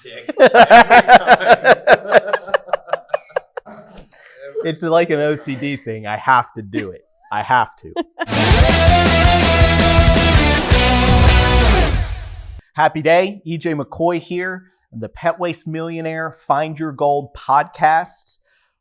Dick. Every time. It's like an OCD thing. I have to do it. I have to. Happy day. EJ McCoy here, the Pet Waste Millionaire Find Your Gold podcast.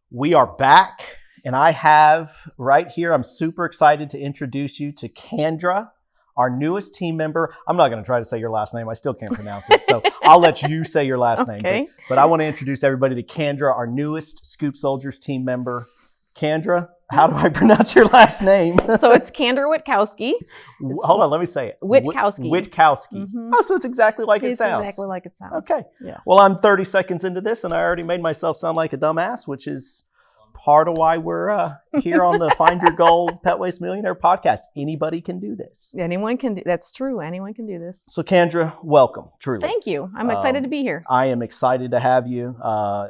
We are back, and I have right here, I'm super excited to introduce you to Kandra, our newest team member. I'm not going to try to say your last name. I still can't pronounce it, so I'll let you say your last name. But I want to introduce everybody to Kandra, our newest Scoop Soldiers team member. Kandra, how do I pronounce your last name? So it's Kandra Witkowski. Hold on, let me say it. Witkowski. Witkowski. Mm-hmm. Oh, so it's exactly like it sounds. Exactly like it sounds. Okay. Yeah. Well, I'm 30 seconds into this, and I already made myself sound like a dumbass, which is part of why we're here on the Find Your Gold Pet Waste Millionaire podcast. Anybody can do this. Anyone can do. That's true. Anyone can do this. So, Kandra, welcome. Truly. Thank you. I'm excited to be here. I am excited to have you.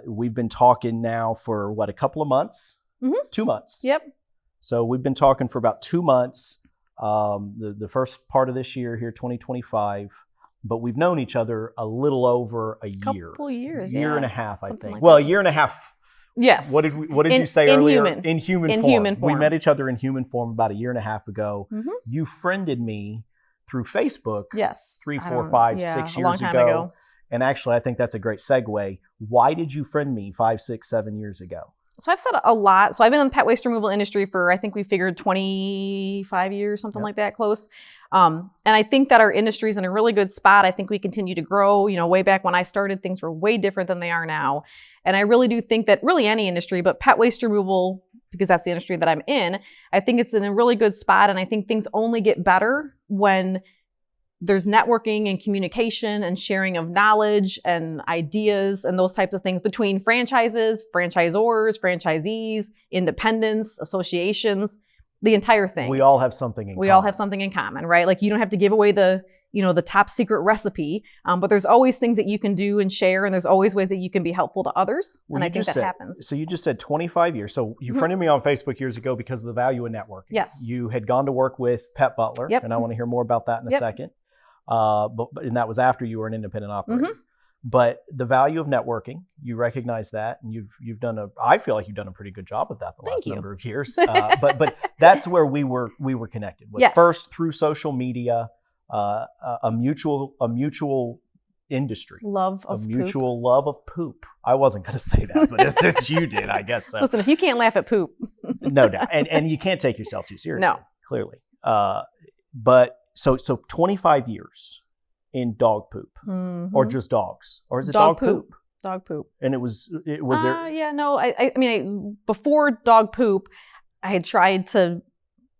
We've been talking now for a couple of months? Mm-hmm. 2 months. Yep. So we've been talking for about 2 months. The first part of this year here, 2025. But we've known each other a little over a year. Couple years. Year and a half, I think. Like well, that. A year and a half. Yes. What did you say earlier? In human form. We form. met each other in human form about a year and a half ago. Mm-hmm. You friended me through Facebook. Yes. 3, 4, 5, 6 a long years time ago. And actually, I think that's a great segue. Why did you friend me 5, 6, 7 years ago? So I've said a lot. So I've been in the pet waste removal industry for, I think we figured 25 years, something like that, close. And I think that our industry is in a really good spot. I think we continue to grow. You know, way back when I started, things were way different than they are now. And I really do think that really any industry, but pet waste removal, because that's the industry that I'm in, I think it's in a really good spot. And I think things only get better when there's networking and communication and sharing of knowledge and ideas and those types of things between franchises, franchisors, franchisees, independents, associations, the entire thing. We all have something in common. We all have something in common, right? Like you don't have to give away the top secret recipe, but there's always things that you can do and share, and there's always ways that you can be helpful to others. Well, and I think that happens. So you just said 25 years. So you friended me on Facebook years ago because of the value in networking. Yes. You had gone to work with Pet Butler, and I want to hear more about that in a second. And that was after you were an independent operator. Mm-hmm. But the value of networking, you recognize that, and you've done I feel like you've done a pretty good job with that the last number of years. But that's where we were connected. Was first through social media, a mutual industry, love of poop. I wasn't going to say that, but since you did, I guess so. Listen, if you can't laugh at poop, no doubt, and you can't take yourself too seriously. No, clearly. But so 25 years in dog poop, or just dogs, or is it dog poop? Dog poop. And it was there. Yeah, no. I mean, before dog poop, I had tried to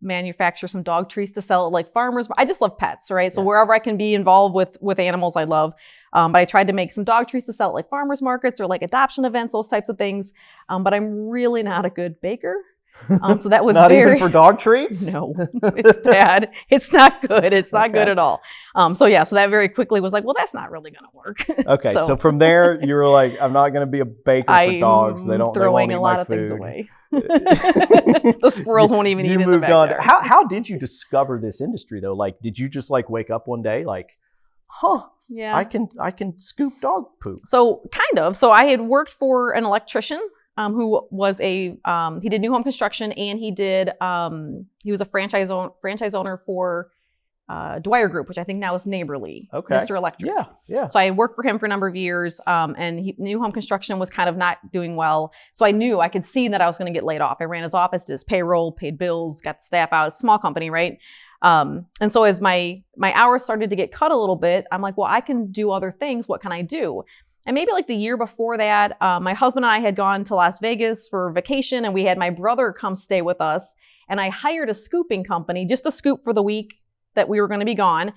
manufacture some dog treats to sell at like farmers. I just love pets, right? So wherever I can be involved with animals, I love. But I tried to make some dog treats to sell at like farmers markets or like adoption events, those types of things. But I'm really not a good baker. So that was not even for dog treats? No, it's bad. It's not good. It's not good at all. So that very quickly was like, well, that's not really going to work. Okay. So from there, you were like, I'm not going to be a baker for dogs. They won't eat a lot my of food. things away. The squirrels won't even eat in the backyard. How did you discover this industry though? Like, did you just like wake up one day like, yeah, I can scoop dog poop? So kind of. So I had worked for an electrician who was he did new home construction, and he was a franchise owner for Dwyer Group, which I think now is Neighborly, Mr. Electric. Yeah. So I worked for him for a number of years, and new home construction was kind of not doing well. So I could see that I was going to get laid off. I ran his office, did his payroll, paid bills, got the staff out. It's a small company, right? And so as my hours started to get cut a little bit, I'm like, well, I can do other things. What can I do? And maybe like the year before that, my husband and I had gone to Las Vegas for vacation, and we had my brother come stay with us. And I hired a scooping company just to scoop for the week that we were going to be gone,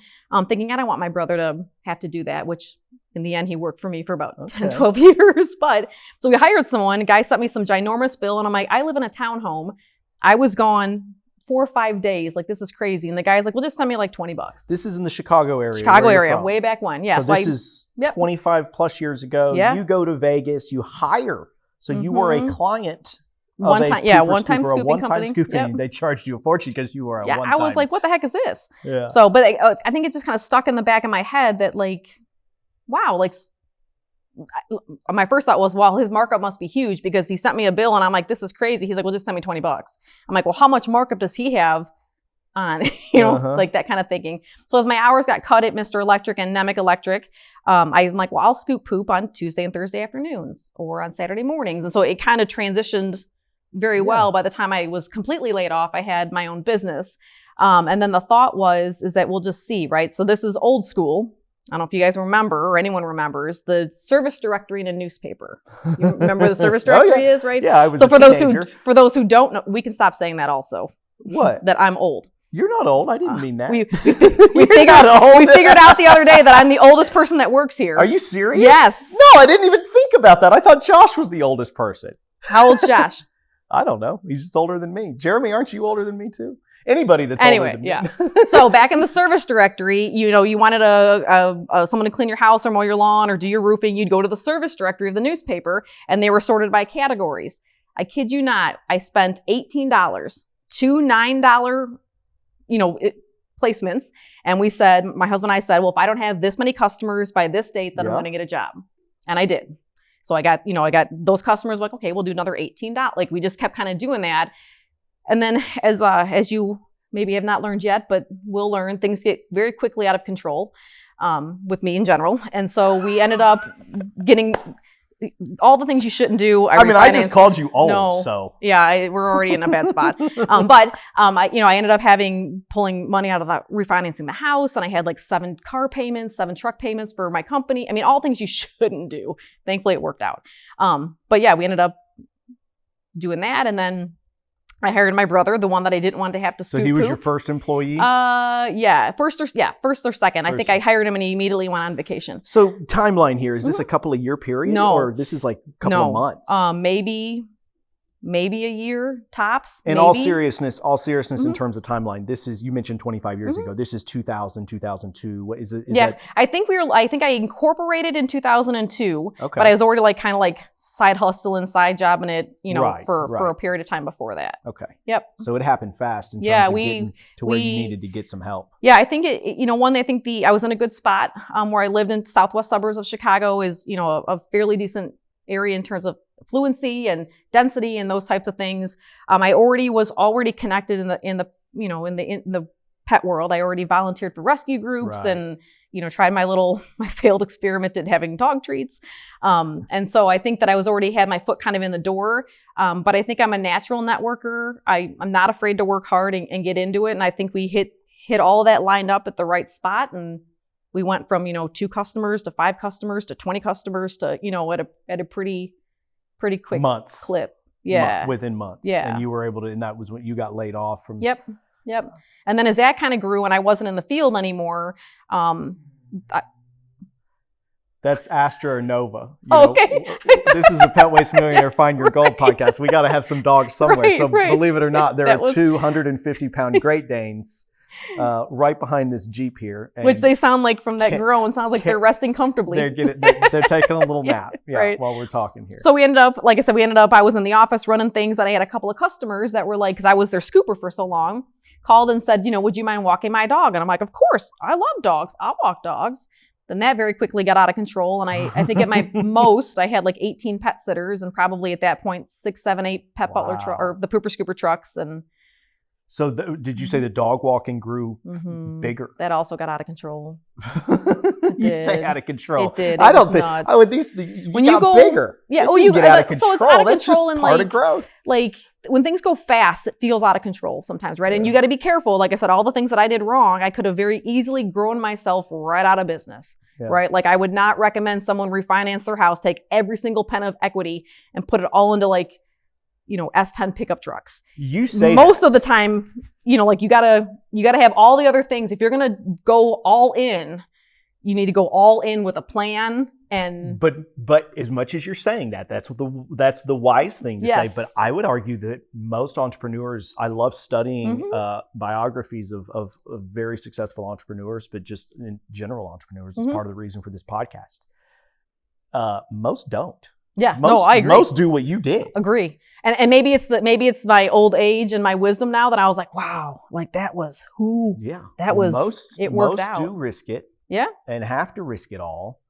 thinking I don't want my brother to have to do that, which in the end, he worked for me for about 10, 12 years. But so we hired someone, a guy sent me some ginormous bill, and I'm like, I live in a townhome. I was gone 4 or 5 days. Like, this is crazy. And the guy's like, well, just send me like $20. This is in the Chicago area. Chicago area, way back when. Yeah. So this is 25 plus years ago. Yeah. You go to Vegas, you hire. So you were a client. One-time scooping. Yep. They charged you a fortune because you were a one-time. I was like, what the heck is this? Yeah. So, but I think it just kind of stuck in the back of my head that like, wow, like my first thought was, well, his markup must be huge because he sent me a bill and I'm like, this is crazy. He's like, well, just send me $20. I'm like, well, how much markup does he have on, like that kind of thinking. So as my hours got cut at Mr. Electric and Nemic Electric, I'm like, well, I'll scoop poop on Tuesday and Thursday afternoons or on Saturday mornings. And so it kind of transitioned very well. By the time I was completely laid off, I had my own business. And then the thought is that we'll just see, right? So this is old school. I don't know if you guys remember or anyone remembers the service directory in a newspaper. You remember the service directory is, right? Yeah, I was so a for teenager. those who don't know, we can stop saying that also. What? That I'm old. You're not old. I didn't mean that. We figured out the other day that I'm the oldest person that works here. Are you serious? Yes. No, I didn't even think about that. I thought Josh was the oldest person. How old's Josh? I don't know. He's just older than me. Jeremy, aren't you older than me too? Anybody that's older than me. So back in the service directory, you wanted someone to clean your house or mow your lawn or do your roofing, you'd go to the service directory of the newspaper and they were sorted by categories. I kid you not, I spent $18, 2 $9, placements. And my husband and I said, well, if I don't have this many customers by this date, then I'm going to get a job. And I did. So I got those customers like, okay, we'll do another $18. Like we just kept kind of doing that. And then as you maybe have not learned yet, but will learn, things get very quickly out of control with me in general. And so we ended up getting all the things you shouldn't do. I just called you old, so. Yeah, we're already in a bad spot. I ended up pulling money out of refinancing the house, and I had like 7 car payments, 7 truck payments for my company. I mean, all things you shouldn't do. Thankfully, it worked out. We ended up doing that, and then I hired my brother, the one that I didn't want to have to scoop So he was poop. your first employee? First or second. I think I hired him and he immediately went on vacation. So timeline here, is this a couple of year period? No. Or this is like a couple of months? Maybe a year tops. In maybe. all seriousness, in terms of timeline, this is, you mentioned 25 years ago. This is 2000, 2002. What is it? I think I incorporated in 2002, okay. But I was already kind of side hustling, side jobbing it, Right. for a period of time before that. Okay. Yep. So it happened fast in terms of getting to where you needed to get some help. Yeah, I think I was in a good spot where I lived in southwest suburbs of Chicago is, a fairly decent area in terms of fluency and density and those types of things. I was already connected in the pet world. I already volunteered for rescue groups Right. and tried my failed experiment at having dog treats. And so I think that I already had my foot kind of in the door. But I think I'm a natural networker. I'm not afraid to work hard and get into it. And I think we hit all of that lined up at the right spot. And we went from 2 customers to 5 customers to 20 customers to at a pretty quick clip. Yeah. Within months. Yeah. And you were able to, and that was when you got laid off from. Yep. And then as that kind of grew and I wasn't in the field anymore, That's Astra or Nova. Okay. This is a Pet Waste Millionaire Find Your Gold podcast. We got to have some dogs somewhere. Right. Believe it or not, there are 250-pound Great Danes right behind this Jeep here. Which they sound like from that groan. Sounds like they're resting comfortably. They're taking a little nap Right. while we're talking here. So we ended up, like I said, I was in the office running things and I had a couple of customers that were because I was their scooper for so long, called and said, would you mind walking my dog? And I'm like, of course, I love dogs. I'll walk dogs. Then that very quickly got out of control. And I think at my most, I had 18 pet sitters and probably at that point, 6, 7, 8 Pet Butler or the pooper scooper trucks. And so did you say the dog walking grew bigger? That also got out of control. You say out of control. It did. I don't think. Oh, when you got bigger. Yeah. You get out of control. So it's out of That's control just and part of growth. When things go fast, it feels out of control sometimes, right? Yeah. And you got to be careful. Like I said, all the things that I did wrong, I could have very easily grown myself right out of business, right? I would not recommend someone refinance their house, take every single pen of equity and put it all into S10 pickup trucks. You say most of the time, you gotta have all the other things. If you're gonna go all in, you need to go all in with a plan. And but as much as you're saying that's the wise thing to say. But I would argue that most entrepreneurs, I love studying biographies of very successful entrepreneurs, but just in general entrepreneurs. It's part of the reason for this podcast. Most don't. Yeah, I agree. Most do what you did. Agree. And maybe it's my old age and my wisdom now that I was like, wow, that was who. Yeah. That was most it worked out. Most do risk it. Yeah. And have to risk it all.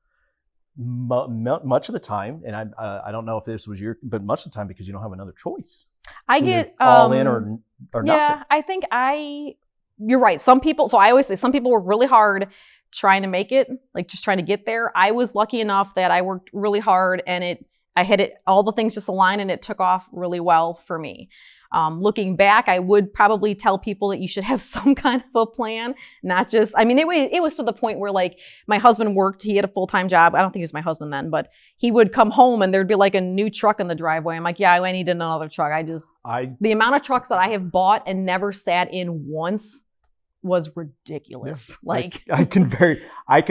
Much of the time, and I don't know if this was but much of the time because you don't have another choice. I It's either get all in or nothing. Yeah, I think you're right. Some people, so I always say some people work really hard trying to make it, like just trying to get there. I was lucky enough that I worked really hard and I hit it, all the things just aligned and it took off really well for me. Looking back, I would probably tell people that you should have some kind of a plan, not just, I mean, it was to the point where like my husband worked, he had a full-time job. I don't think he was my husband then, but he would come home and there'd be like a new truck in the driveway. I'm like, yeah, I need another truck. The amount of trucks that I have bought and never sat in once was ridiculous. Yeah. Like I can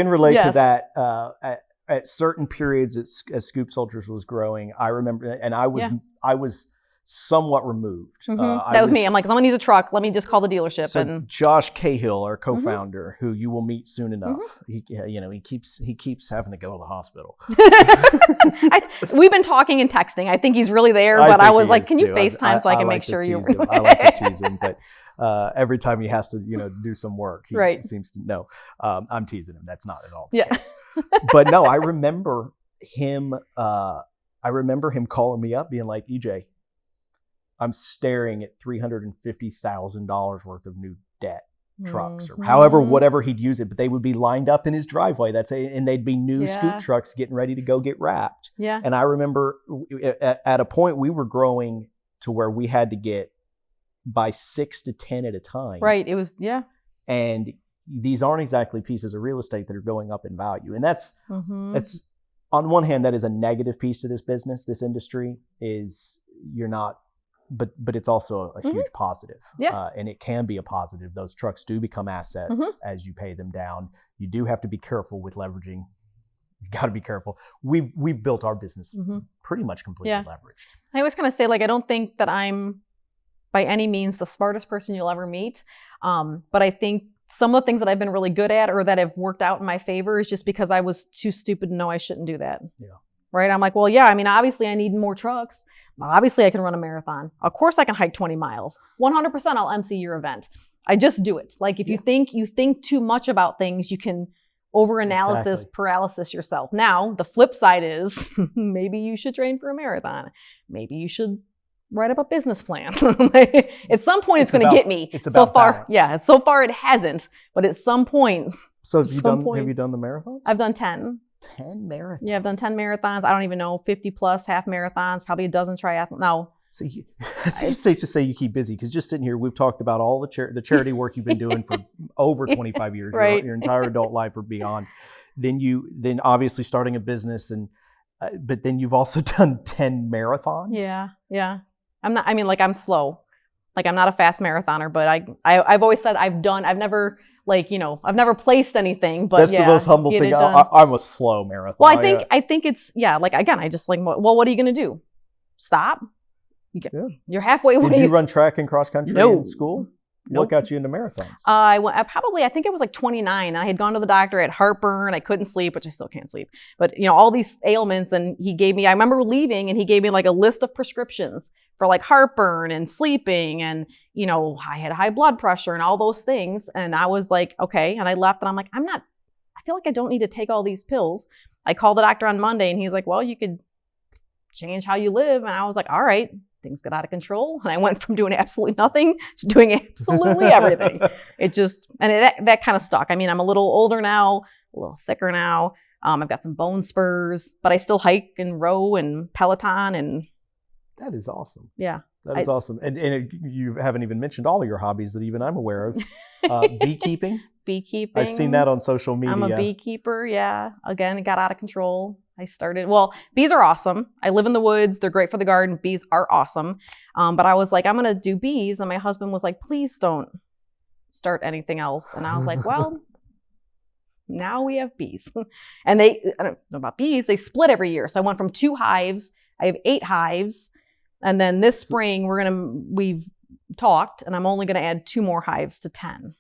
relate to Yes. that. At certain periods as Scoop Soldiers was growing, I remember, and I was somewhat removed. That was me. I'm like, someone needs a truck. Let me just call the dealership. So And Josh Cahill, our co-founder, who you will meet soon enough, he keeps having to go to the hospital. we've been talking and texting. I think he's really there, but I was like, can you FaceTime so I can make sure you're. I like to tease him, but every time he has to, do some work, he Right. seems to know. I'm teasing him. That's not at all the Yeah. case. But no, I remember him. Calling me up, being like, EJ, I'm staring at $350,000 worth of new debt trucks or whatever he'd use it, but they would be lined up in his driveway. And they'd be new Scoop trucks getting ready to go get wrapped. Yeah. And I remember at a point we were growing to where we had to get by 6 to 10 at a time. Right. It was, yeah. And these aren't exactly pieces of real estate that are going up in value. And that's on one hand, that is a negative piece to this business. This industry is you're not, but it's also a huge positive. Yeah. And it can be a positive. Those trucks do become assets as you pay them down. You do have to be careful with leveraging. You got to be careful. We've built our business pretty much completely leveraged. I always kind of say, like, I don't think that I'm by any means the smartest person you'll ever meet. But I think some of the things that I've been really good at or that have worked out in my favor is just because I was too stupid to know I shouldn't do that. Yeah. Right? I'm like, well, yeah, I mean, obviously I need more trucks. Obviously I can run a marathon. Of course I can hike 20 miles. 100% I'll MC your event. I just do it. Like if you think too much about things, you can overanalysis, paralysis yourself. Now, the flip side is maybe you should train for a marathon. Maybe you should write up a business plan. At some point, it's going to get me. It's about so far, balance. yeah. So far, it hasn't. But at some point, So have you done the marathons? I've done 10. 10 marathons. Yeah, I've done 10 marathons. I don't even know, 50 plus half marathons, probably a dozen triathlons. No. So I think it's safe to say you keep busy because just sitting here, we've talked about all the charity work you've been doing for over 25 years, Right. your entire adult life or beyond. Then obviously starting a business but then you've also done 10 marathons. Yeah. I'm slow. Like I'm not a fast marathoner, but I've always said I've never placed anything, but that's the most humble thing. I'm a slow marathoner. Well, I think it's, like, again, I just like, well, what are you going to do? Stop? You're halfway. Did you run track and cross country in school? Nope. What got you into marathons? I think it was like 29. I had gone to the doctor, I had heartburn, I couldn't sleep, which I still can't sleep. But all these ailments, and I remember leaving and he gave me like a list of prescriptions for like heartburn and sleeping and, I had high blood pressure and all those things. And I was like, okay. And I left and I'm like, I feel like I don't need to take all these pills. I called the doctor on Monday and he's like, well, you could change how you live. And I was like, all right. Things got out of control, and I went from doing absolutely nothing to doing absolutely everything. That kind of stuck. I mean, I'm a little older now, a little thicker now. I've got some bone spurs, but I still hike and row and Peloton, and that is awesome. Yeah, that is awesome. And you haven't even mentioned all of your hobbies that even I'm aware of. Beekeeping. Beekeeping. I've seen that on social media. I'm a beekeeper. Yeah. Again, it got out of control. Bees are awesome. I live in the woods. They're great for the garden. Bees are awesome. But I was like, I'm going to do bees. And my husband was like, please don't start anything else. And I was like, well, now we have bees. And I don't know about bees. They split every year. So I went from 2 hives. I have 8 hives. And then this spring we've talked and I'm only going to add 2 more hives to 10.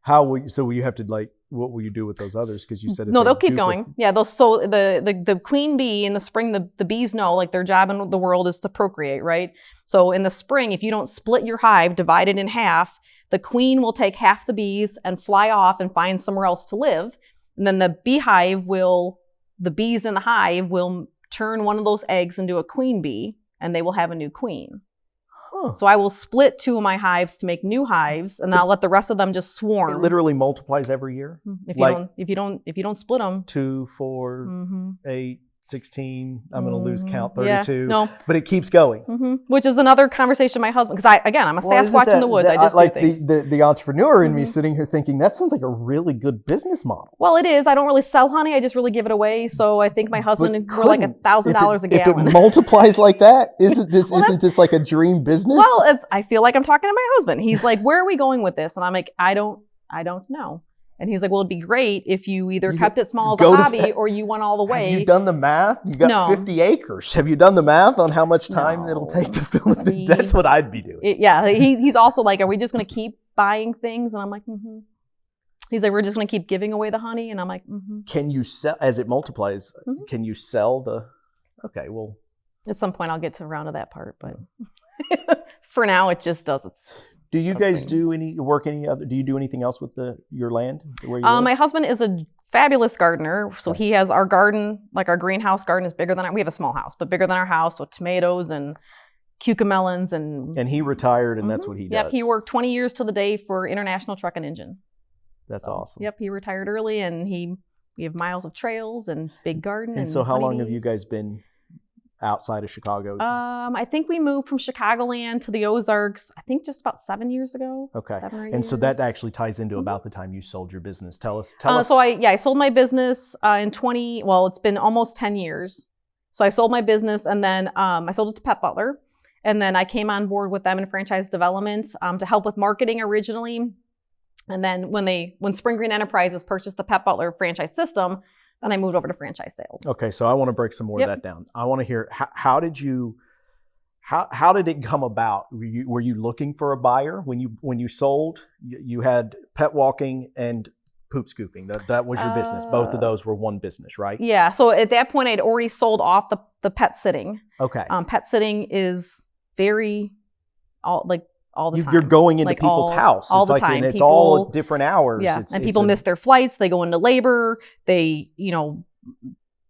Will you have to what will you do with those others? Because you said they'll keep going. Yeah, the queen bee in the spring, the bees know like their job in the world is to procreate, right? So in the spring, if you don't split your hive, divide it in half, the queen will take half the bees and fly off and find somewhere else to live. And then the beehive will the bees in the hive will turn one of those eggs into a queen bee, and they will have a new queen. Huh. So I will split 2 of my hives to make new hives, and I'll let the rest of them just swarm. It literally multiplies every year. If like you don't split them. 2, 4, Mm-hmm. 8, 16. I'm going to lose count. 32. Yeah, no. But it keeps going. Mm-hmm. Which is another conversation with my husband, because I'm a Sasquatch in the woods. I just like do things. the entrepreneur in me sitting here thinking that sounds like a really good business model. Well, it is. I don't really sell honey. I just really give it away. So I think my husband, we're like $1,000 a gallon. If it multiplies like that, isn't this like a dream business? Well, I feel like I'm talking to my husband. He's like, "Where are we going with this?" And I'm like, "I don't know." And he's like, "Well, it'd be great if you either kept it small as a hobby or you went all the way." Have you done the math? You've got 50 acres. Have you done the math on how much time it'll take to fill it? That's what I'd be doing. He's also like, "Are we just going to keep buying things?" And I'm like, "Mm-hmm." He's like, "We're just going to keep giving away the honey." And I'm like, "Mm-hmm." Can you sell, as it multiplies, can you sell the, okay, well. At some point I'll get around to that part, but for now it just doesn't. Do you guys do do you do anything else with your land where you live? My husband is a fabulous gardener. So he has our garden, like our greenhouse garden is bigger than we have a small house, but bigger than our house. So tomatoes and cucamelons and he retired and that's what he does. Yep, he worked 20 years to the day for International Truck and Engine. That's awesome. Yep, he retired early, and we have miles of trails and big garden. And so how long have you guys been outside of Chicago? I think we moved from Chicagoland to the Ozarks, I think just about 7 years ago. Okay. 7 or 8 and years. so that actually ties into about the time you sold your business. Tell us. So I sold my business it's been almost 10 years. So I sold my business, and then I sold it to Pet Butler. And then I came on board with them in franchise development to help with marketing originally. And then when Spring Green Enterprises purchased the Pet Butler franchise system, then I moved over to franchise sales. Okay, so I want to break some more of that down. I want to hear how did it come about? Were you looking for a buyer when you sold? You had pet walking and poop scooping. That was your business. Both of those were one business, right? Yeah. So at that point, I'd already sold off the pet sitting. Okay. Pet sitting is very all the time. You're going into people's house all the time. And it's all different hours. Yeah, and people miss their flights. They go into labor. They,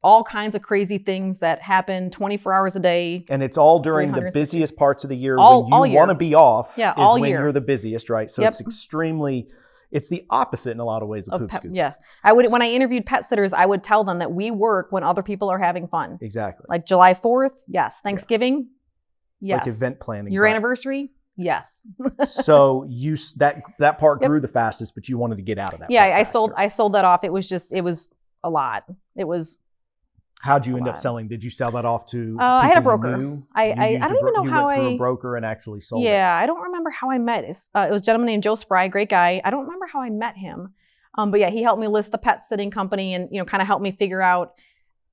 all kinds of crazy things that happen 24 hours a day. And it's all during the busiest parts of the year when you want to be off. Yeah, is all when year. You're the busiest, right? So it's the opposite in a lot of ways of poop scooping. Yeah. When I interviewed pet sitters, I would tell them that we work when other people are having fun. Exactly. Like July 4th, yes. Thanksgiving, yes. It's like event planning. Your anniversary, yes. So that part grew the fastest, but you wanted to get out of that. Yeah, I sold that off. It was a lot. It was. How'd you end up selling? Did you sell that off to? I had a broker. I don't even know how I went through a broker and actually sold it. Yeah, I don't remember how I met. It was a gentleman named Joe Spry, great guy. I don't remember how I met him, but yeah, he helped me list the pet sitting company and kind of helped me figure out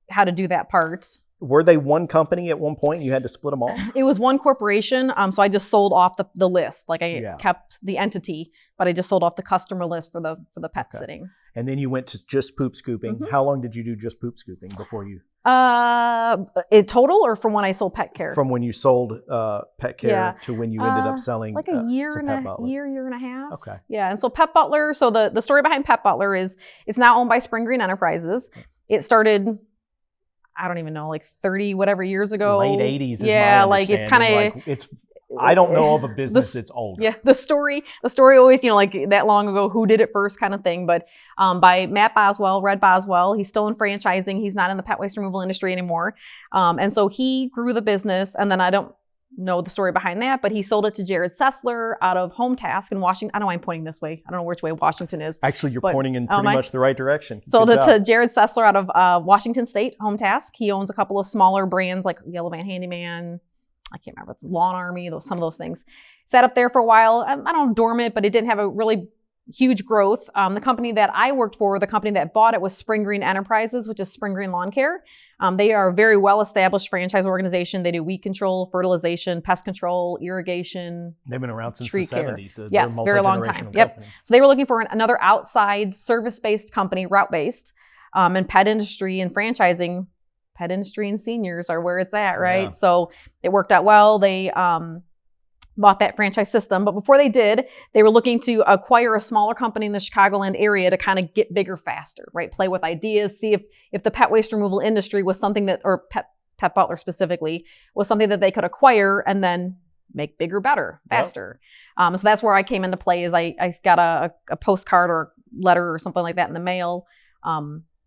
how to do that part. Were they one company at one point and you had to split them off? It was one corporation. So I just sold off the list. Like I kept the entity, but I just sold off the customer list for the pet sitting. And then you went to just poop scooping. Mm-hmm. How long did you do just poop scooping before you? In total or from when I sold pet care? From when you sold pet care to when you ended up selling like a year and a half. Okay. Yeah. And so Pet Butler, so the story behind Pet Butler is it's now owned by Spring Green Enterprises. It started, I don't even know, like 30 whatever years ago. Late 80s is yeah, my like it's kind of I don't know of a business that's older. Yeah, the story always, like that long ago, who did it first kind of thing. But by Matt Boswell, Red Boswell, he's still in franchising. He's not in the pet waste removal industry anymore. And so he grew the business. And then I don't know the story behind that, but he sold it to Jared Sessler out of Home Task in Washington. I don't know why I'm pointing this way. I don't know which way Washington is. Actually, you're pointing in pretty much the right direction. So to Jared Sessler out of Washington State, Home Task. He owns a couple of smaller brands like Yellow Van Handyman. I can't remember. It's Lawn Army, some of those things. Sat up there for a while. I don't know, dormant, but it didn't have a really huge growth. The company that I worked for, the company that bought it was Spring Green Enterprises, which is Spring Green Lawn Care. They are a very well-established franchise organization. They do weed control, fertilization, pest control, irrigation. They've been around since the 70s. So yes, very long time. Yep. So they were looking for another outside service-based company, route-based, and pet industry and franchising. Pet industry and seniors are where it's at, right? Yeah. So it worked out well. They bought that franchise system. But before they did, they were looking to acquire a smaller company in the Chicagoland area to kind of get bigger faster, right? Play with ideas, see if the pet waste removal industry was something that, or Pet Butler specifically, was something that they could acquire and then make bigger, better, faster. So that's where I came into play. Is I got a postcard or letter or something like that in the mail.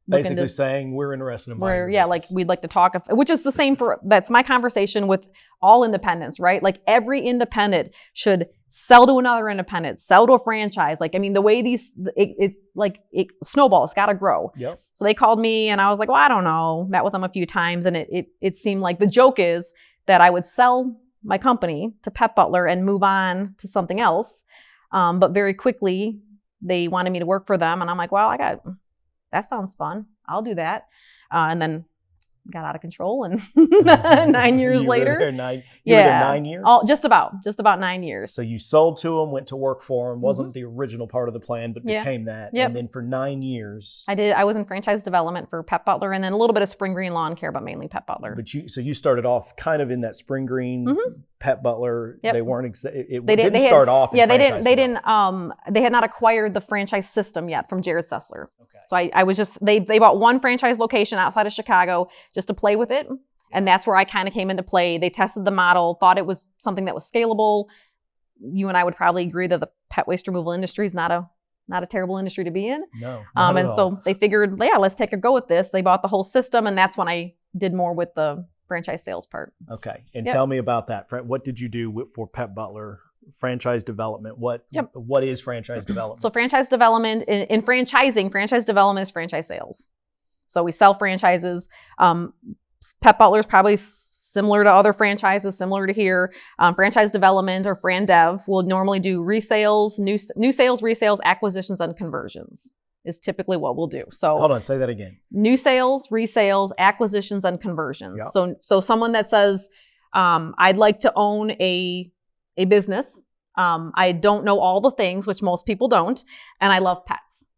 Basically saying we're interested in buying your like business. we'd like to talk, which is the same that's my conversation with all independents, right? Like every independent should sell to another independent, sell to a franchise. Like, I mean, the way it snowballs, it's got to grow. Yep. So they called me and I was like, well, I don't know, met with them a few times. And it seemed like the joke is that I would sell my company to Pet Butler and move on to something else. But very quickly they wanted me to work for them. And I'm like, well, that sounds fun. I'll do that. And then got out of control and 9 years later. You were there 9 years? Just about 9 years. So you sold to them, went to work for them, wasn't the original part of the plan, but became that. Yep. And then for 9 years. I was in franchise development for Pet Butler and then a little bit of Spring Green Lawn Care, but mainly Pet Butler. But you started off kind of in that Spring Green, Pet Butler. Yep. They weren't, they didn't start off in franchise development. They had not acquired the franchise system yet from Jared Sessler. Okay. So I was just, they bought one franchise location outside of Chicago just to play with it. And that's where I kind of came into play. They tested the model, thought it was something that was scalable. You and I would probably agree that the pet waste removal industry is not a terrible industry to be in. No. And so they figured, let's take a go at this. They bought the whole system. And that's when I did more with the franchise sales part. Okay. And tell me about that. What did you do for Pet Butler? Franchise development. What is franchise development? So franchise development in franchising, franchise development is franchise sales. So we sell franchises. Pet Butler is probably similar to other franchises, similar to here. Franchise development or fran dev will normally do resales, new sales, resales, acquisitions, and conversions is typically what we'll do. So hold on, say that again. New sales, resales, acquisitions, and conversions. Yep. So someone that says, I'd like to own a business. I don't know all the things, which most people don't, and I love pets.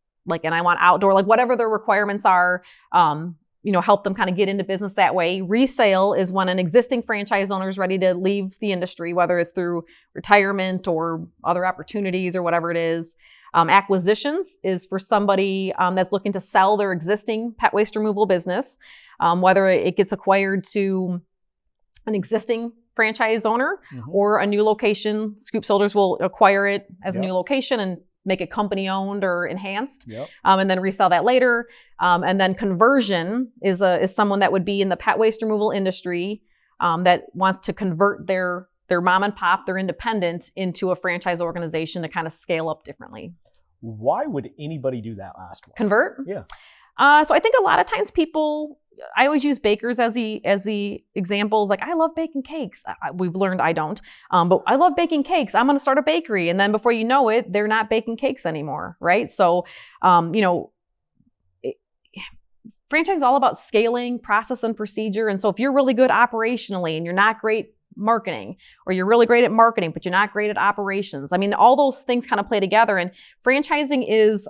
And I want outdoor, whatever their requirements are, help them kind of get into business that way. Resale is when an existing franchise owner is ready to leave the industry, whether it's through retirement or other opportunities or whatever it is. Acquisitions is for somebody that's looking to sell their existing pet waste removal business, whether it gets acquired to an existing franchise owner or a new location. Scoop Soldiers will acquire it as a new location and make it company owned or enhanced, and then resell that later. And then conversion is someone that would be in the pet waste removal industry that wants to convert their mom and pop, their independent, into a franchise organization to kind of scale up differently. Why would anybody do that last one? Convert? Yeah. So I think a lot of times I always use bakers as the examples. I love baking cakes. We've learned I don't, but I love baking cakes. I'm going to start a bakery. And then before you know it, they're not baking cakes anymore. Right. So, franchise is all about scaling, process, and procedure. And so if you're really good operationally and you're not great marketing, or you're really great at marketing, but you're not great at operations, I mean, all those things kind of play together. And franchising is,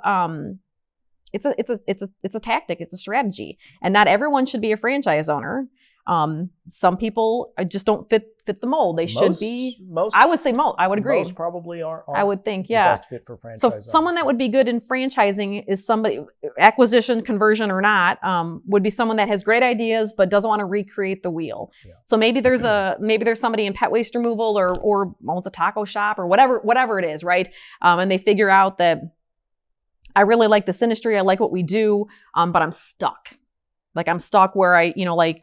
it's a tactic. It's a strategy, and not everyone should be a franchise owner. Some people just don't fit the mold. They should be. Most, I would say most. I would agree. Most probably are. I would think, the best fit for franchise So owners. someone that would be good in franchising is somebody, acquisition, conversion, or not, would be someone that has great ideas but doesn't want to recreate the wheel. Yeah. So maybe there's somebody in pet waste removal or owns a taco shop or whatever it is, right? And they figure out that I really like this industry. I like what we do, but I'm stuck. I'm stuck where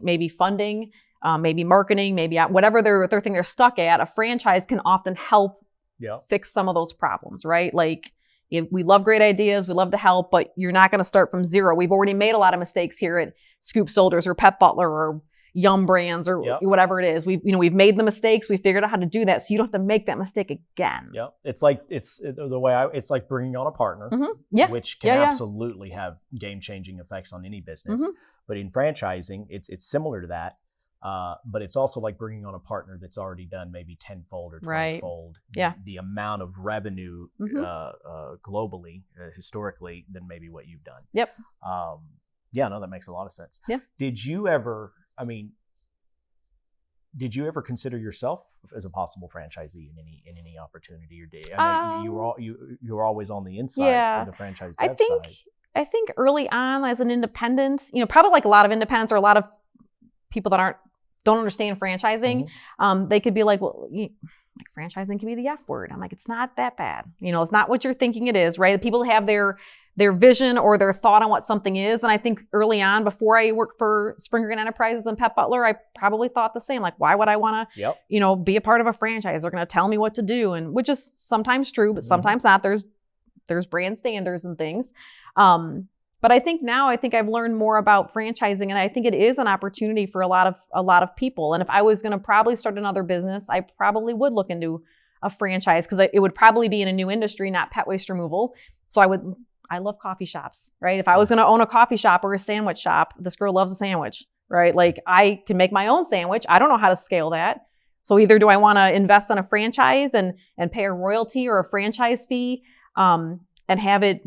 maybe funding, maybe marketing, maybe whatever their thing they're stuck at. A franchise can often help fix some of those problems, right? We love great ideas, we love to help, but you're not going to start from zero. We've already made a lot of mistakes here at Scoop Soldiers or Pet Butler or Yum Brands or whatever it is. We've made the mistakes. We figured out how to do that, so you don't have to make that mistake again. Yeah, it's like bringing on a partner, which can absolutely have game-changing effects on any business. But in franchising, it's similar to that. But it's also like bringing on a partner that's already done maybe 10-fold or 20-fold the amount of revenue globally, historically, than maybe what you've done. Yep. No, that makes a lot of sense. Yeah. Did you ever? I mean, Did you ever consider yourself as a possible franchisee in any opportunity or day? I know you were always on the inside of the franchise dev side. I think early on as an independent, probably like a lot of independents or a lot of people that don't understand franchising, they could be like, well, like franchising can be the F word. I'm like, it's not that bad. It's not what you're thinking it is, right? People have their vision or their thought on what something is. And I think early on, before I worked for Springer and Enterprises and Pet Butler, I probably thought the same. Like, why would I want to, be a part of a franchise? They're going to tell me what to do, and which is sometimes true, but sometimes not. There's brand standards and things. But I think now I've learned more about franchising, and I think it is an opportunity for a lot of people. And if I was going to probably start another business, I probably would look into a franchise because it would probably be in a new industry, not pet waste removal. So I love coffee shops, right? If I was going to own a coffee shop or a sandwich shop, this girl loves a sandwich, right? Like I can make my own sandwich. I don't know how to scale that. So either do I want to invest in a franchise and pay a royalty or a franchise fee and have it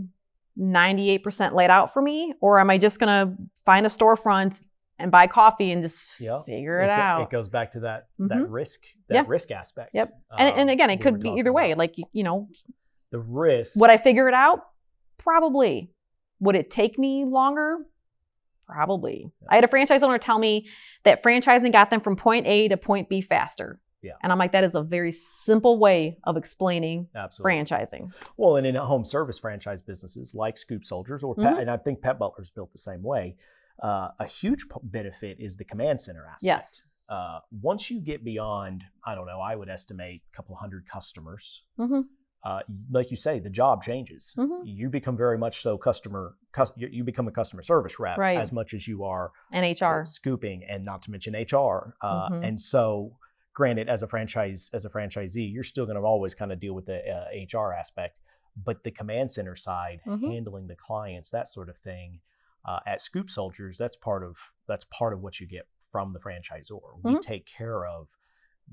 98% laid out for me, or am I just going to find a storefront and buy coffee and just figure it out? It goes back to that risk, risk aspect. Yep. And again, it could be either way. Like, the risk. Would I figure it out? Probably. Would it take me longer? Probably. Yeah. I had a franchise owner tell me that franchising got them from point A to point B faster. Yeah. And I'm like, that is a very simple way of explaining franchising. Well, and in home service franchise businesses like Scoop Soldiers or Pet, and I think Pet Butler's built the same way, a huge benefit is the command center aspect. Yes. Once you get beyond, I don't know, I would estimate a couple hundred customers, like you say, the job changes. You become very much so you become a customer service rep as much as you are and HR scooping, and not to mention HR. And so, granted, as a franchisee, you're still going to always kind of deal with the HR aspect, but the command center side, handling the clients, that sort of thing, at Scoop Soldiers, that's part of what you get from the franchisor. We take care of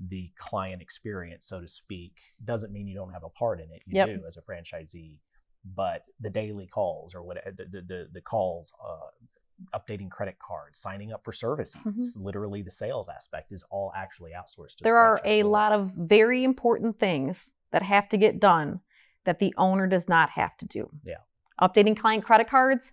the client experience, so to speak. Doesn't mean you don't have a part in it. You do as a franchisee, but the daily calls or whatever, the calls, updating credit cards, signing up for services, literally the sales aspect is all actually outsourced to there are a lot of very important things that have to get done that the owner does not have to do. Updating client credit cards,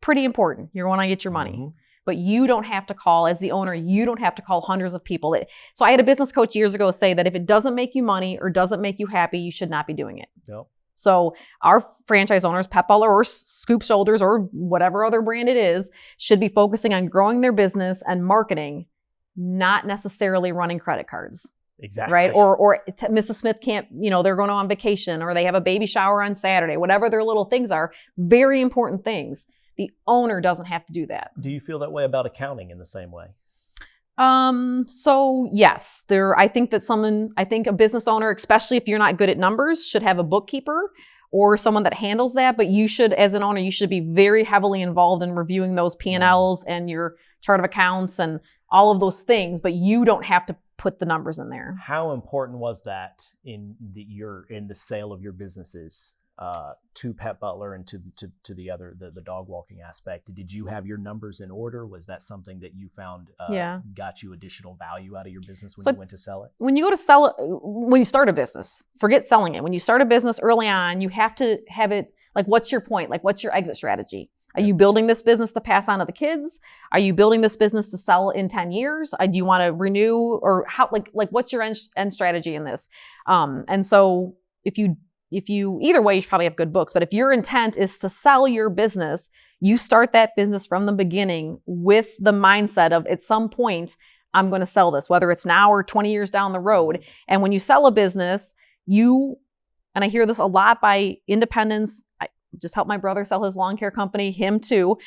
pretty important. You're going to get your money. But you don't have to call, as the owner, you don't have to call hundreds of people. So I had a business coach years ago say that if it doesn't make you money or doesn't make you happy, you should not be doing it. So our franchise owners, Pet Butler or Scoop Shoulders or whatever other brand it is, should be focusing on growing their business and marketing, not necessarily running credit cards. Exactly. Right? Or Mrs. Smith can't, they're going on vacation or they have a baby shower on Saturday, whatever their little things are, very important things. The owner doesn't have to do that. Do you feel that way about accounting in the same way? So yes, I think a business owner, especially if you're not good at numbers, should have a bookkeeper or someone that handles that. But you should, as an owner, you should be very heavily involved in reviewing those P&Ls and your chart of accounts and all of those things, but you don't have to put the numbers in there. How important was that in the sale of your businesses? To Pet Butler and to the other, the dog walking aspect? Did you have your numbers in order? Was that something that you found got you additional value out of your business when you went to sell it? When you go to sell it, when you start a business, forget selling it. When you start a business early on, you have to have it, like, what's your point? Like, what's your exit strategy? Are you building this business to pass on to the kids? Are you building this business to sell in 10 years? Do you want to renew, or how, like what's your end strategy in this? And so if you either way, you should probably have good books, but if your intent is to sell your business, you start that business from the beginning with the mindset of, at some point, I'm going to sell this, whether it's now or 20 years down the road. And when you sell a business, and I hear this a lot by independents, I just helped my brother sell his lawn care company, him too.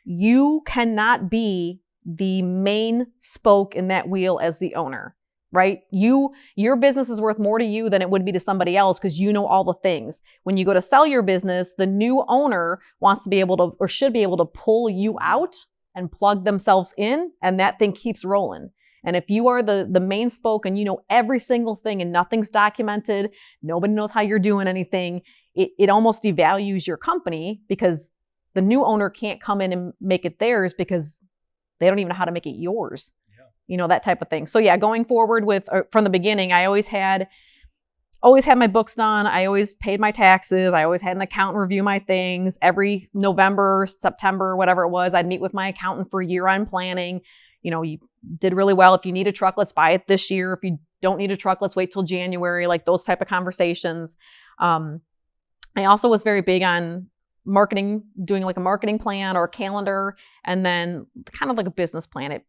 You cannot be the main spoke in that wheel as the owner. Right? Your business is worth more to you than it would be to somebody else because you know all the things. When you go to sell your business, the new owner wants to be able to, or should be able to, pull you out and plug themselves in, and that thing keeps rolling. And if you are the main spoke and you know every single thing and nothing's documented, nobody knows how you're doing anything, it almost devalues your company because the new owner can't come in and make it theirs because they don't even know how to make it yours. that type of thing. So yeah, going forward from the beginning, I always had my books done. I always paid my taxes. I always had an accountant review my things. Every November, September, whatever it was, I'd meet with my accountant for year-end planning. You did really well. If you need a truck, let's buy it this year. If you don't need a truck, let's wait till January, like those type of conversations. I also was very big on marketing, doing like a marketing plan or a calendar, and then kind of like a business plan.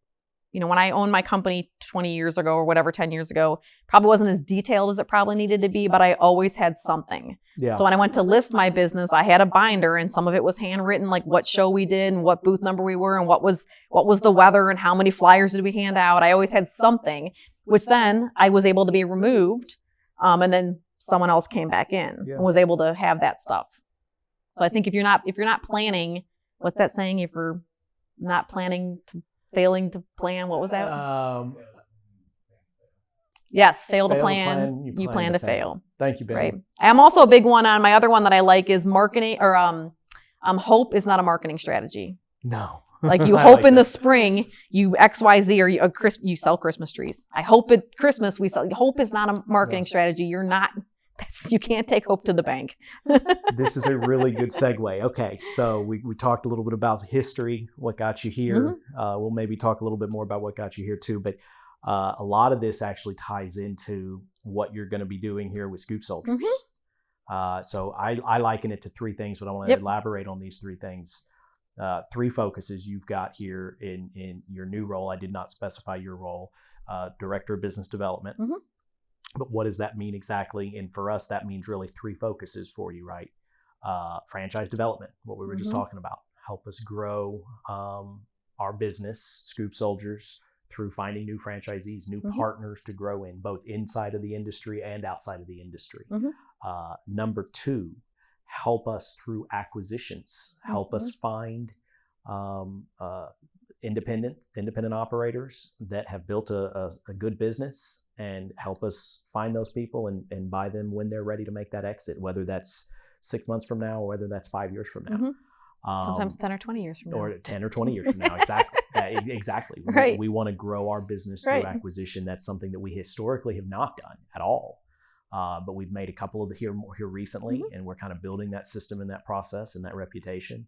When I owned my company 20 years ago or whatever, 10 years ago, probably wasn't as detailed as it probably needed to be, but I always had something. Yeah. So when I went to list my business, I had a binder, and some of it was handwritten, like what show we did and what booth number we were and what was the weather and how many flyers did we hand out. I always had something, which then I was able to be removed. And then someone else came back in and was able to have that stuff. So I think if you're not planning, what's that saying? If you're not planning to failing to plan, what was that? Yes, fail to plan, you plan to fail. Thank you, Ben. Right. I'm also a big one on my other one that I like is marketing, or hope is not a marketing strategy. No. Like you hope in the spring, you XYZ, or you sell Christmas trees. I hope at Christmas we sell. Hope is not a marketing strategy. You're not. You can't take hope to the bank. This is a really good segue. Okay, so we talked a little bit about history, what got you here. We'll maybe talk a little bit more about what got you here too, but a lot of this actually ties into what you're going to be doing here with Scoop Soldiers. So I liken it to three things, but I want to elaborate on these three things. Three focuses you've got here in your new role. I did not specify your role, Director of Business Development. But what does that mean exactly? And for us, that means really three focuses for you, right? Franchise development, what we were just talking about. Help us grow our business, Scoop Soldiers, through finding new franchisees, new partners to grow in, both inside of the industry and outside of the industry. Number two, help us through acquisitions. Help us find independent operators that have built a good business, and help us find those people and buy them when they're ready to make that exit, whether that's 6 months from now or whether that's 5 years from now. Sometimes 10 or 20 years from now. Or 10 or 20 years from now, exactly. Exactly. Right. We want to grow our business through acquisition. That's something that we historically have not done at all. But we've made a couple of here recently, and we're kind of building that system and that process and that reputation.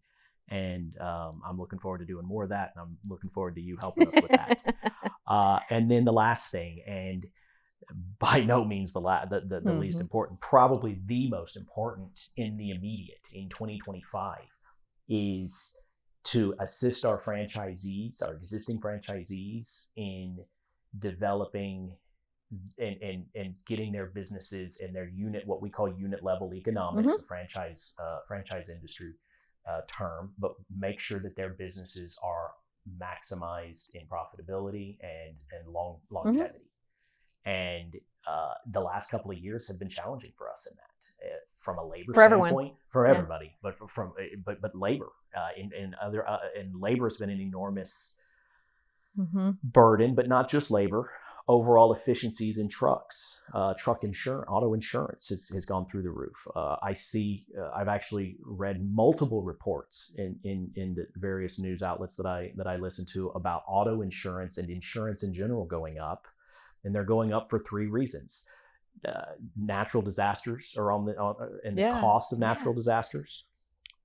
And I'm looking forward to doing more of that, and I'm looking forward to you helping us with that. And then the last thing, and by no means the least important, probably the most important in the immediate in 2025, is to assist our franchisees, our existing franchisees, in developing and getting their businesses and their unit, what we call unit level economics, the franchise industry term, but make sure that their businesses are maximized in profitability and longevity. And the last couple of years have been challenging for us in that, from a labor standpoint, for everybody, but but labor and labor has been an enormous burden, but not just labor. Overall efficiencies in trucks, truck insurance, auto insurance has gone through the roof. I've actually read multiple reports in the various news outlets that I listen to about auto insurance and insurance in general going up, and they're going up for three reasons. Natural disasters are the cost of natural disasters.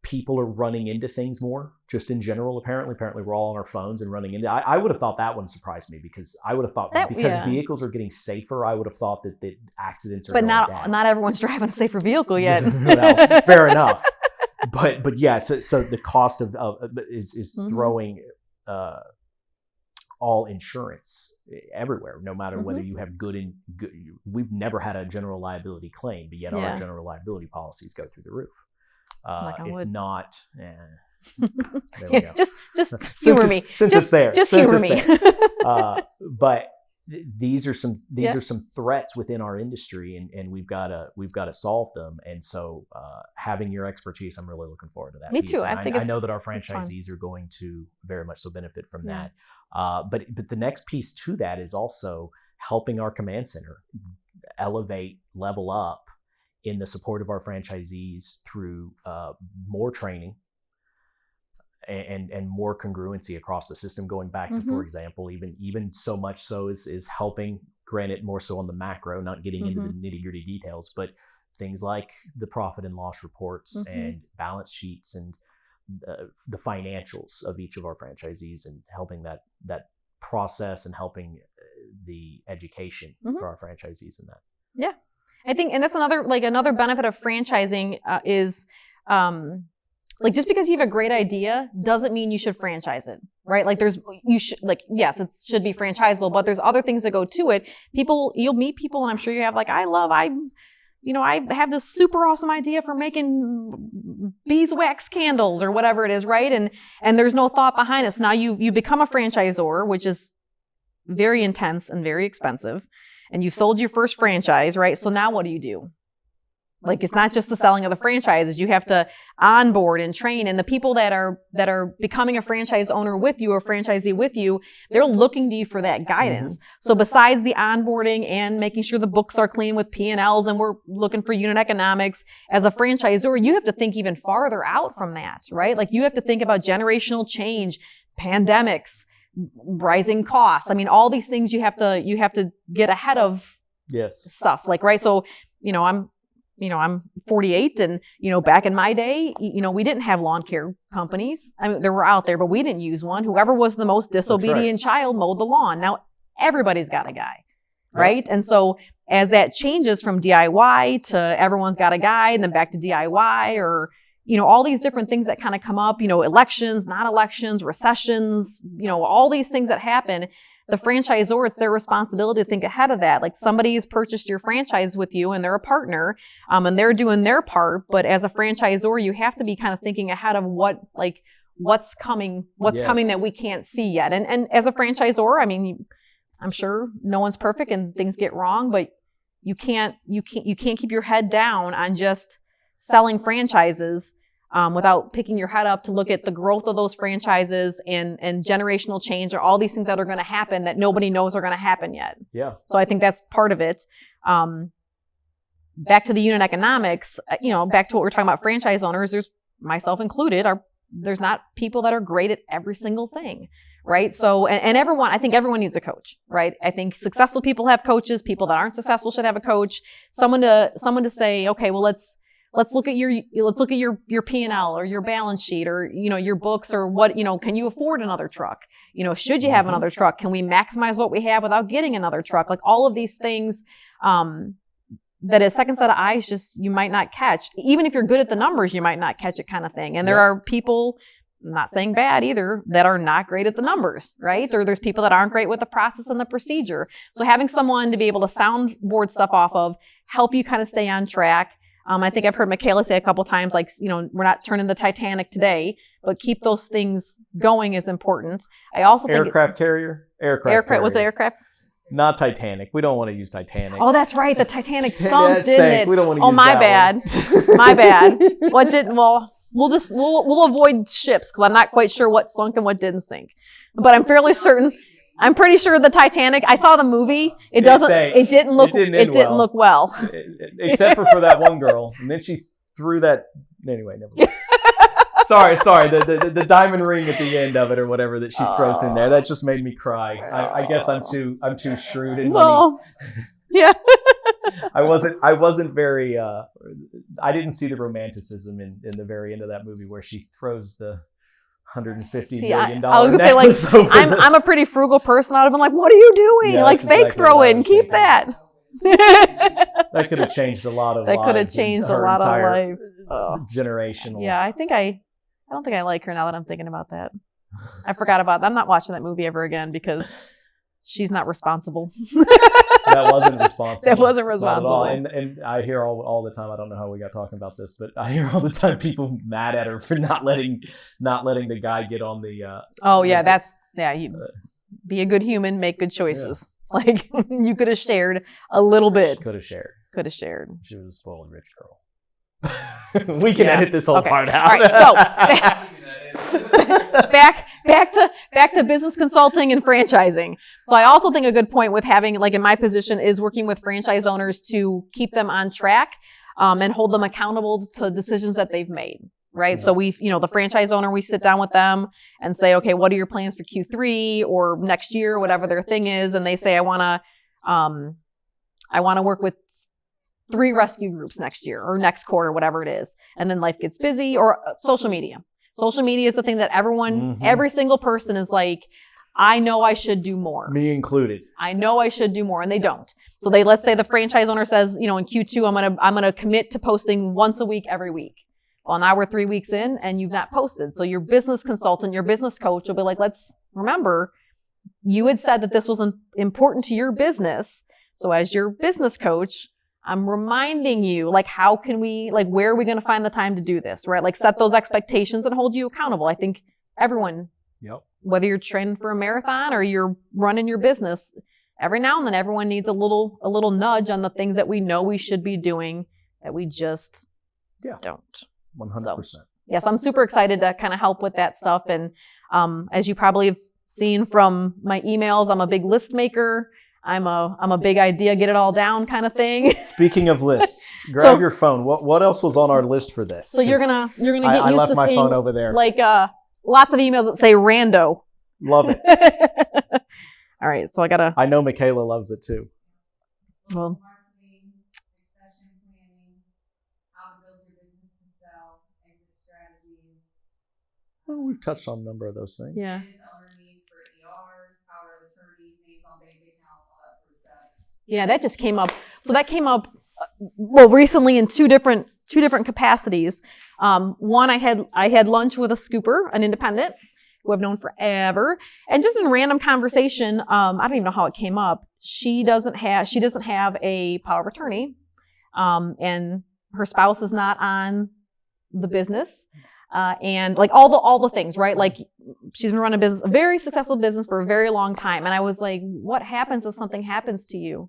People are running into things more, just in general. Apparently we're all on our phones and running into. I would have thought that one surprised me, because I would have thought vehicles are getting safer. I would have thought that accidents are. But not everyone's driving a safer vehicle yet. Well, fair enough. But yeah. So the cost of is throwing all insurance everywhere, no matter whether you have good. We've never had a general liability claim, but yet our general liability policies go through the roof. It's not. There we go. Just humor me. Just humor me. But these are some threats within our industry, and we've got to solve them. And so, having your expertise, I'm really looking forward to that. Me too. I know that our franchisees are going to very much so benefit from that. But the next piece to that is also helping our command center elevate, level up in the support of our franchisees through more training and more congruency across the system, going back to, for example, even so much so is helping, granted more so on the macro, not getting into the nitty gritty details, but things like the profit and loss reports and balance sheets and the financials of each of our franchisees, and helping that process and helping the education for our franchisees in that. Yeah. I think, and that's another benefit of franchising is, like, just because you have a great idea doesn't mean you should franchise it, right? Like yes, it should be franchisable, but there's other things that go to it. You'll meet people, and I'm sure you have, like, I have this super awesome idea for making beeswax candles or whatever it is, right? And there's no thought behind it. So now you become a franchisor, which is very intense and very expensive. And you sold your first franchise, right? So now what do? Like, it's not just the selling of the franchises. You have to onboard and train. And the people that are becoming a franchise owner with you or franchisee with you, they're looking to you for that guidance. So besides the onboarding and making sure the books are clean with P&Ls and we're looking for unit economics, as a franchisor, you have to think even farther out from that, right? Like, you have to think about generational change, pandemics, rising costs. I mean, all these things you have to get ahead of stuff, like, right? So, I'm 48, and, back in my day, we didn't have lawn care companies. I mean, there were out there, but we didn't use one. Whoever was the most disobedient child mowed the lawn. Now everybody's got a guy, right? And so as that changes from DIY to everyone's got a guy, and then back to DIY, or, all these different things that kind of come up, elections, not elections, recessions, all these things that happen. The franchisor, it's their responsibility to think ahead of that. Like, somebody's purchased your franchise with you and they're a partner, and they're doing their part. But as a franchisor, you have to be kind of thinking ahead of what's coming that we can't see yet. And as a franchisor, I mean, I'm sure no one's perfect and things get wrong, but you can't keep your head down on just selling franchises without picking your head up to look at the growth of those franchises and generational change, or all these things that are going to happen that nobody knows are going to happen yet. Yeah. So I think that's part of it. Back to the unit economics, back to what we're talking about, franchise owners, there's, myself included, there's not people that are great at every single thing, right? So, and I think everyone needs a coach, right? I think successful people have coaches. People that aren't successful should have a coach. Someone to say, okay, well, let's look at your P&L or your balance sheet, or, your books, or what, can you afford another truck? Should you have another truck? Can we maximize what we have without getting another truck? Like, all of these things, that a second set of eyes just, you might not catch. Even if you're good at the numbers, you might not catch it, kind of thing. And there are people, I'm not saying bad either, that are not great at the numbers, right? Or there's people that aren't great with the process and the procedure. So having someone to be able to soundboard stuff off of, help you kind of stay on track. I think I've heard Michaela say a couple times, like, we're not turning the Titanic today, but keep those things going is important. I also think aircraft carrier. Was it aircraft? Not Titanic. We don't want to use Titanic. Oh, that's right. The Titanic sunk, didn't it? We don't want to use my that bad. My bad. What didn't? Well, we'll avoid ships, because I'm not quite sure what sunk and what didn't sink. But I'm fairly certain. I'm pretty sure the Titanic. I saw the movie. It didn't look well. Except for that one girl, and then she threw that. Anyway, never mind. Sorry. The diamond ring at the end of it, or whatever, that she throws in there. That just made me cry. I guess I'm too shrewd in money. Yeah. I wasn't very. I didn't see the romanticism in the very end of that movie, where she throws the $150 million. I was gonna say, like, I'm a pretty frugal person. I'd have been like, "What are you doing? Yeah, like, fake throw it and keep that." That could have changed a lot of lives. That could have changed a lot of life. Generational. Yeah, I don't think I like her now that I'm thinking about that. I forgot about that. I'm not watching that movie ever again, because she's not responsible. That wasn't responsible. That wasn't responsible. Not at all. And I hear all the time, I don't know how we got talking about this, but I hear all the time people mad at her for not letting the guy get on the you be a good human, make good choices. Yeah. Like, you could have shared a little bit. Could have shared. She was a spoiled rich girl. We can edit this whole part out. All right, so back to business consulting and franchising. So I also think a good point with having, like, in my position, is working with franchise owners to keep them on track, and hold them accountable to decisions that they've made. right? So the franchise owner, we sit down with them and say, okay, what are your plans for Q3 or next year, whatever their thing is. And they say, I want to work with 3 rescue groups next year or next quarter, whatever it is. And then life gets busy. Or social media. Social media is the thing that everyone, every single person is like, I know I should do more. Me included. I know I should do more, and they don't. So let's say the franchise owner says, in Q2, I'm gonna commit to posting once a week, every week. Well, now we're 3 weeks in and you've not posted. So your business consultant, your business coach will be like, let's remember, you had said that this was important to your business. So as your business coach, I'm reminding you, how can we, where are we going to find the time to do this, right? Set those expectations and hold you accountable. I think everyone, whether you're training for a marathon or you're running your business, every now and then everyone needs a little nudge on the things that we know we should be doing that we just don't. 100%. So I'm super excited to kind of help with that stuff. And as you probably have seen from my emails, I'm a big list maker. I'm a big idea, get it all down kind of thing. Speaking of lists, grab your phone. What else was on our list for this? So you're gonna get used I left to my seeing phone over there. Lots of emails that say rando. Love it. All right, so I know Michaela loves it too. Well, Marketing, succession planning, how to build your business to sell, exit strategies. Well, we've touched on a number of those things. yeah. Business owner needs for ERs, power of attorneys, names on bank accounts, all that sort of stuff. Yeah, that just came up. So that came up, recently in two different capacities. One, I had lunch with a scooper, an independent, who I've known forever, and just in random conversation, I don't even know how it came up. She doesn't have a power of attorney, and her spouse is not on the business, and all the things, right? She's been running a very successful business for a very long time, and I was like, what happens if something happens to you?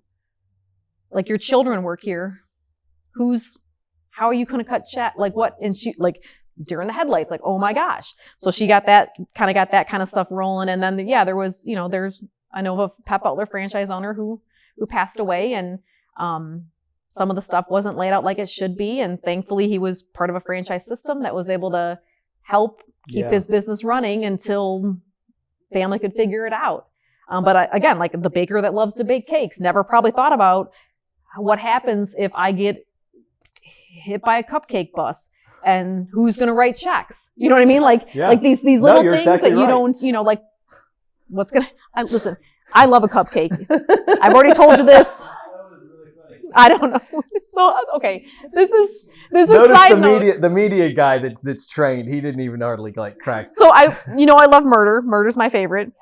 Your children work here. How are you going to cut check? What? And she, during the headlights, oh my gosh. So she got that kind of stuff rolling. And then, there was, I know of a Pet Butler franchise owner who passed away, and some of the stuff wasn't laid out like it should be. And thankfully he was part of a franchise system that was able to help keep his business running until family could figure it out. But again, the baker that loves to bake cakes never probably thought about what happens if I get hit by a cupcake bus, and who's going to write checks? You know what I mean? These little things exactly that you don't, what's going to, listen, I love a cupcake. I've already told you this. I don't know. So, okay. This is Notice side note. The media guy that's trained, he didn't even hardly crack. So I love murder. Murder's my favorite.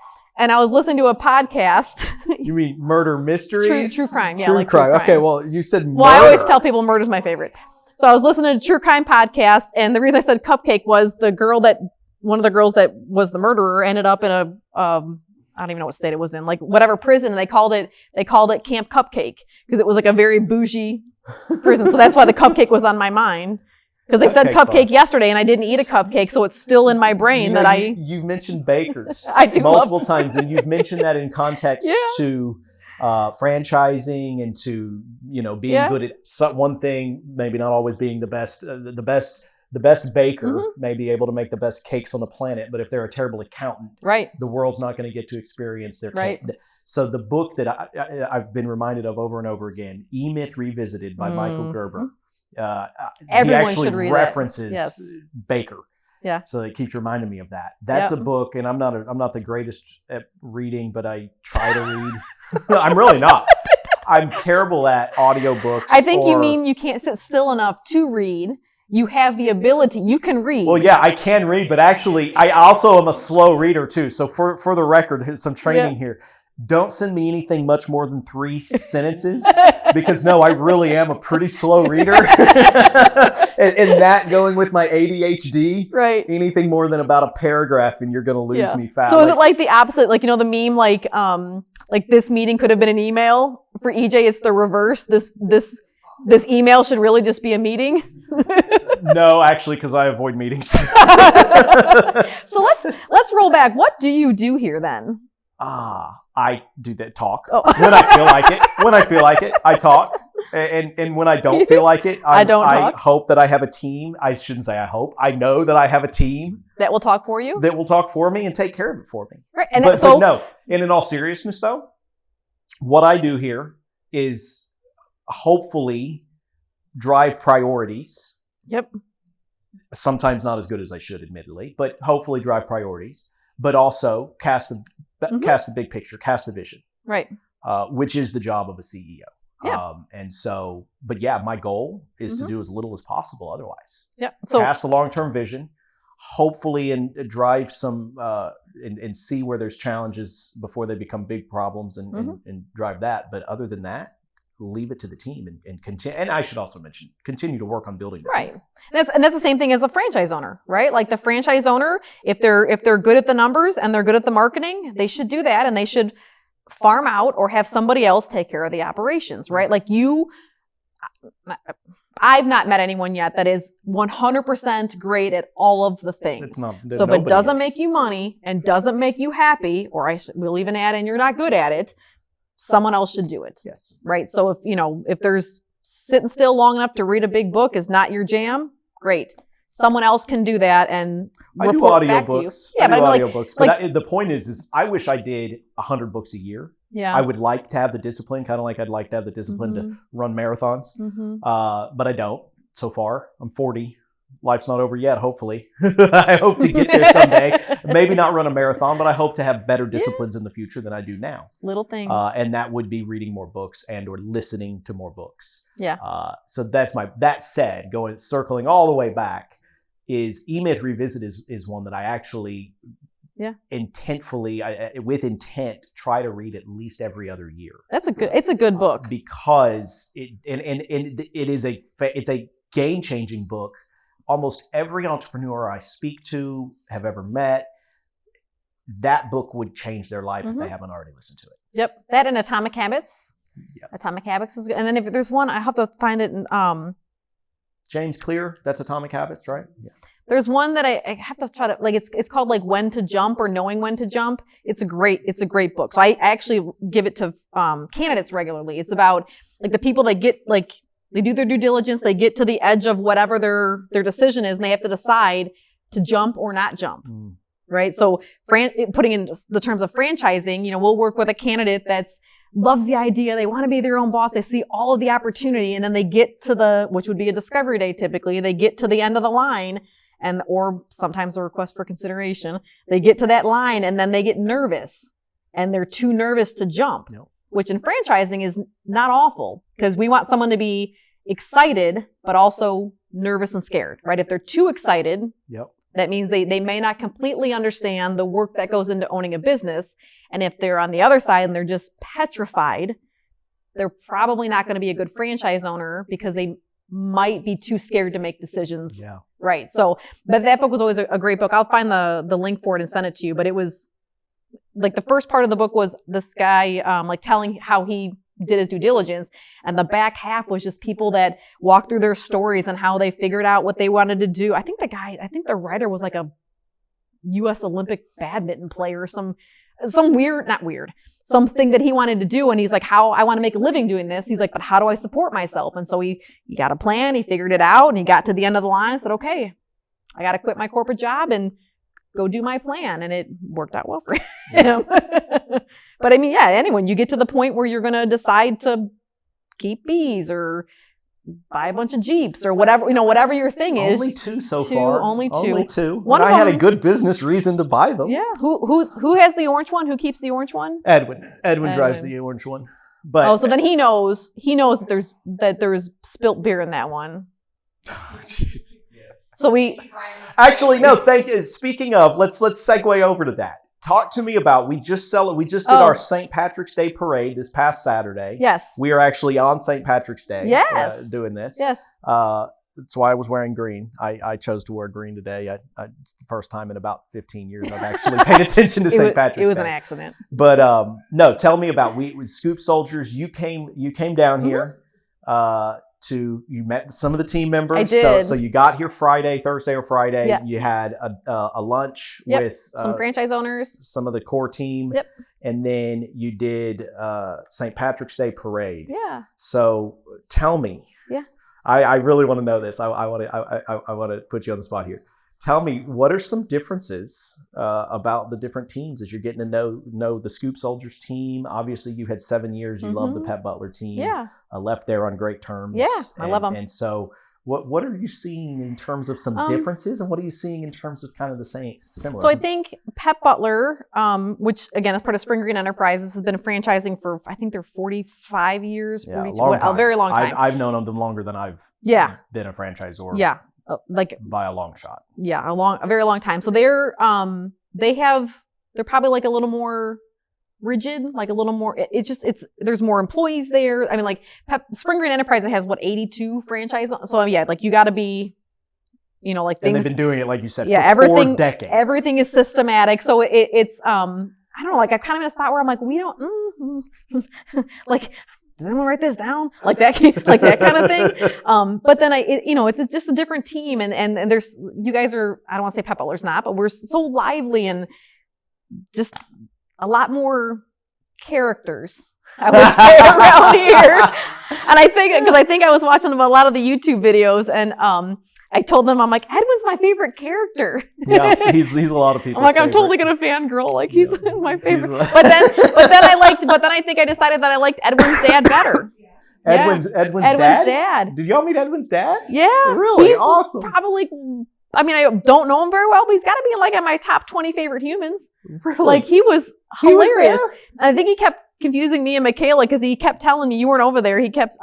And I was listening to a podcast. You mean murder mysteries? True crime. Yeah. True crime. Okay. Well, you said murder. Well, I always tell people murder's my favorite. So I was listening to a true crime podcast, and the reason I said cupcake was one of the girls that was the murderer ended up in a, I don't even know what state it was in, whatever prison, and they called it Camp Cupcake because it was a very bougie prison. So that's why the cupcake was on my mind, because they said cupcake yesterday and I didn't eat a cupcake, so it's still in my brain you've mentioned bakers I do multiple times, and you've mentioned that in context to franchising and to being good at one thing, maybe not always being the best. The best baker may be able to make the best cakes on the planet, but if they're a terrible accountant, the world's not going to get to experience their cake. So the book that I've been reminded of over and over again, E-Myth Revisited by Michael Gerber, everyone he actually should read references baker. Yeah. So it keeps reminding me of that. That's a book, and I'm not the greatest at reading, but I try to read. I'm really not. I'm terrible at audiobooks. I think you mean you can't sit still enough to read. You have the ability. You can read. Well, yeah, I can read, but actually, I also am a slow reader too. So for the record, here's some training here. Don't send me anything much more than 3 sentences, because I really am a pretty slow reader. and that going with my ADHD, anything more than about a paragraph and you're going to lose me fast. So is it the opposite? The meme, this meeting could have been an email. For EJ, it's the reverse. This email should really just be a meeting. No, actually, because I avoid meetings. So let's roll back. What do you do here then? I do that talk when I feel like it. When I feel like it, I talk. And when I don't feel like it, I hope that I have a team. I shouldn't say I hope. I know that I have a team that will talk for you. That will talk for me and take care of it for me. Right. And but no, and in all seriousness though, what I do here is hopefully drive priorities. Yep. Sometimes not as good as I should, admittedly, but hopefully drive priorities, but also cast the big picture, cast the vision. Right. Which is the job of a CEO. Yeah. And so, but yeah, my goal is to do as little as possible otherwise. Yeah. So cast the long-term vision, hopefully, and drive some, and see where there's challenges before they become big problems and drive that. But other than that, leave it to the team and continue. And I should also mention, continue to work on building the team. And that's the same thing as a franchise owner, right? Like the franchise owner, if they're good at the numbers and they're good at the marketing, they should do that, and they should farm out or have somebody else take care of the operations, right? Like I've not met anyone yet that is 100% great at all of the things. So if it doesn't make you money and doesn't make you happy, or we'll even add in you're not good at it, someone else should do it. Yes. Right. So if there's sitting still long enough to read a big book is not your jam, great. Someone else can do that and report back to you. Yeah, I do audiobooks. But the point is I wish I did 100 books a year. Yeah. I would like to have the discipline, kind of like I'd like to have the discipline to run marathons. But I don't so far. I'm 40. Life's not over yet, hopefully. I hope to get there someday. Maybe not run a marathon, but I hope to have better disciplines in the future than I do now. Little things. And that would be reading more books and or listening to more books. Yeah. So that said, circling all the way back, is E-Myth Revisit is one that I actually intentfully, with intent, try to read at least every other year. It's a good book. Because it's a game-changing book. Almost every entrepreneur I speak to, have ever met, that book would change their life if they haven't already listened to it. Yep. That and Atomic Habits. Yep. Atomic Habits is good. And then if there's one, I have to find it in James Clear, that's Atomic Habits, right? Yeah. There's one that I have to try to, like, it's called like When to Jump or Knowing When to Jump. It's a great book. So I actually give it to candidates regularly. It's about like the people that get like, they do their due diligence, they get to the edge of whatever their decision is, and they have to decide to jump or not jump. Right? So putting in the terms of franchising, we'll work with a candidate that's loves the idea. They want to be their own boss. They see all of the opportunity, and then they get to which would be a discovery day typically. They get to the end of the line, or sometimes a request for consideration. They get to that line, and then they get nervous, and they're too nervous to jump. Nope. Which in franchising is not awful, because we want someone to be excited, but also nervous and scared, right? If they're too excited, that means they may not completely understand the work that goes into owning a business. And if they're on the other side and they're just petrified, they're probably not going to be a good franchise owner because they might be too scared to make decisions. Yeah. Right. So, but that book was always a great book. I'll find the link for it and send it to you. But it was like the first part of the book was this guy like telling how he did his due diligence, and the back half was just people that walked through their stories and how they figured out what they wanted to do. I think the writer was like a U.S. Olympic badminton player, something that he wanted to do. And he's like, how I want to make a living doing this. He's like, but how do I support myself? And so he got a plan, he figured it out, and he got to the end of the line and said, okay, I got to quit my corporate job and go do my plan. And it worked out well for him. But I mean, yeah, anyone, you get to the point where you're going to decide to keep bees or buy a bunch of Jeeps or whatever, whatever your thing is. Only two so far. Only two. One I had a good business reason to buy them. Yeah. Who has the orange one? Who keeps the orange one? Edwin drives the orange one. But so then he knows that there's spilt beer in that one. So actually, no, thank you. Speaking of, let's segue over to that. Talk to me about, we just did our St. Patrick's Day parade this past Saturday. Yes. We are actually on St. Patrick's Day. Yes. Doing this. Yes. That's why I was wearing green. I chose to wear green today. It's the first time in about 15 years I've actually paid attention to St. Patrick's Day. It was an accident. But no, tell me about with Scoop Soldiers. You came down here you met some of the team members. I did. So you got here Thursday or Friday. Yep. You had a lunch Yep. with Some franchise owners. some of the core team. Yep. And then you did St. Patrick's Day parade. Yeah. So tell me. Yeah. I really want to know this. I want to put you on the spot here. Tell me, what are some differences about the different teams as you're getting to know the Scoop Soldiers team? Obviously, you had 7 years. You love the Pet Butler team. Yeah. Left there on great terms. Yeah, I love them. And so, what are you seeing in terms of some differences, and what are you seeing in terms of kind of the same, similar? So I think Pet Butler, which again is part of Spring Green Enterprises, has been franchising for, I think they're 45 years, 42, a very long time. I've known them longer than I've been a franchisor. Yeah. Like by a long shot. Yeah, a very long time. So they're probably like a little more rigid, like a little more. There's more employees there. I mean, like Spring Green Enterprises has 82 franchise. So yeah, like you got to be, like things. And they've been doing it, like you said, for 4 decades. Everything is systematic. So it's I don't know, like I'm kind of in a spot where I'm like, we don't like. Does anyone write this down? Like that kind of thing. But then it's just a different team, and there's, you guys are, I don't want to say Pet Butler's not, but we're so lively and just a lot more characters, I would say, around here. And I think I was watching a lot of the YouTube videos, and I told them, I'm like, Edwin's my favorite character. Yeah, he's a lot of people. I'm like, I'm totally gonna fangirl. Like he's my favorite. But then I think I decided that I liked Edwin's dad better. Edwin's dad. Did y'all meet Edwin's dad? Yeah. Really? He's awesome. Probably, I mean, I don't know him very well, but he's got to be like in my top 20 favorite humans. Really? Like he was hilarious. And I think he kept confusing me and Michaela because he kept telling me, you weren't over there. He kept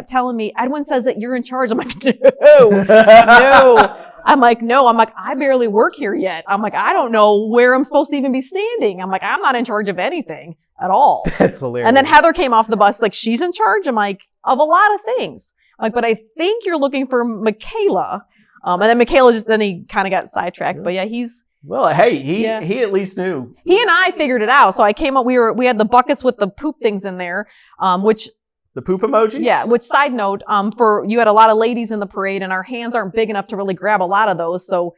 telling me, Edwin says that you're in charge. I'm like, no. I'm like, no. I'm like, I barely work here yet. I'm like, I don't know where I'm supposed to even be standing. I'm like, I'm not in charge of anything at all. That's hilarious. And then Heather came off the bus, like, she's in charge. I'm like, of a lot of things. I'm like, but I think you're looking for Michaela. And then Michaela then he kind of got sidetracked. But yeah, well, hey, he at least knew. He and I figured it out. So I came up, we had the buckets with the poop things in there, which. The poop emojis? Yeah, which side note, you had a lot of ladies in the parade and our hands aren't big enough to really grab a lot of those. So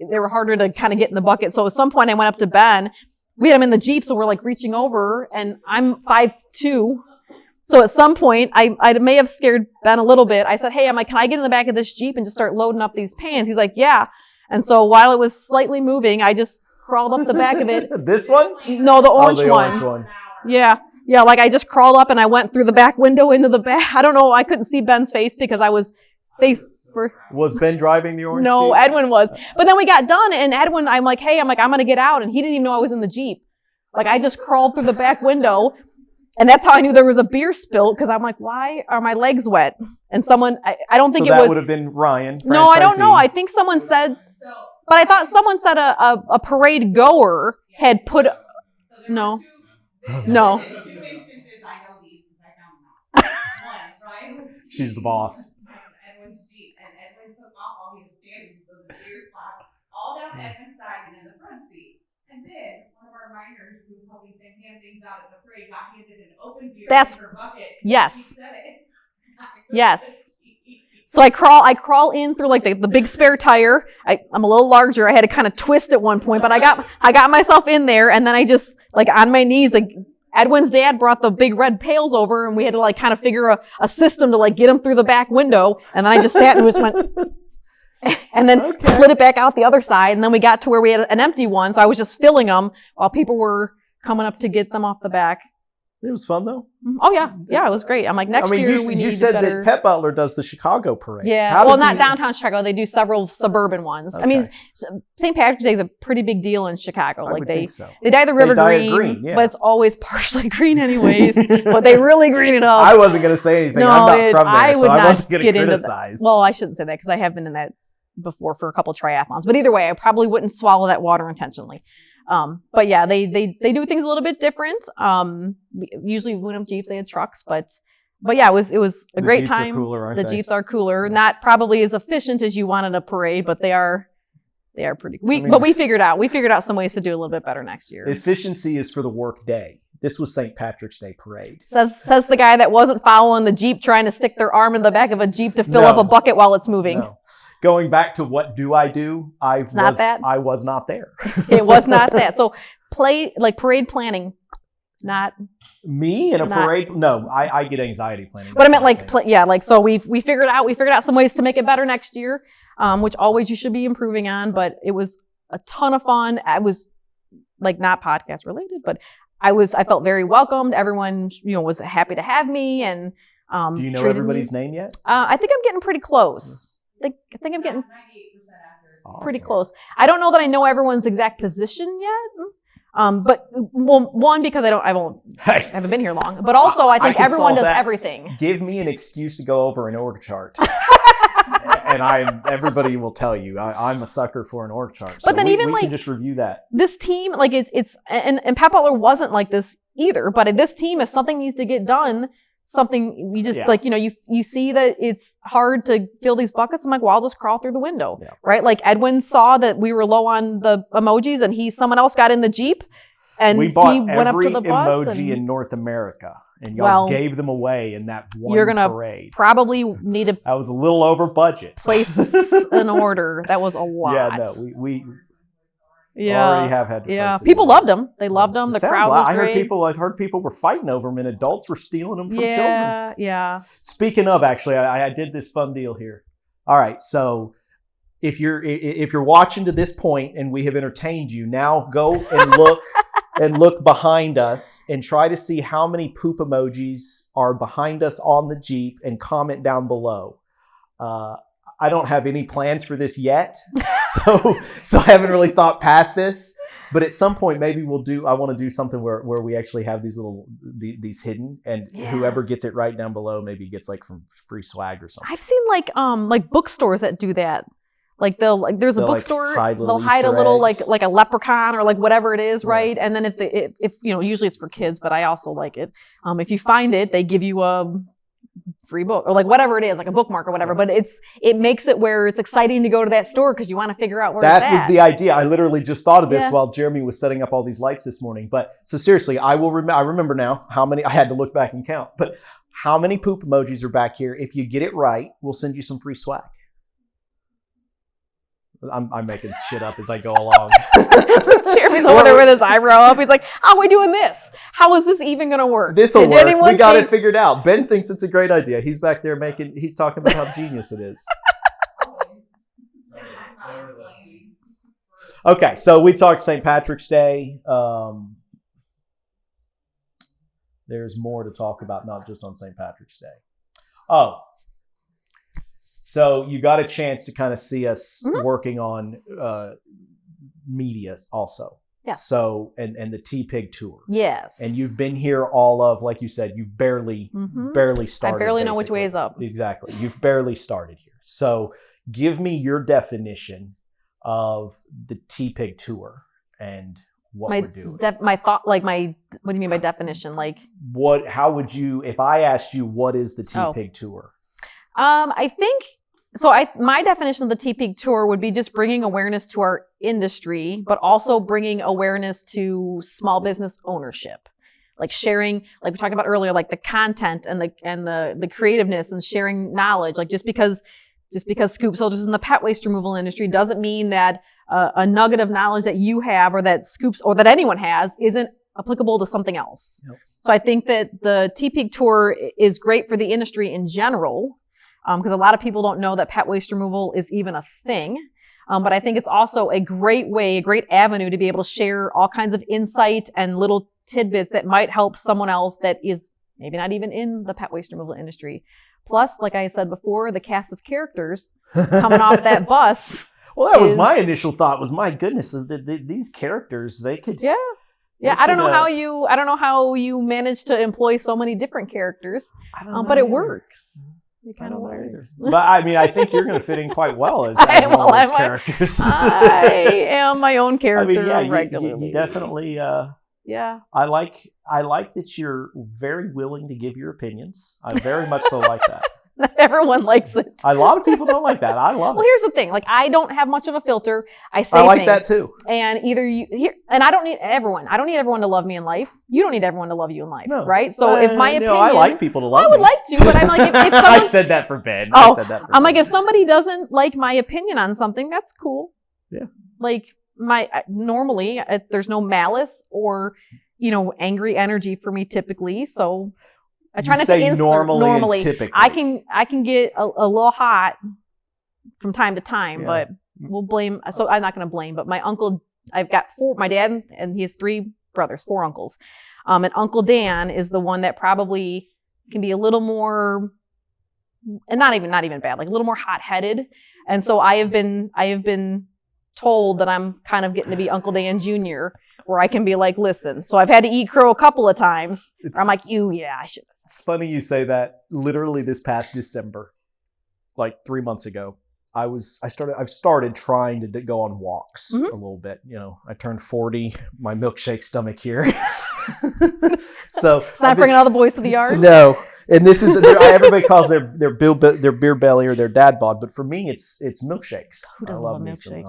they were harder to kind of get in the bucket. So at some point I went up to Ben. We had him in the Jeep. So we're like reaching over and I'm 5'2". So at some point I may have scared Ben a little bit. I said, hey, I'm like, can I get in the back of this Jeep and just start loading up these pans? He's like, yeah. And so while it was slightly moving, I just crawled up the back of it. This one? No, the orange the one. Orange one. Yeah. Yeah, like I just crawled up and I went through the back window into the back. I don't know. I couldn't see Ben's face because I was face for. Was Ben driving the orange No, Jeep? Edwin was. But then we got done and Edwin, I'm like, I'm going to get out. And he didn't even know I was in the Jeep. Like I just crawled through the back window. And that's how I knew there was a beer spill because I'm like, why are my legs wet? And someone, I don't think it was. So that would have been Ryan, franchisee. No, I don't know. I think someone said, but I thought someone said a parade goer had put, no. No. She's the boss. Edwin's Jeep, and Edwin took off while he was standing, so the tears splashed all down Edwin's side and in the front seat. And then one of our minors who was helping them hand things out at the parade got handed an open beer in her bucket. Yes. He said it. Yes. So I crawl in through like the big spare tire. I'm a little larger. I had to kind of twist at one point, but I got myself in there, and then I just like on my knees, like Edwin's dad brought the big red pails over, and we had to like kind of figure a system to like get him through the back window. And then I just sat and just went, and then slid it back out the other side. And then we got to where we had an empty one, so I was just filling them while people were coming up to get them off the back. It was fun though. Oh yeah, it was great. I'm like, next year we need you said better. that Pet Butler does the Chicago parade. Yeah, not downtown Chicago. They do several suburban ones. Okay. I mean, St. Patrick's Day is a pretty big deal in Chicago. I would think so. They dye the river green, yeah. but it's always partially green anyways. But they really green it up. I wasn't going to say anything. No, I'm not from there, so I wasn't going to criticize. Well, I shouldn't say that because I have been in that before for a couple of triathlons. But either way, I probably wouldn't swallow that water intentionally. But yeah, they do things a little bit different. Usually we went up Jeeps, they had trucks, but yeah, it was a great time. Jeeps are cooler, aren't they? Jeeps are cooler, not probably as efficient as you wanted a parade, but they are pretty. But we figured out some ways to do a little bit better next year. Efficiency is for the work day. This was St. Patrick's Day parade. Says the guy that wasn't following the Jeep, trying to stick their arm in the back of a Jeep to fill up a bucket while it's moving. No. Going back to what do I do? I was not there. It was not that. So parade planning, not me in a parade. No, I get anxiety planning. But I meant so we figured out some ways to make it better next year, which always you should be improving on. But it was a ton of fun. I was not podcast related, but I felt very welcomed. Everyone, was happy to have me. And do you know everybody's name yet? I think I'm getting pretty close. I think I'm getting 98% accuracy. Pretty close. I don't know that I know everyone's exact position yet. But one, because I haven't been here long, but also I think everyone does everything. Give me an excuse to go over an org chart. And everybody will tell you I'm a sucker for an org chart. So but then we can just review that. This team, and Pet Butler wasn't like this either, but this team, if something needs to get done, something you just you see that it's hard to fill these buckets. I'm like, well, I'll just crawl through the window, right? Like Edwin saw that we were low on the emojis, and someone else got in the Jeep, and we bought he went up to the bus emoji in North America, and y'all gave them away in that one you're gonna parade. Probably need to. That was a little over budget. Place an order. That was a lot. Yeah, no, we already have had to place people loved them. They loved them. The crowd was great. I heard people were fighting over them, and adults were stealing them from children. Yeah. Speaking of, actually, I did this fun deal here. All right, so if you're watching to this point and we have entertained you, now go and look behind us and try to see how many poop emojis are behind us on the Jeep, and comment down below. I don't have any plans for this yet, so I haven't really thought past this. But at some point, maybe I want to do something where we actually have these hidden, and whoever gets it right down below maybe gets some free swag or something. I've seen bookstores that do that. There's a bookstore, they'll hide a little like a leprechaun or whatever it is, right? And then if usually it's for kids, but I also like it. If you find it, they give you a free book or whatever it is, like a bookmark or whatever. But it makes it where it's exciting to go to that store because you want to figure out where it's at. That was the idea. I literally just thought of this while Jeremy was setting up all these lights this morning. But so seriously, I remember now how many. I had to look back and count, but how many poop emojis are back here? If you get it right, we'll send you some free swag. I'm making shit up as I go along. Jeremy's over there with his eyebrow up. He's like, how are we doing this? How is this even going to work? This'll work. We got it figured out. Ben thinks it's a great idea. He's back there he's talking about how genius it is. Okay, so we talked St. Patrick's Day. There's more to talk about, not just on St. Patrick's Day. Oh. So you got a chance to kind of see us working on media also. Yeah. So, and the T-Pig tour. Yes. And you've been here all of, like you said, you've barely started. I barely know which way is up. Exactly. You've barely started here. So give me your definition of the T-Pig tour and what we're doing. My thought, what do you mean by definition? How would you, if I asked you, what is the T-Pig tour? I think, my definition of the T-Pig tour would be just bringing awareness to our industry, but also bringing awareness to small business ownership. Sharing, we talked about earlier, the content and the creativeness and sharing knowledge. Just because Scoop Soldiers is in the pet waste removal industry doesn't mean that a nugget of knowledge that you have or that Scoops or that anyone has isn't applicable to something else. Yep. So I think that the T-Pig tour is great for the industry in general. Because a lot of people don't know that pet waste removal is even a thing. But I think it's also a great avenue to be able to share all kinds of insight and little tidbits that might help someone else that is maybe not even in the pet waste removal industry. Plus, like I said before, the cast of characters coming off that bus. Well, that was my initial thought was, my goodness, these characters, they could... Yeah. Yeah, I don't know how you manage to employ so many different characters, but it works. I don't know either. But I think you're going to fit in quite well as one of those characters. I am my own character regularly. You definitely. Yeah. I like that you're very willing to give your opinions. I very much so like that. Not everyone likes it. A lot of people don't like that. I love Well, it. here's the thing. Like, I don't have much of a filter. I say I like things, that too. and and I don't need everyone. I don't need everyone to love me in life. You don't need everyone to love you in life, No. right? So if my opinion, I like people to love me. I would like to, but I'm like, if someone, I said that for Ben. Oh, I said that for I'm Ben. like, if somebody doesn't like my opinion on something, that's cool. Yeah. Like normally, there's no malice or angry energy for me typically. So I try not to insert normally. Typically. I can get a little hot from time to time, but we'll blame. So I'm not going to blame, but my uncle, I've got my dad, and he has 3 brothers, 4 uncles. And Uncle Dan is the one that probably can be a little more, and not even bad, like a little more hot-headed. And so I have been told that I'm kind of getting to be Uncle Dan Jr., where I can be like, listen. So I've had to eat crow a couple of times. I'm like, I should. It's funny you say that. Literally this past December, like 3 months ago, I've started trying to go on walks a little bit. I turned 40, my milkshake stomach here. So it's not bringing all the boys to the yard. No. And this is everybody calls their beer belly or their dad bod, but for me it's milkshakes. Who doesn't love milkshake?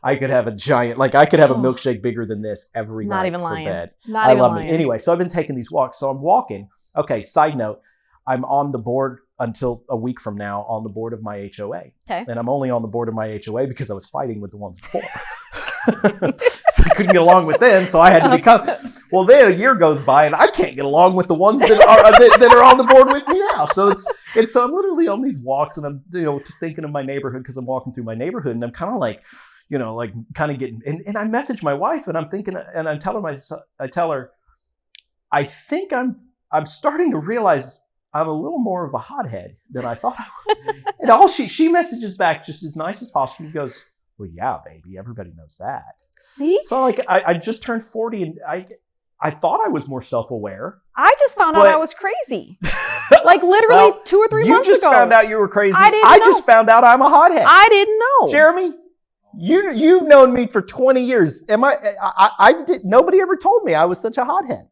I could have a giant, I could have a milkshake bigger than this every not night even for lying. bed. Not I even love lying. it. Anyway, so I've been taking these walks. So I'm walking. Okay, side note, I'm on the board until a week from now on the board of my HOA. Okay. And I'm only on the board of my HOA because I was fighting with the ones before. So I couldn't get along with them, so I had to become. Well, then a year goes by, and I can't get along with the ones that are on the board with me now. So so I'm literally on these walks, and I'm thinking of my neighborhood because I'm walking through my neighborhood, and I'm kind of like, kind of getting. And I message my wife, and I'm thinking, and I tell her, I think I'm starting to realize I'm a little more of a hothead than I thought I would. And all she messages back just as nice as possible. She goes, well, yeah, baby, everybody knows that. See? So I just turned 40 and I thought I was more self-aware. I just found out I was crazy. Literally 2 or 3 months ago. You just found out you were crazy. I just found out I'm a hothead. I didn't know. Jeremy, you've known me for 20 years. Nobody ever told me I was such a hothead.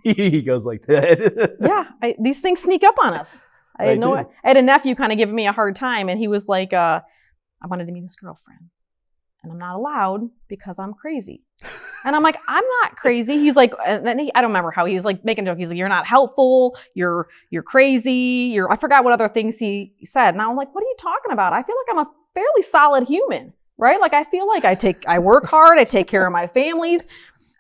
He goes like that. Yeah, these things sneak up on us. I had a nephew kind of giving me a hard time, and he was like, I wanted to meet his girlfriend, and I'm not allowed because I'm crazy. And I'm like, I'm not crazy. He's like, and then I don't remember how he was like making a joke. He's like, you're not helpful. You're crazy. I forgot what other things he said. And I'm like, what are you talking about? I feel like I'm a fairly solid human, right? Like I feel like I work hard. I take care of my families.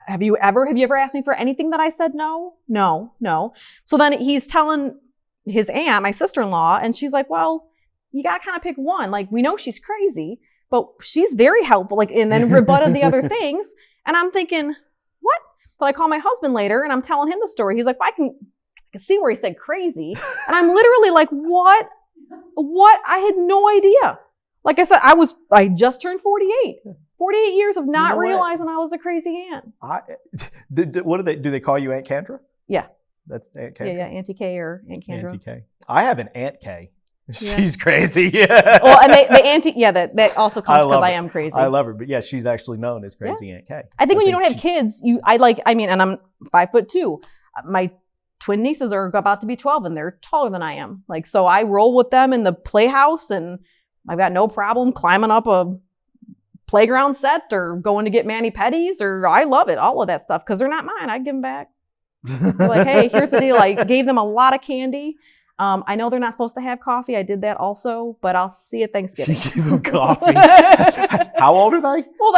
Have you ever asked me for anything that I said no? No. So then he's telling his aunt, my sister-in-law, and she's like, well, you got to kind of pick one. Like, we know she's crazy, but she's very helpful. And then rebutted the other things. And I'm thinking, what? But I call my husband later and I'm telling him the story. He's like, well, I can see where he said crazy. And I'm literally like, what? I had no idea. Like I said, I just turned 48. 48 years of not realizing I was a crazy aunt. What do they call you, Aunt Kandra? Yeah. That's Aunt Kandra? Yeah, Auntie K or Aunt Kandra. Auntie K. I have an Aunt K. Yeah. She's crazy. Yeah. Well, and the auntie, that also comes because I am crazy. I love her, but yeah, she's actually known as Crazy Aunt K. I think when you don't have kids, and I'm 5'2". My twin nieces are about to be 12 and they're taller than I am. So I roll with them in the playhouse and I've got no problem climbing up a playground set or going to get mani-pedis, or I love it, all of that stuff, because they're not mine. I give them back. They're like, hey, here's the deal. I gave them a lot of candy. I know they're not supposed to have coffee. I did that also, but I'll see at Thanksgiving. You give them coffee. How old are they? Well,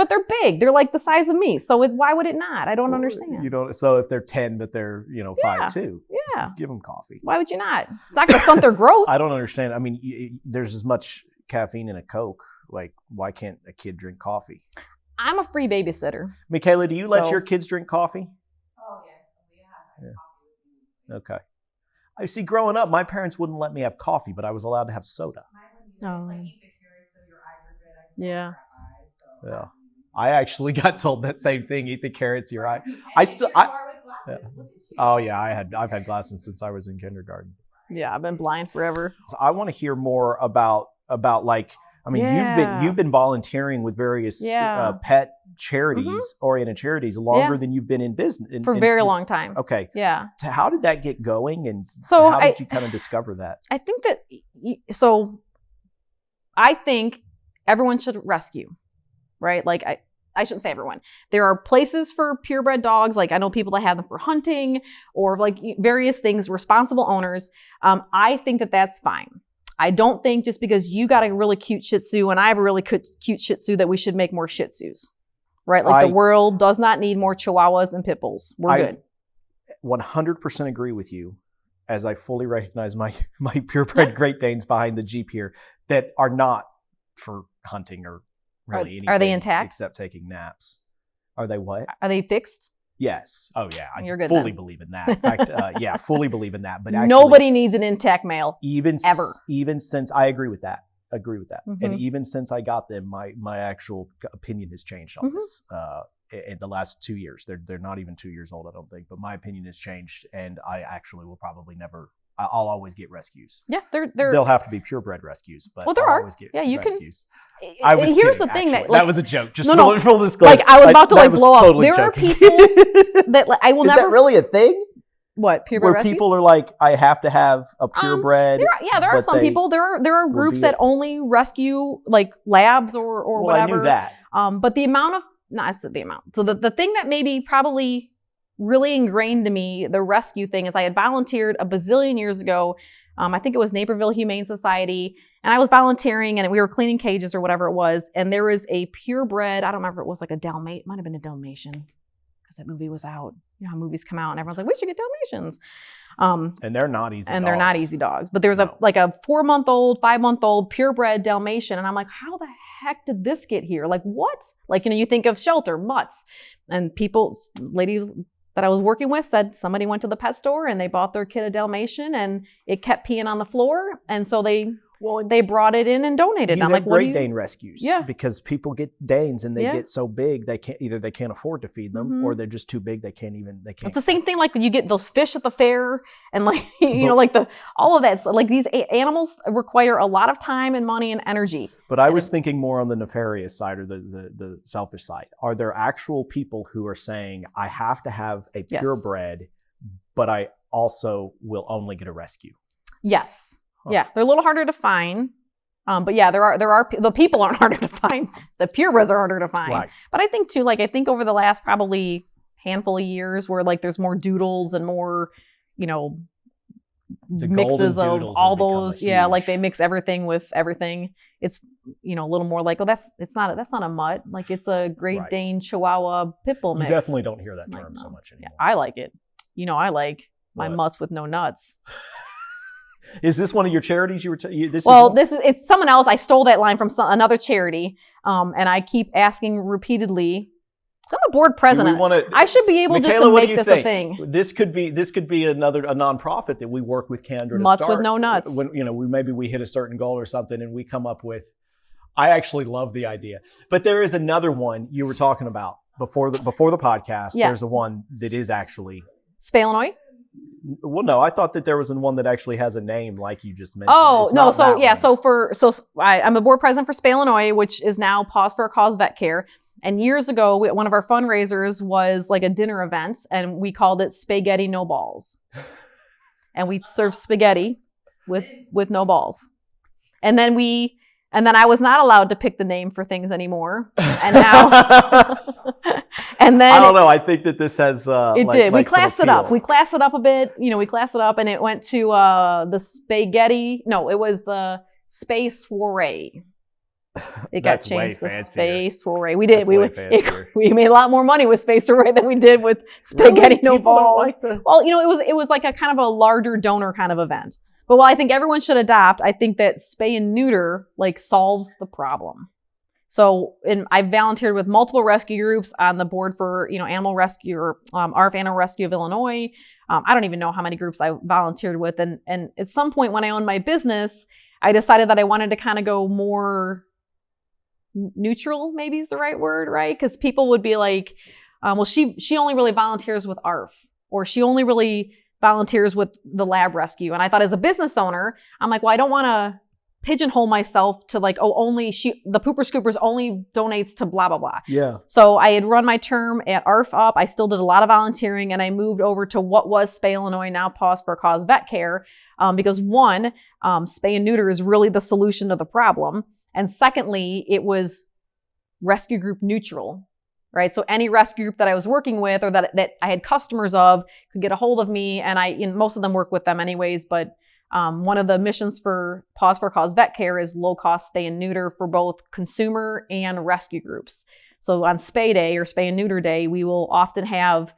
they're big. They're like the size of me. So why would it not? I don't understand. You don't. So if they're 10, but they're 5'2", yeah, give them coffee. Why would you not? It's not going to stunt their growth. I don't understand. I mean, there's as much caffeine in a Coke. Like, why can't a kid drink coffee? I'm a free babysitter. Michaela, do you let your kids drink coffee? Oh, yes. Yeah. Coffee. Okay. I see, growing up, my parents wouldn't let me have coffee, but I was allowed to have soda. Oh. Eat the carrots so your eyes are good. Yeah. Yeah. I actually got told that same thing, eat the carrots, your eye. Oh yeah, I've had glasses since I was in kindergarten. Yeah, I've been blind forever. So I want to hear more about I mean, you've been volunteering with various pet charities, oriented charities, longer than you've been in business for a very long time. Okay. Yeah. How did that get going, and so how did you kind of discover that? I think that I think everyone should rescue, right? Like I shouldn't say everyone. There are places for purebred dogs. Like I know people that have them for hunting or like various things, responsible owners. I think that that's fine. I don't think just because you got a really cute Shih Tzu and I have a really cute Shih Tzu that we should make more Shih Tzus, right? Like the world does not need more Chihuahuas and Pit Bulls. We're good. 100% agree with you, as I fully recognize my purebred Great Danes behind the Jeep here that are not for hunting or really anything. Are they intact? Except taking naps. Are they what? Are they fixed? Yes. Oh yeah. I You're good fully then. believe in that. In fact, fully believe in that. But actually, nobody needs an intact male. Even since I agree with that. Mm-hmm. And even since I got them, my actual opinion has changed on this. In the last 2 years, they're not even 2 years old, I don't think. But my opinion has changed, and I actually will probably never. I'll always get rescues. Yeah, they'll have to be purebred rescues, but there I'll are. always get You rescues. can. Here's kidding, the thing actually. that was a joke. Just full disclosure. Like I was about to blow up. Totally There joking. are people that I will Is never. that really a thing? What purebred Where rescues? people are like, I have to have a purebred. There are some people. There are groups that only rescue like labs or whatever. I knew that. But the amount of the amount. So the thing that maybe probably really ingrained to me the rescue thing is I had volunteered a bazillion years ago. I think it was Naperville Humane Society, and I was volunteering, and we were cleaning cages or whatever it was, and there was a purebred. I don't remember if it was like a Dalmatian. It might have been a Dalmatian because that movie was out. You know how movies come out, and everyone's like, "We should get Dalmatians." And they're not easy. And they're not easy dogs. But there's a 4-month-old, 5-month-old purebred Dalmatian, and I'm like, how the heck did this get here? Like what? Like you think of shelter, mutts, and ladies that I was working with said somebody went to the pet store and they bought their kid a Dalmatian and it kept peeing on the floor. And so they brought it in and donated. I'm like, Great Dane rescues. Yeah. Because people get Danes and they get so big they can't afford to feed them, or they're just too big they can't. It's the same thing like when you get those fish at the fair and like all of that. Like these animals require a lot of time and money and energy. But I was thinking more on the nefarious side or the selfish side. Are there actual people who are saying, I have to have a purebred, but I also will only get a rescue? Yes. Yeah, they're a little harder to find, but yeah, there are the people aren't harder to find. The purebreds are harder to find. Right. But I think too, like I think over the last probably handful of years, where like there's more doodles and more, mixes of all those. Yeah, like they mix everything with everything. It's a little more like that's not a mutt. Like it's a Great Dane Chihuahua Pit Bull mix. You definitely don't hear that term so much anymore. Yeah, I like it. I like my mutts with no nuts. Is this one of your charities you were it's someone else. I stole that line from another charity, and I keep asking repeatedly. So I'm a board president. I should be able just to make this a thing. This could be a nonprofit that we work with Kandra to Mutts start. with no nuts. When we hit a certain goal or something, and we come up with. I actually love the idea, but there is another one you were talking about before the podcast. Yeah. There's a one that is actually Spay, Illinois. Well, no, I thought that there was one that actually has a name, like you just mentioned. Oh, no, I'm the board president for Spay, Illinois, which is now Paws for a Cause Vet Care. And years ago, one of our fundraisers was like a dinner event, and we called it Spaghetti No Balls. And we served spaghetti with no balls. And then I was not allowed to pick the name for things anymore. And now, and then I don't know. I think that this has did. We classed it up. We classed it up a bit. We classed it up, and it went to the spaghetti. No, it was the Space Soiree. It got changed to Space Soiree. We did. We made a lot more money with Space Soiree than we did with Spaghetti No Balls. Well, it was like a kind of a larger donor kind of event. But while I think everyone should adopt, I think that spay and neuter solves the problem. So I've volunteered with multiple rescue groups on the board for Animal Rescue or RF Animal Rescue of Illinois. I don't even know how many groups I volunteered with. And at some point when I owned my business, I decided that I wanted to kind of go more neutral, maybe is the right word, right? Because people would be like, well, she only really volunteers with ARF, or she only really volunteers with the lab rescue. And I thought as a business owner, I'm like, well, I don't want to pigeonhole myself to like, oh, only the Pooper Scoopers only donates to blah, blah, blah. Yeah. So I had run my term at ARF up. I still did a lot of volunteering, and I moved over to what was Spay Illinois, now Paws for a Cause Vet Care, because one, spay and neuter is really the solution to the problem. And secondly, it was rescue group neutral, right? So any rescue group that I was working with or that I had customers of could get a hold of me, and most of them work with them anyways, but one of the missions for Paws for a Cause Vet Care is low cost spay and neuter for both consumer and rescue groups. So on spay day or spay and neuter day, we will often have,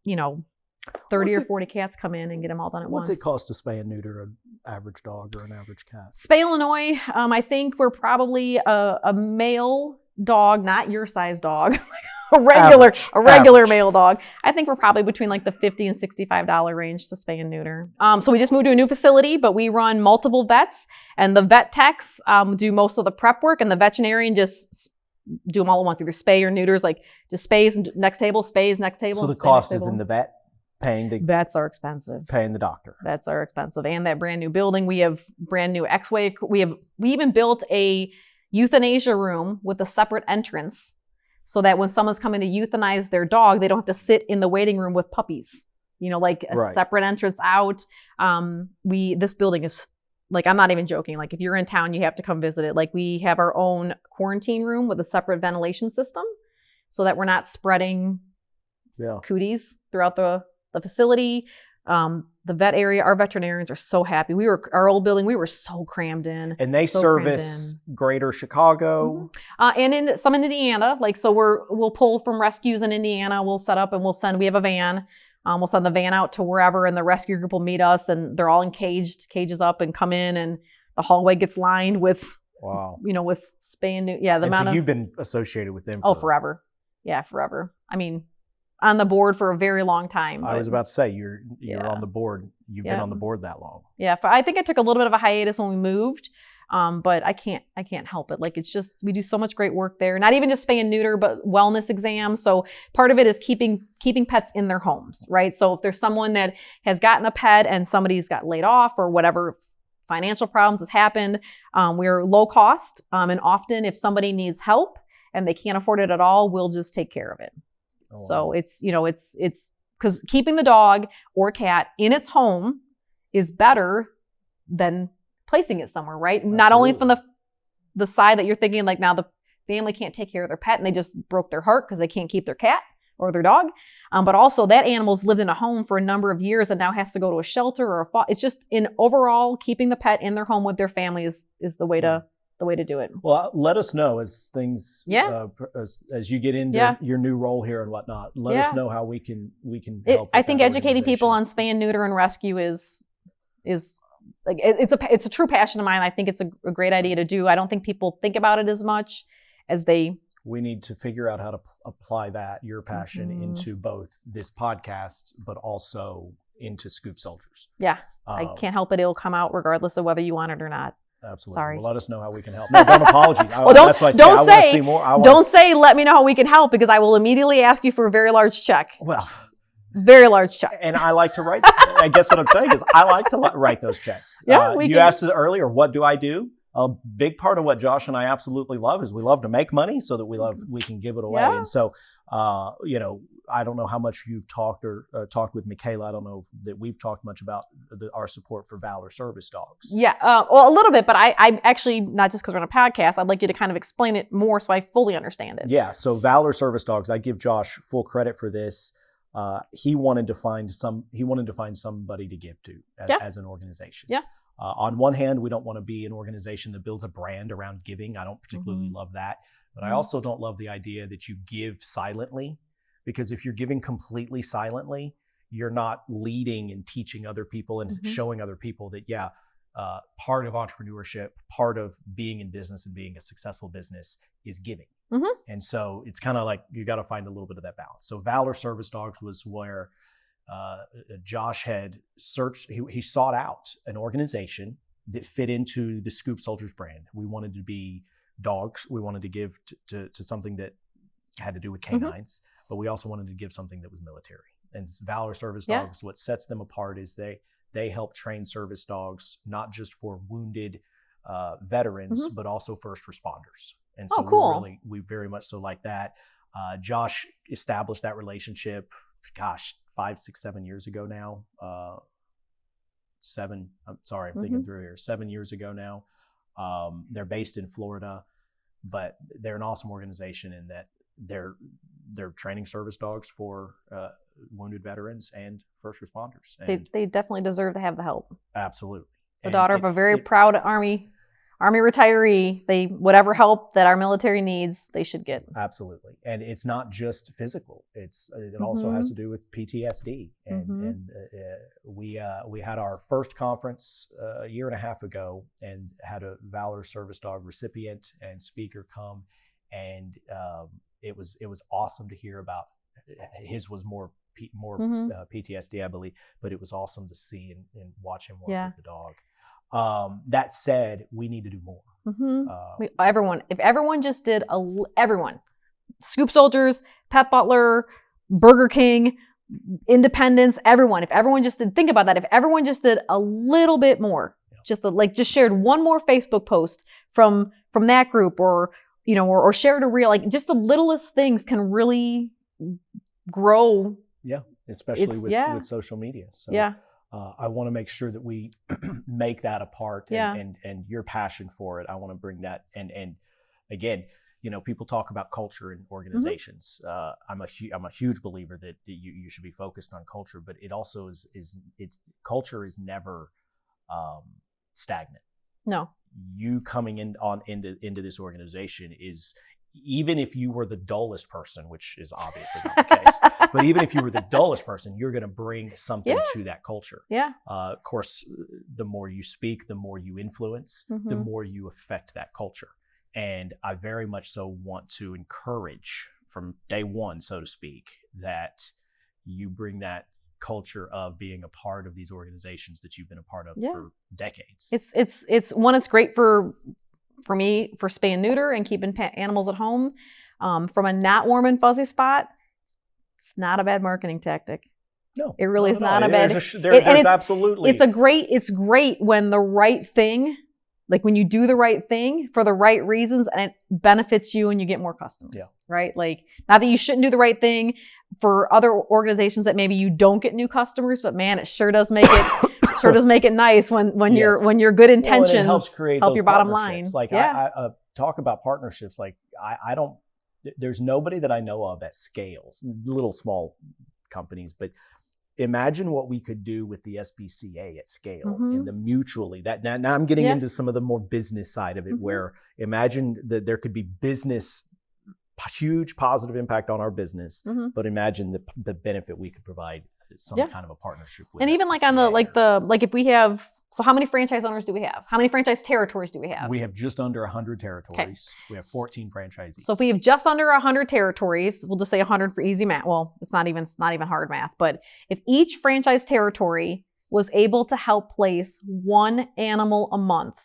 30 or 40 cats come in and get them all done at once. What's it cost to spay and neuter an average dog or an average cat? Spay Illinois, I think we're probably a male dog, not your size dog, a regular male dog. I think we're probably between like the $50 and $65 range to spay and neuter. So we just moved to a new facility, but we run multiple vets, and the vet techs do most of the prep work, and the veterinarian just do them all at once, either spay or neuters, like just spays and next table, spays next table. So the cost is in the vet paying the vets are expensive. Paying the doctor. Vets are expensive, and that brand new building. We have brand new X-way. We even built a euthanasia room with a separate entrance, so that when someone's coming to euthanize their dog, they don't have to sit in the waiting room with puppies. Like a separate entrance out. This building is like, I'm not even joking. Like if you're in town, you have to come visit it. Like we have our own quarantine room with a separate ventilation system, so that we're not spreading cooties throughout the facility. The vet area, our veterinarians are so happy. Our old building, we were so crammed in. And they service greater Chicago. And in some in Indiana. Like, so we'll pull from rescues in Indiana. We'll set up and we have a van. We'll send the van out to wherever, and the rescue group will meet us, and they're all cages up, and come in, and the hallway gets lined with, with spay and neuter. So you've been associated with them forever. Yeah, forever. I mean, on the board for a very long time. I was about to say, you're on the board. You've been on the board that long. Yeah, I think I took a little bit of a hiatus when we moved, but I can't help it. Like, it's just, we do so much great work there. Not even just spay and neuter, but wellness exams. So part of it is keeping pets in their homes, right? So if there's someone that has gotten a pet and somebody's got laid off or whatever financial problems has happened, we're low cost, and often if somebody needs help and they can't afford it at all, we'll just take care of it. Oh, wow. So it's because keeping the dog or cat in its home is better than placing it somewhere, right? Absolutely. Not only from the side that you're thinking, like, now the family can't take care of their pet and they just broke their heart because they can't keep their cat or their dog, but also that animal's lived in a home for a number of years and now has to go to a shelter or it's just, in overall, keeping the pet in their home with their family is the way to do it. Well, let us know as things, as you get into your new role here and whatnot. Let us know how we can help. I think educating people on spay and neuter and rescue is like, it's a true passion of mine. I think it's a great idea to do. I don't think people think about it as much as they. We need to figure out how to apply your passion into both this podcast, but also into Scoop Soldiers. Yeah, I can't help it. It'll come out regardless of whether you want it or not. Absolutely. Sorry. Well, let us know how we can help. No, don't apologize. Well, don't say let me know how we can help, because I will immediately ask you for a very large check. Well, very large check. And I like to write. I guess what I'm saying is I like to write those checks. Yeah. You asked us earlier, what do I do? A big part of what Josh and I absolutely love is we love to make money so that we can give it away. Yeah. And so, I don't know how much you've talked with Michaela. I don't know that we've talked much about our support for Valor service dogs. Yeah, well, a little bit, but I actually, not just because we're on a podcast, I'd like you to kind of explain it more so I fully understand it. Yeah, so Valor service dogs, I give Josh full credit for this. He wanted to find somebody to give to as an organization. Yeah. On one hand, we don't want to be an organization that builds a brand around giving. I don't particularly love that. But I also don't love the idea that you give silently, because if you're giving completely silently, you're not leading and teaching other people and showing other people that, part of entrepreneurship, part of being in business and being a successful business is giving. And so it's kind of like you got to find a little bit of that balance. So Valor Service Dogs was where Josh had searched, he sought out an organization that fit into the Scoop Soldiers brand. We wanted to be dogs. We wanted to give to something that had to do with canines, but we also wanted to give something that was military. And Valor Service Dogs, what sets them apart is they help train service dogs, not just for wounded veterans, but also first responders. And so cool. we very much so like that. Josh established that relationship, 5, 6, 7 years ago now. 7, I'm sorry, I'm thinking through here, 7 years ago now. They're based in Florida, but they're an awesome organization in that they're training service dogs for wounded veterans and first responders. And They definitely deserve to have the help. absolutely. The daughter of a very proud Army retiree. Whatever help that our military needs, they should get. Absolutely. And it's not just physical. It also has to do with PTSD. And we had our first conference a year and a half ago and had a Valor Service Dog recipient and speaker come. And it was awesome to hear about. His was more PTSD, I believe, but it was awesome to see and watch him work with the dog. That said, we need to do more. If everyone just did Scoop Soldiers, Pet Butler, Burger King, Independence, everyone. If everyone just did, think about that. If everyone just did a little bit more, just shared one more Facebook post from that group, or shared a reel, just the littlest things can really grow. Yeah, especially with social media. So I want to make sure that we make that a part, and your passion for it. I want to bring that. And again, people talk about culture in organizations. I'm a huge believer that you should be focused on culture, but it also culture is never stagnant. No. You coming into this organization is, even if you were the dullest person, which is obviously not the case, but even if you were the dullest person, you're going to bring something to that culture. Yeah. Of course, the more you speak, the more you influence, the more you affect that culture. And I very much so want to encourage from day one, so to speak, that you bring that culture of being a part of these organizations that you've been a part of for decades. It's great for me, for spay and neuter and keeping animals at home. From a not warm and fuzzy spot, it's not a bad marketing tactic. No, it really is not a bad. There's absolutely. It's great when the right thing, like when you do the right thing for the right reasons, and it benefits you and you get more customers. Yeah. Right. Like, not that you shouldn't do the right thing for other organizations that maybe you don't get new customers, but man, it sure does make it nice when your good intentions help your bottom line. Like I talk about partnerships. Like I don't. There's nobody that I know of at scales, little small companies, but imagine what we could do with the SPCA at scale and the mutually. That now I'm getting into some of the more business side of it, where imagine that there could be huge positive impact on our business, but imagine the benefit we could provide some kind of a partnership with. And even SPCA, on if we have. So how many franchise owners do we have? How many franchise territories do we have? We have just under 100 territories. Okay. We have 14 franchisees. So if we have just under 100 territories, we'll just say 100 for easy math. Well, it's not even hard math. But if each franchise territory was able to help place one animal a month.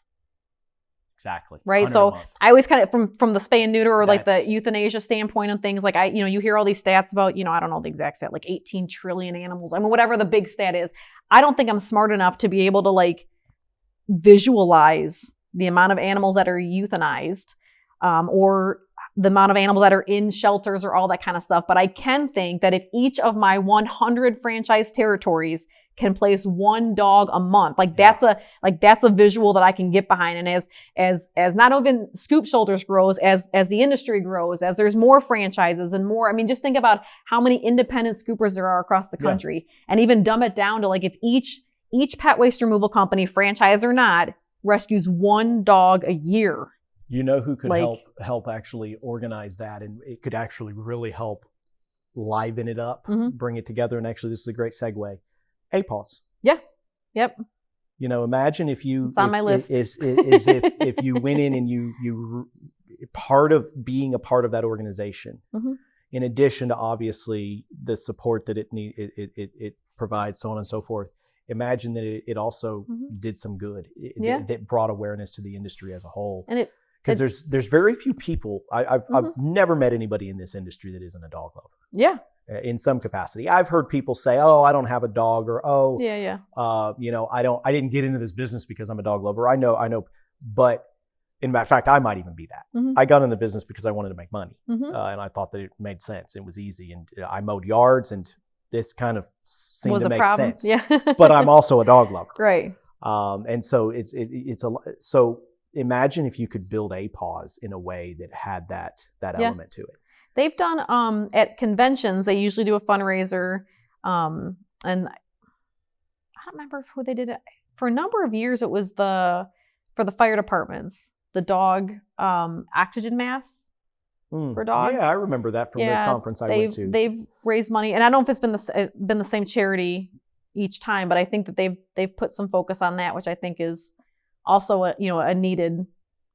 Exactly. Right. So I always kind of from the spay and neuter or like the euthanasia standpoint and things like you hear all these stats about, I don't know the exact stat, like 18 trillion animals. I mean, whatever the big stat is, I don't think I'm smart enough to be able to like visualize the amount of animals that are euthanized, or the amount of animals that are in shelters or all that kind of stuff. But I can think that if each of my 100 franchise territories can place one dog a month, that's a visual that I can get behind. And as not even Scoop Shoulders grows, as the industry grows, as there's more franchises and more, I mean, just think about how many independent scoopers there are across the country, and even dumb it down to like if each pet waste removal company, franchise or not, rescues one dog a year. You know who could help actually organize that, and it could actually really help liven it up, bring it together. And actually, this is a great segue. APAWS. Yeah. Yep. Imagine if you it's on my list. If you went in and you part of being a part of that organization, in addition to obviously the support that it provides, so on and so forth. Imagine that it also did some good. That brought awareness to the industry as a whole. And because there's very few people. I've never met anybody in this industry that isn't a dog lover. Yeah. In some capacity, I've heard people say, "Oh, I don't have a dog," or "Oh, I didn't get into this business because I'm a dog lover." I know But in fact, I might even be that. Mhm. I got in the business because I wanted to make money. Mhm. And I thought that it made sense. It was easy. And I mowed yards, and this kind of seemed Was to a make problem. sense. Yeah. But I'm also a dog lover. Right. And so so imagine if you could build a pause in a way that had that Yeah. element to it. They've done at conventions, they usually do a fundraiser. And I don't remember who they did it. For a number of years, it was for the fire departments, the dog oxygen masks for dogs. Yeah, I remember that from the conference I went to. They've raised money, and I don't know if it's been the same charity each time, but I think that they've put some focus on that, which I think is also a needed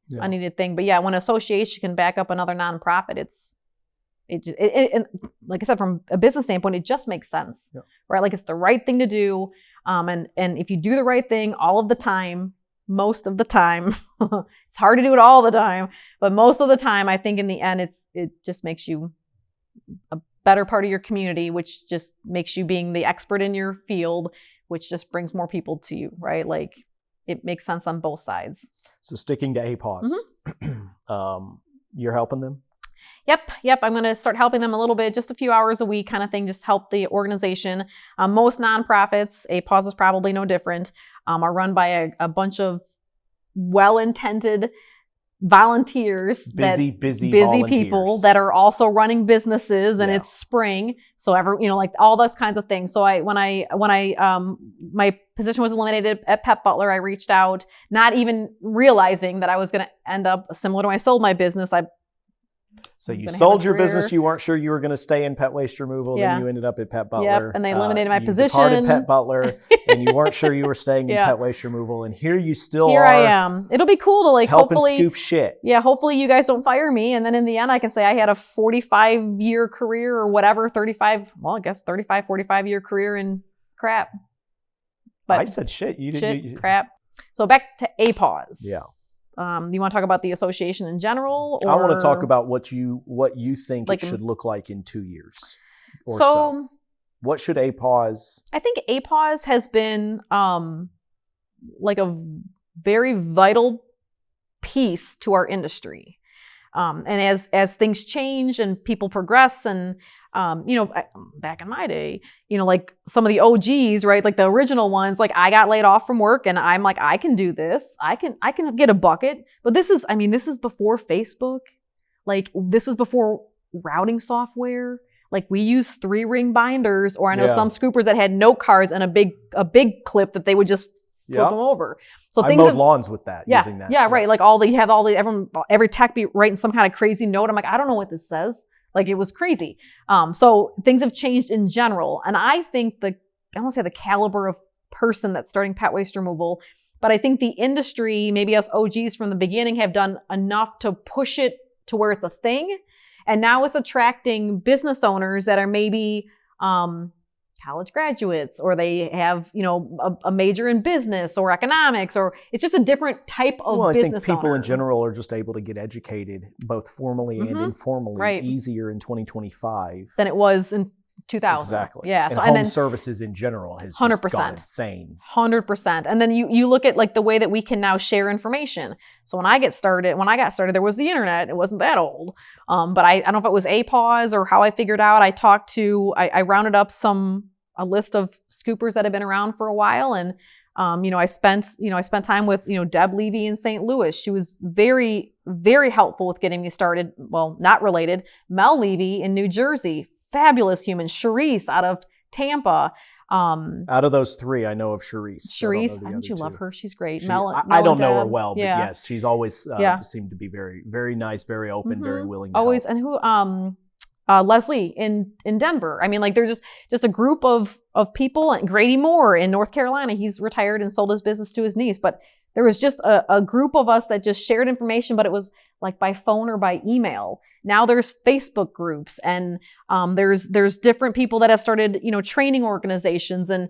thing. But yeah, when an association can back up another nonprofit, it like I said, from a business standpoint, it just makes sense, right? Like it's the right thing to do, and if you do the right thing all of the time. Most of the time, it's hard to do it all the time, but most of the time, I think in the end, it just makes you a better part of your community, which just makes you being the expert in your field, which just brings more people to you, right? Like it makes sense on both sides. So sticking to APAWS, you're helping them? Yep. I'm going to start helping them a little bit, just a few hours a week kind of thing, just help the organization. Most nonprofits, APAWS is probably no different, are run by a bunch of well-intended volunteers, busy people that are also running businesses, and it's spring. So like all those kinds of things. So when my position was eliminated at Pet Butler, I reached out, not even realizing that I was going to end up similar to when I sold my business. So you sold your business. You weren't sure you were going to stay in pet waste removal. Then you ended up at Pet Butler. Yep, and they eliminated my position. You departed Pet Butler, and you weren't sure you were staying in pet waste removal. And here you still are. Here I am. It'll be cool to hopefully scoop shit. Yeah, hopefully you guys don't fire me. And then in the end, I can say I had a 45-year career or whatever, 45-year career in crap. But I said shit. You didn't. Crap. So back to APAWS. Yeah. You want to talk about the association in general? Or? I want to talk about what you think it should look like in 2 years or so. What should APAWS? I think APAWS has been like a very vital piece to our industry. And as things change and people progress and, back in my day, like some of the OGs, right? Like the original ones, like I got laid off from work and I'm like, I can do this. I can get a bucket. But this is before Facebook. Like this is before routing software. Like we use 3-ring binders, or I know some scoopers that had note cards and a big clip that they would just flip them over. So I mowed lawns with that, using that. Yeah, right. Like every tech be writing some kind of crazy note. I'm like, I don't know what this says. Like it was crazy. So things have changed in general. And I think I don't want to say the caliber of person that's starting pet waste removal, but I think the industry, maybe us OGs from the beginning, have done enough to push it to where it's a thing. And now it's attracting business owners that are maybe college graduates, or they have, a major in business or economics, or it's just a different type of business owner. I think people in general are just able to get educated both formally and informally easier in 2025 than it was in 2000. Exactly. Yeah. And home services in general has 100%. just gone insane. 100%. And then you look at like the way that we can now share information. So when I got started, there was the internet. It wasn't that old. But I don't know if it was APAWS or how I figured out. I rounded up a list of scoopers that have been around for a while. And, I spent time with, Deb Levy in St. Louis. She was very, very helpful with getting me started. Well, not related. Mel Levy in New Jersey. Fabulous human. Charisse out of Tampa. Out of those three, I know of Charisse. Don't you love her? She's great. I don't know her well, but yes, she's always seemed to be very, very nice, very open, very willing to always. help. And who? Leslie in Denver. I mean, like there's just a group of people. And Grady Moore in North Carolina. He's retired and sold his business to his niece, but there was just a group of us that just shared information, but it was like by phone or by email. Now there's Facebook groups, and there's different people that have started, training organizations, and,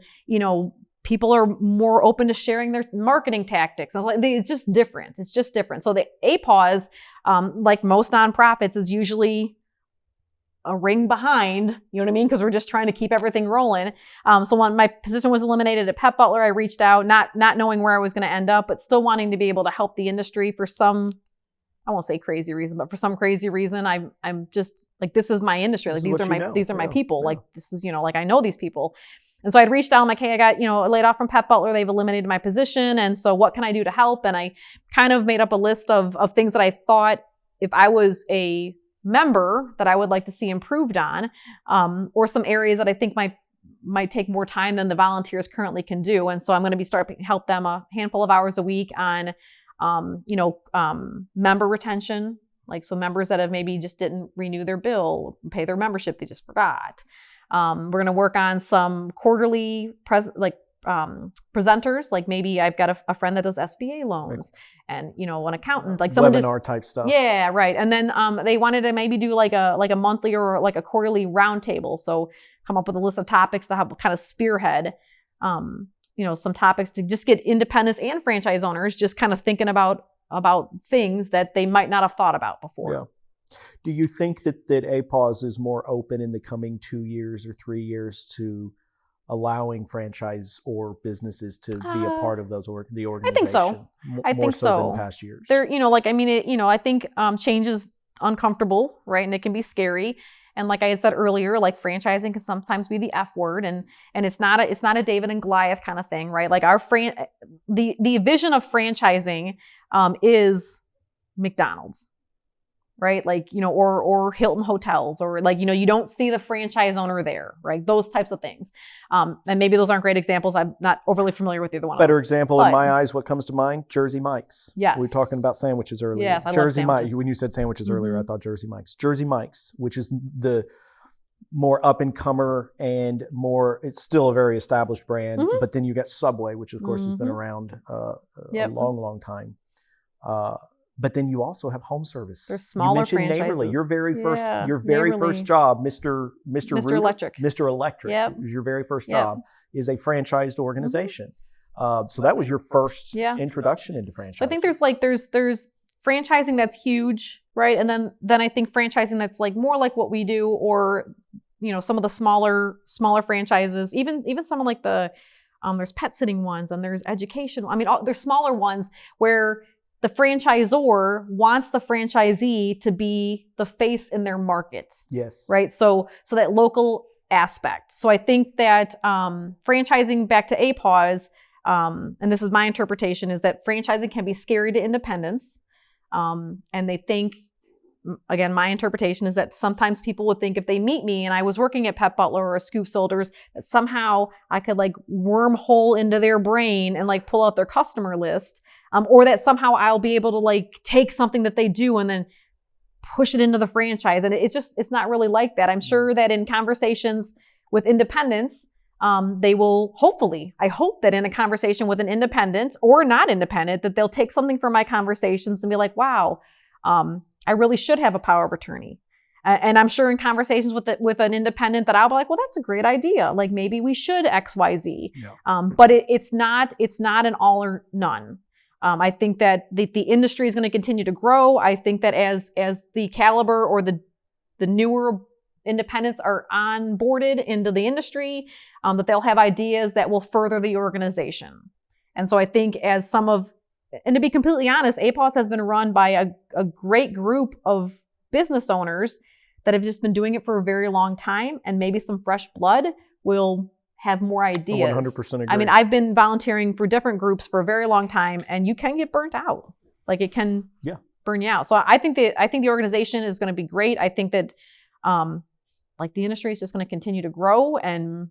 people are more open to sharing their marketing tactics. It's just different. It's just different. So the APAWS, like most nonprofits, is usually a ring behind, you know what I mean? Because we're just trying to keep everything rolling. So when my position was eliminated at Pet Butler, I reached out, not knowing where I was going to end up, but still wanting to be able to help the industry for some, I won't say crazy reason, but for some crazy reason, I'm just like, this is my industry. Like these are my people. Like this is, like I know these people. And so I'd reached out, I'm like, hey, I got, laid off from Pet Butler. They've eliminated my position. And so what can I do to help? And I kind of made up a list of things that I thought if I was a member that I would like to see improved on, or some areas that I think might take more time than the volunteers currently can do. And so I'm going to be starting to help them a handful of hours a week on, member retention. Like, so members that have maybe just didn't renew their bill, pay their membership, they just forgot. We're going to work on some quarterly presenters. Like maybe I've got a friend that does SBA loans, and an accountant, like someone webinar type stuff. Yeah, right. And then they wanted to maybe do like a monthly or like a quarterly roundtable. So come up with a list of topics to have kind of spearhead, some topics to just get independents and franchise owners just kind of thinking about things that they might not have thought about before. Yeah. Do you think that APAWS is more open in the coming 2 years or 3 years to allowing franchise or businesses to be a part of the organization? I think so. More so than past years. I think change is uncomfortable, right? And it can be scary. And like I had said earlier, like franchising can sometimes be the F word, and it's not a David and Goliath kind of thing, right? Like the vision of franchising is McDonald's. Right? Like, or Hilton hotels, or like, you don't see the franchise owner there, right? Those types of things. And maybe those aren't great examples. I'm not overly familiar with either one. Better example in my eyes, what comes to mind? Jersey Mike's. Yes. We were talking about sandwiches earlier. Yes, I Jersey love sandwiches. Mike's. When you said sandwiches earlier, I thought Jersey Mike's. Jersey Mike's, which is the more up and comer and more, it's still a very established brand, but then you got Subway, which of course has been around a long, long time. But then you also have home service. There's smaller franchises. Neighborly. Your very first job, Mr. Electric. Mr. Electric. Yep. Your very first job is a franchised organization. So that was your first introduction into franchising. I think there's franchising that's huge, right? And then I think franchising that's like more like what we do, or some of the smaller franchises, even some of like the there's pet sitting ones, and there's education. I mean, there's smaller ones where the franchisor wants the franchisee to be the face in their market. Yes. Right? So that local aspect. So I think that franchising, back to APAWS, and this is my interpretation, is that franchising can be scary to independents. And they think, again, my interpretation is that sometimes people would think if they meet me and I was working at Pet Butler or Scoop Soldiers, that somehow I could like wormhole into their brain and like pull out their customer list, or that somehow I'll be able to like take something that they do and then push it into the franchise. And it's not really like that. I'm sure that in conversations with independents, they will I hope that in a conversation with an independent or not independent, that they'll take something from my conversations and be like, wow, I really should have a power of attorney. And I'm sure in conversations with an independent that I'll be like, well, that's a great idea. Like maybe we should X, Y, Z. Yeah. But it's not an all or none. I think that the industry is going to continue to grow. I think that as the caliber or the newer independents are onboarded into the industry, that they'll have ideas that will further the organization. And so I think and to be completely honest, APAWS has been run by a great group of business owners that have just been doing it for a very long time, and maybe some fresh blood will have more ideas. 100% agree. I mean, I've been volunteering for different groups for a very long time, and you can get burnt out. Like it can burn you out. So I think the organization is going to be great. I think that the industry is just going to continue to grow and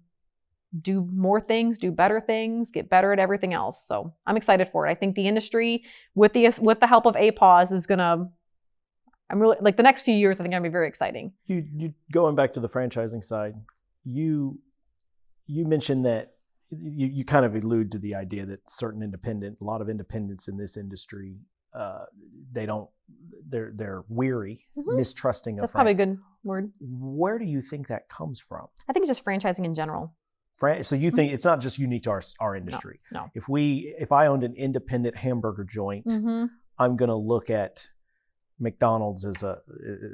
do more things, do better things, get better at everything else. So I'm excited for it. I think the industry, with the help of APAWS, is gonna. I'm really like the next few years. I think are gonna be very exciting. You going back to the franchising side, you mentioned that you kind of allude to the idea that a lot of independents in this industry, they're weary, mistrusting of. That's probably a good word. Where do you think that comes from? I think it's just franchising in general. So you think it's not just unique to our industry? No. If I owned an independent hamburger joint, I'm going to look at McDonald's is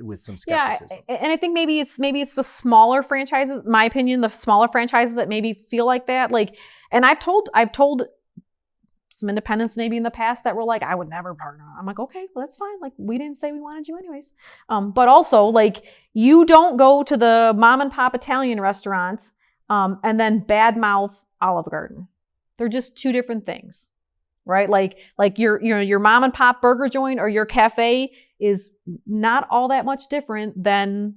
with some skepticism. Yeah, and I think maybe it's the smaller franchises. My opinion, the smaller franchises that maybe feel like that. Like, and I've told some independents maybe in the past that were like, I would never partner. I'm like, okay, well that's fine. Like, we didn't say we wanted you anyways. But also, like, you don't go to the mom and pop Italian restaurant and then badmouth Olive Garden. They're just two different things, right? Like your mom and pop burger joint or your cafe is not all that much different than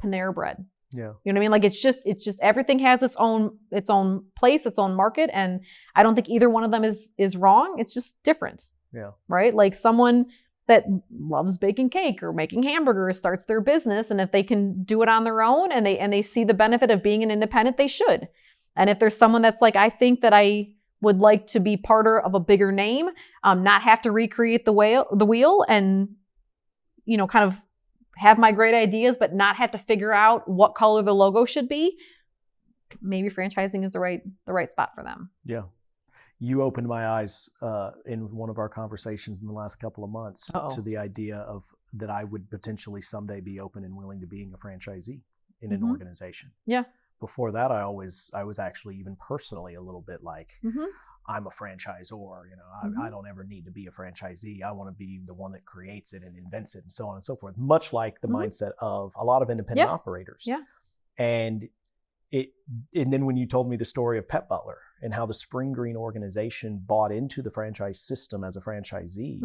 Panera Bread. Yeah. You know what I mean? Like, it's just everything has its own place, its own market. And I don't think either one of them is wrong. It's just different. Yeah. Right? Like, someone that loves baking cake or making hamburgers starts their business. And if they can do it on their own and they see the benefit of being an independent, they should. And if there's someone that's like, I think that I would like to be part of a bigger name, not have to recreate the wheel and, kind of have my great ideas, but not have to figure out what color the logo should be, maybe franchising is the right spot for them. Yeah. You opened my eyes in one of our conversations in the last couple of months to the idea of that I would potentially someday be open and willing to being a franchisee in an organization. Yeah. Before that, I was actually even personally a little bit like, I'm a franchisor, I don't ever need to be a franchisee. I want to be the one that creates it and invents it and so on and so forth. Much like the mindset of a lot of independent operators. Yeah. And then when you told me the story of Pet Butler and how the Spring Green organization bought into the franchise system as a franchisee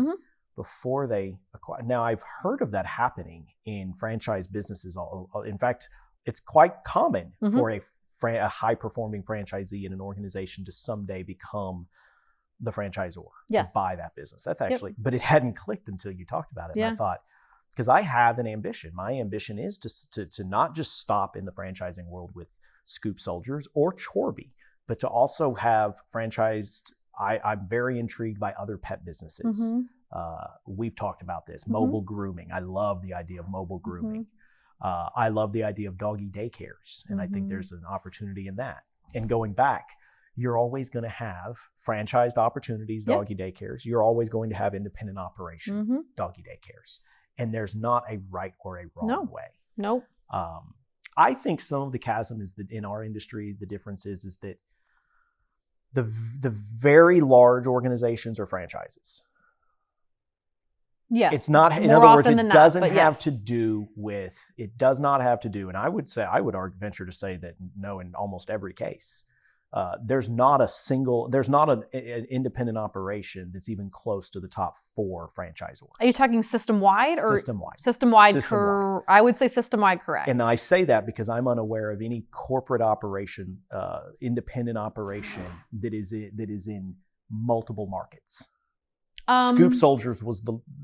before they acquired. Now, I've heard of that happening in franchise businesses. In fact, it's quite common for a high-performing franchisee in an organization to someday become the franchisor, to buy that business. That's actually, but it hadn't clicked until you talked about it. And I thought, because I have an ambition. My ambition is to not just stop in the franchising world with Scoop Soldiers or Chorby, but to also have franchised. I'm very intrigued by other pet businesses. We've talked about this. Mobile grooming. I love the idea of mobile grooming. I love the idea of doggy daycares, and I think there's an opportunity in that. And going back, you're always going to have franchised opportunities, doggy daycares. You're always going to have independent operation, doggy daycares. And there's not a right or a wrong way. Nope. I think some of the chasm is that in our industry, the difference is that the very large organizations are franchises. Yes. It's not, in other words, it doesn't have to do with, and I would venture to say that no, in almost every case, there's not an independent operation that's even close to the top 4 franchisors. Are you talking system-wide or? System-wide. System-wide. I would say system-wide, correct. And I say that because I'm unaware of any corporate operation, independent operation that is in multiple markets. Scoop Soldiers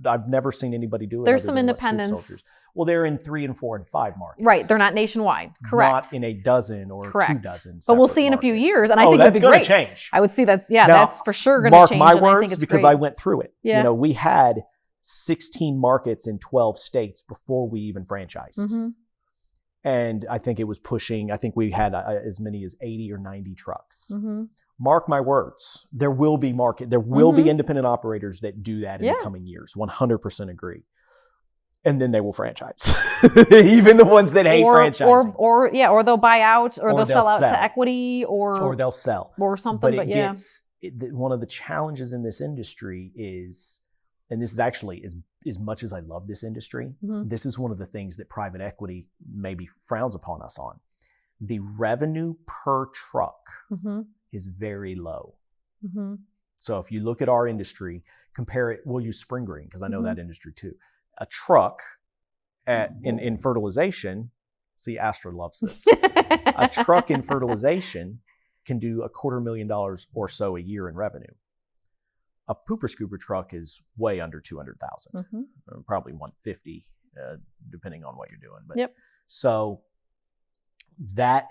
I've never seen anybody do it. There's some independents. Well, they're in 3 and 4 and 5 markets. Right. They're not nationwide. Correct. Not in a dozen or 2 dozen. But we'll see in a few years. And I think that's going to change. I would see that's for sure going to change. Mark my words, because I went through it. Yeah. We had 16 markets in 12 states before we even franchised. And I think we had as many as 80 or 90 trucks. Mark my words, there will be be independent operators that do that in the coming years. 100% agree. And then they will franchise. Even the ones that hate franchising. Or they'll buy out, or they'll sell out to equity, or they'll sell. Or something, one of the challenges in this industry is, and this is actually, as much as I love this industry, this is one of the things that private equity maybe frowns upon us on. The revenue per truck is very low. So if you look at our industry, compare it, we'll use Spring Green because I know that industry too. A truck in fertilization, see, Astra loves this. A truck in fertilization can do $250,000 or so a year in revenue. A pooper scooper truck is way under 200,000, probably 150, depending on what you're doing. But so that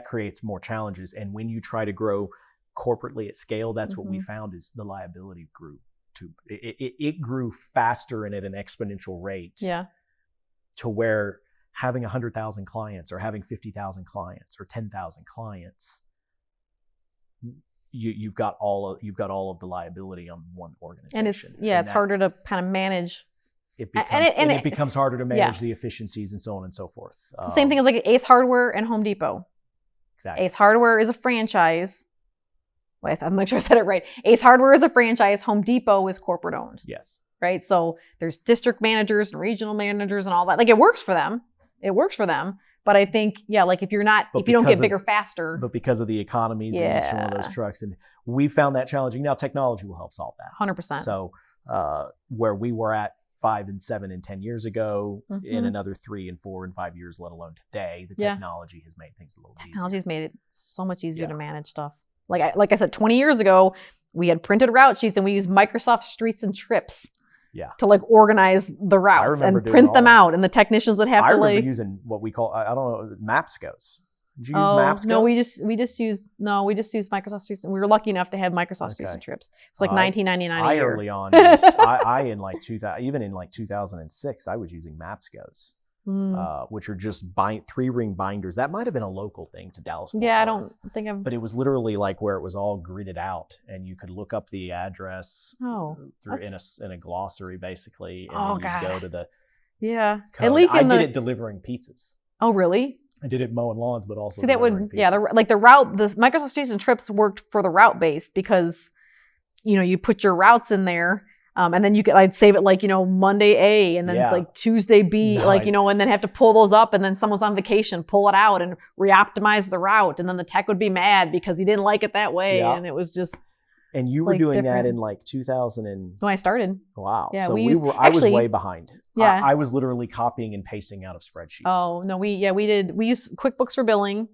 creates more challenges. And when you try to grow corporately at scale, that's what we found is the liability grew. It grew faster and at an exponential rate to where having 100,000 clients or having 50,000 clients or 10,000 clients you've got all of the liability on one organization. And it's harder to kind of manage. It becomes harder to manage the efficiencies and so on and so forth. Same thing as like Ace Hardware and Home Depot. Exactly. Ace Hardware is a franchise. Wait, I'm not sure I said it right. Ace Hardware is a franchise. Home Depot is corporate owned. Yes. Right. So there's district managers and regional managers and all that. Like it works for them. But I think, like if you don't get bigger faster. But because of the economies and some of those trucks. And we found that challenging. Now technology will help solve that. 100%. So where we were at 5 and 7 and 10 years ago, in another 3 and 4 and 5 years, let alone today, the technology has made things a little easier. Technology's made it so much easier to manage stuff. Like I said, 20 years ago, we had printed route sheets and we used Microsoft Streets and Trips. Yeah. To like organize the routes and print them out, and the technicians would have to like. I remember using what we call, I don't know, Mapscos. Did you use Mapscos? No, we just used Microsoft Streets. We were lucky enough to have Microsoft Streets and Trips. It's like $19.99 a year. Early on, in like 2000, even in like 2006, I was using Mapscos, which are just 3-ring binders. That might have been a local thing to Dallas. Yeah, I don't think I've. But it was literally like where it was all gridded out, and you could look up the address in a glossary basically, and then you go to the code. At least I did it delivering pizzas. Oh, really? I did it mowing lawns, but also that would the route. The Microsoft Streets and Trips worked for the route based because you put your routes in there. And then I'd save it like, Monday A and then like Tuesday B, and then have to pull those up, and then someone's on vacation, pull it out and re-optimize the route. And then the tech would be mad because he didn't like it that way. Yeah. And it was just. And you were doing that in like 2000 and. When I started. Wow. Yeah, so I was way behind. Yeah. I was literally copying and pasting out of spreadsheets. Oh, no, we did. We used QuickBooks for billing.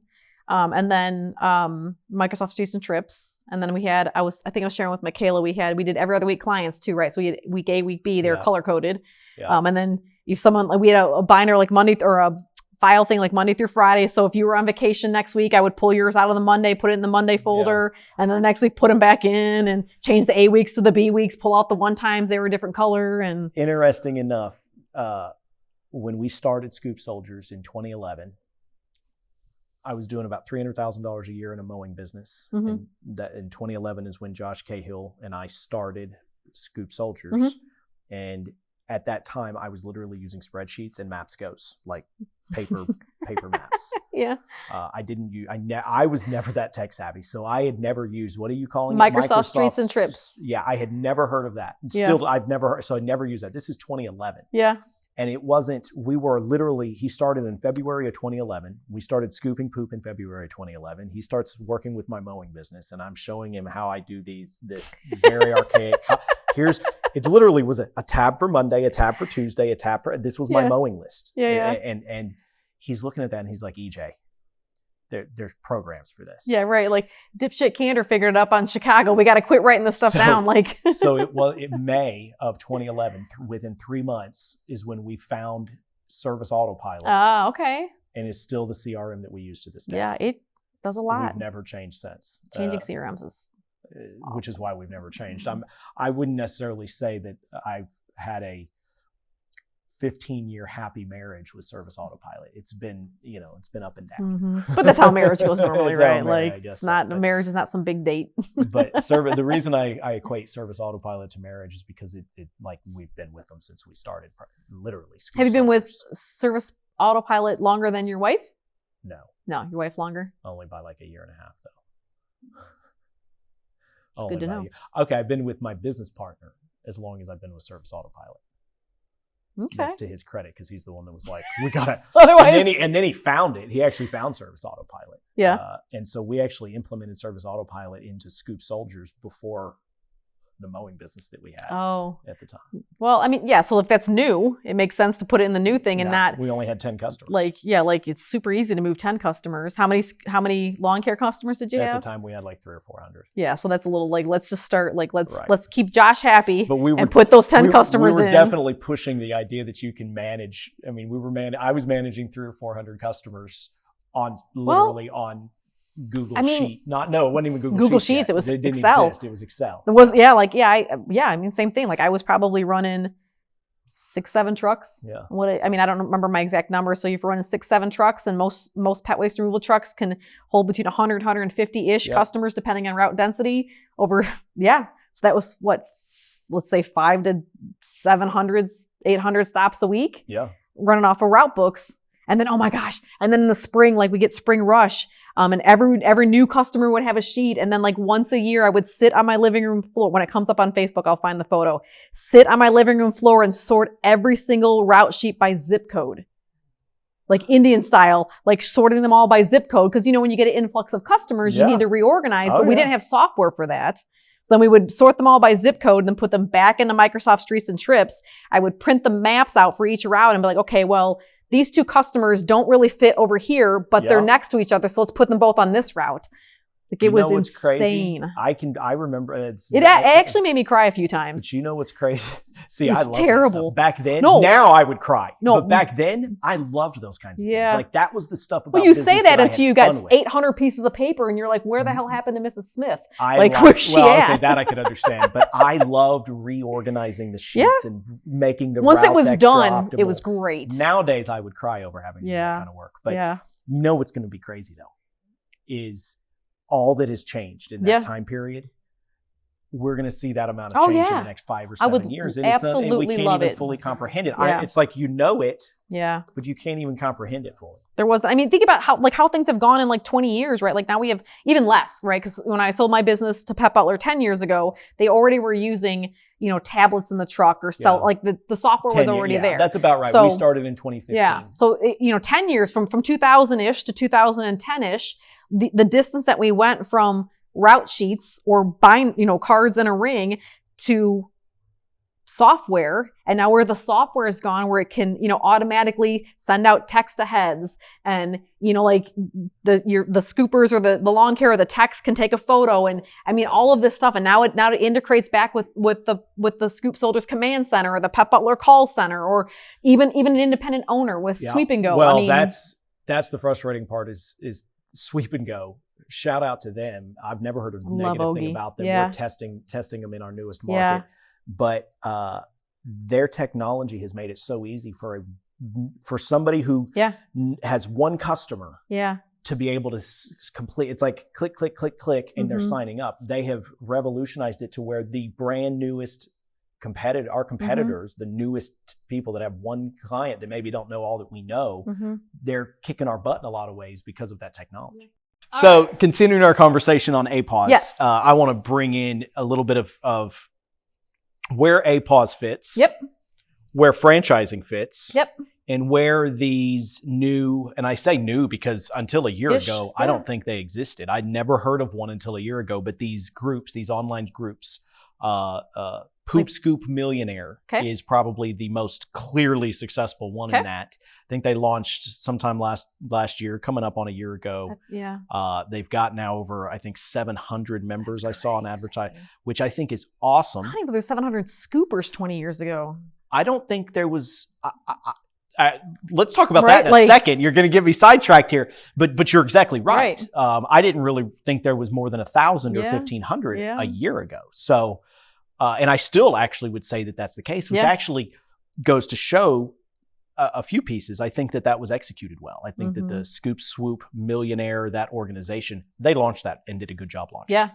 And then Microsoft Streets and Trips. And then I think I was sharing with Michaela, we did every other week clients too, right? So we had week A, week B, they're color coded. Yeah. And then if we had a binder like Monday or a file thing like Monday through Friday. So if you were on vacation next week, I would pull yours out of the Monday, put it in the Monday folder, and then the next week put them back in and change the A weeks to the B weeks, pull out the one times they were a different color. And interesting enough, when we started Scoop Soldiers in 2011, I was doing about $300,000 a year in a mowing business. And that in 2011 is when Josh Cahill and I started Scoop Soldiers. And at that time, I was literally using spreadsheets and Mapscos, like paper maps. Yeah. I was never that tech savvy. So I had never used, what are you calling it? Microsoft Streets and Trips. Yeah. I had never heard of that. Still, I've never heard, so I never used that. This is 2011. Yeah. And he started in February of 2011. We started scooping poop in February of 2011. He starts working with my mowing business, and I'm showing him how I do this very archaic. It literally was a tab for Monday, a tab for Tuesday, this was my mowing list. Yeah. And he's looking at that and he's like, EJ, there's programs for this. Yeah, right. Like dipshit Kandra figured it up on Chicago. We got to quit writing this stuff down. Like, so in May of 2011, within 3 months, is when we found Service Autopilot. Oh, okay. And it's still the CRM that we use to this day. Yeah, it does a lot. We've never changed since. Changing CRMs is, which is why we've never changed. I wouldn't necessarily say that I've had a 15-year happy marriage with Service Autopilot. It's been up and down. But that's how marriage goes normally, right? Like it's not marriage is not some big date. But the reason I equate Service Autopilot to marriage is because it like we've been with them since we started, literally. Have you been with Service Autopilot longer than your wife? No, your wife's longer. Only by like a year and a half, though. It's good to know. Okay, I've been with my business partner as long as I've been with Service Autopilot. Okay. That's to his credit because he's the one that was like, we got it. Otherwise, and then he found it. He actually found Service Autopilot. Yeah. And so we actually implemented Service Autopilot into Scoop Soldiers before the mowing business that we had at the time. Well, I mean, yeah. So if that's new, it makes sense to put it in the new thing and not. We only had 10 customers. Like it's super easy to move 10 customers. How many lawn care customers did you have? At the time, we had like 300 or 400. Yeah, so that's a little like let's just start like let's keep Josh happy and put those 10 in. customers We were definitely pushing the idea that you can manage. I mean, I was managing 300 or 400 customers on Google Sheet. It wasn't even Google Sheets. Yet. It was it didn't Excel. exist. It was Excel. It was I mean, same thing. Like I was probably running 6-7 trucks. Yeah. I mean, I don't remember my exact number. So if you're running 6-7 trucks, and most pet waste removal trucks can hold between 100, 150-ish customers, depending on route density over, yeah. So that was let's say 500 to 700, 800 stops a week. Yeah. Running off of route books. And then, oh my gosh. And then in the spring, like we get spring rush. And every new customer would have a sheet. And then like once a year, I would sit on my living room floor. When it comes up on Facebook, I'll find the photo. Sit on my living room floor and sort every single route sheet by zip code. Like Indian style, like sorting them all by zip code. Because, when you get an influx of customers, you need to reorganize. But we didn't have software for that. So then we would sort them all by zip code and then put them back into Microsoft Streets and Trips. I would print the maps out for each route and be like, okay, well, these 2 customers don't really fit over here, but they're next to each other. So let's put them both on this route. Like it was insane. Crazy? I remember it actually made me cry a few times. But you know what's crazy? See, I love terrible. That stuff. Back then, now I would cry. No, but back then I loved those kinds of things. Like that was the stuff about. Well, you say that until you got 800 pieces of paper, and you're like, "Where the hell happened to Mrs. Smith? Where's she at?" Okay, that I could understand, but I loved reorganizing the sheets and making the once routes it was extra done, optimal. it was great. Nowadays, I would cry over having to do that kind of work. But you know what's going to be crazy though is all that has changed in that time period. We're going to see that amount of change in the next 5 or 7 years. And absolutely we can't love even it. fully comprehend it. It's like it, but you can't even comprehend it fully. Think about how things have gone in like 20 years, right? Like now we have even less, right? Because when I sold my business to Pet Butler 10 years ago, they already were using, tablets in the truck or like the software was already there. That's about right. So, we started in 2015. Yeah. So, 10 years from 2000-ish to 2010-ish, the distance that we went from route sheets or buying, cards in a ring to software. And now where the software is gone, where it can, automatically send out text aheads and, like the scoopers or the lawn care or the techs can take a photo. And I mean, all of this stuff. And now it integrates back with the Scoop Soldiers Command Center or the Pet Butler Call Center, or even an independent owner with Sweep and Go. Well, that's the frustrating part is Sweep and Go. Shout out to them. I've never heard a negative thing about them. We're testing them in our newest market, but their technology has made it so easy for somebody who has one customer to be able to complete. It's like click, click, click, click, and they're signing up. They have revolutionized it to where the brand newest our competitors, the newest people that have one client that maybe don't know all that we know, they're kicking our butt in a lot of ways because of that technology. So continuing our conversation on APAWS, I want to bring in a little bit of where APAWS fits, where franchising fits, and where these new, and I say new because until a year ago, I don't think they existed. I'd never heard of one until a year ago, but these groups, these online groups, Poop Scoop Millionaire is probably the most clearly successful one in that. I think they launched sometime last year, coming up on a year ago. They've got now over, I think, 700 members. I saw on advertising, which I think is awesome. I don't even know there's 700 scoopers 20 years ago. I don't think there was. Let's talk about that in a second. You're going to get me sidetracked here, but you're exactly right. I didn't really think there was more than 1,000 or 1,500 a year ago. So. And I still actually would say that that's the case, which actually goes to show a few pieces. I think that was executed well. I think that the Scoop Swoop Millionaire, that organization, they launched that and did a good job launching.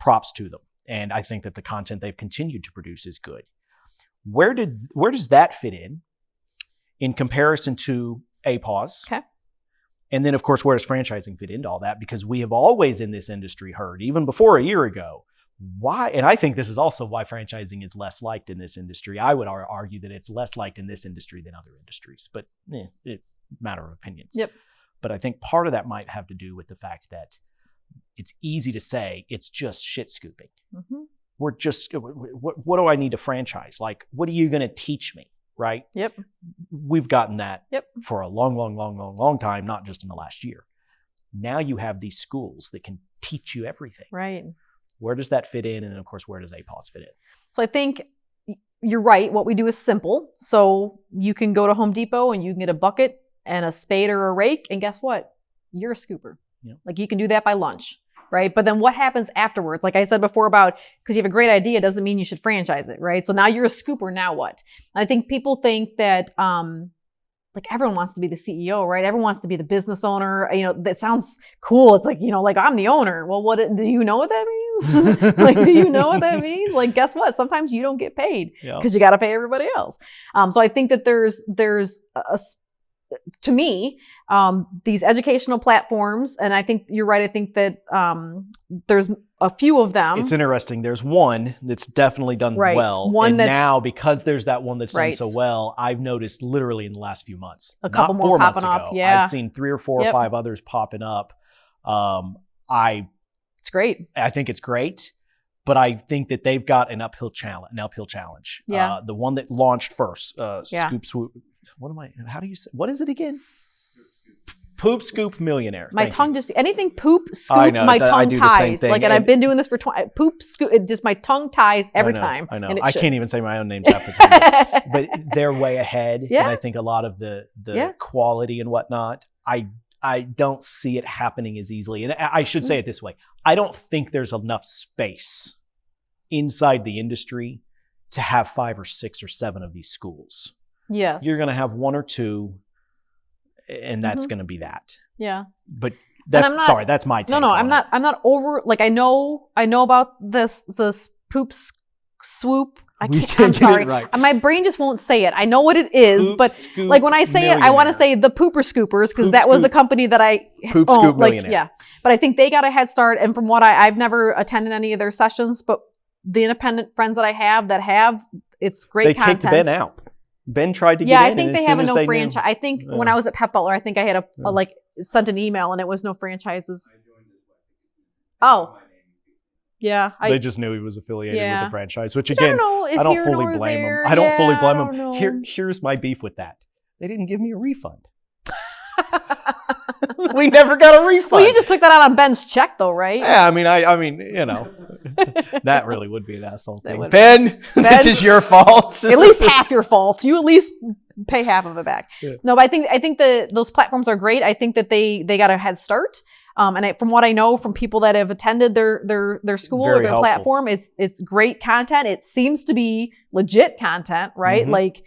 Props to them. And I think that the content they've continued to produce is good. Where does that fit in comparison to APAWS? Okay. And then, of course, where does franchising fit into all that? Because we have always in this industry heard, even before a year ago, why, and I think this is also why franchising is less liked in this industry. I would argue that it's less liked in this industry than other industries, but it's a matter of opinions. But I think part of that might have to do with the fact that it's easy to say it's just shit scooping. We're just, what do I need to franchise? Like, what are you going to teach me? Right? We've gotten that for a long time, not just in the last year. Now you have these schools that can teach you everything. Right. Where does that fit in? And then, of course, where does APAWS fit in? So I think you're right. What we do is simple. So you can go to Home Depot and you can get a bucket and a spade or a rake. And guess what? You're a scooper. Like you can do that by lunch, right? But then what happens afterwards? Like I said before about, because you have a great idea doesn't mean you should franchise it, right? So now you're a scooper, now what? And I think people think that, like everyone wants to be the CEO, right? Everyone wants to be the business owner. You know, that sounds cool. It's like, you know, like I'm the owner. Well, do you know what that means? Like, do you know what that means? Like, guess what? Sometimes you don't get paid because you got to pay everybody else. So I think that there's to me, these educational platforms, and I think you're right. I think that there's a few of them. It's interesting. There's one that's definitely done well. And now, because there's that one that's done so well, I've noticed literally in the last few months, a couple not more 4 months popping ago, up. Yeah. I've seen 3 or 4 or 5 others popping up. It's great. I think it's great, but I think that they've got an uphill challenge. Yeah. The one that launched first, Scoop Swoop. How do you say, what is it again? Poop Scoop Millionaire. My tongue just, anything poop, scoop, I know, my tongue do the same ties. thing. Like, and I've been doing this for poop, scoop, my tongue ties every time. I know. And I can't even say my own names half the time. But they're way ahead. Yeah. And I think a lot of the quality and whatnot, I don't see it happening as easily. And I should say it this way. I don't think there's enough space inside the industry to have 5 or 6 or 7 of these schools. Yes. You're going to have 1 or 2, and that's going to be that. Yeah. But that's that's my take. No, I'm not over, like I know about this poop swoop. I'm sorry. Right. My brain just won't say it. I know what it is, Poop, but Scoop, like when I say it, I want to say the Pooper Scoopers because that was the company that I Poop Scoop Millionaire. Yeah. But I think they got a head start, and from what I've never attended any of their sessions, but the independent friends that I have, it's great content. They kicked Ben out. Ben tried to get in. Yeah, I think they have a no franchise. I think when I was at Pet Butler, I think I had sent an email and it was no franchises. Oh. Yeah. They just knew he was affiliated with the franchise, which I again, I don't fully blame him. I don't fully blame him. Here's my beef with that. They didn't give me a refund. We never got a refund. Well, you just took that out on Ben's check though, right? Yeah, I mean, you know, that really would be an asshole thing. Ben, this is your fault. At least half your fault. You at least pay half of it back. Yeah. No, but I think those platforms are great. I think that they got a head start. And from what I know from people that have attended their school or their platform, it's great content. It seems to be legit content, right? Mm-hmm. Like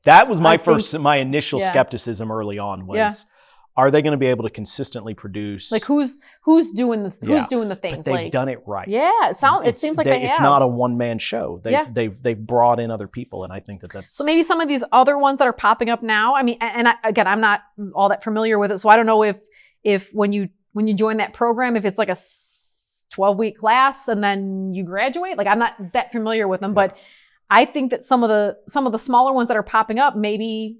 that was my initial skepticism early on was, are they going to be able to consistently produce? Like who's doing the doing the things? But they've done it right. Yeah, it seems like they have. It's not a one-man show. They've brought in other people, and I think that's. So maybe some of these other ones that are popping up now. I mean, again, I'm not all that familiar with it, so I don't know if when you join that program, if it's like a 12-week class and then you graduate. Like I'm not that familiar with them, but I think that some of the smaller ones that are popping up, maybe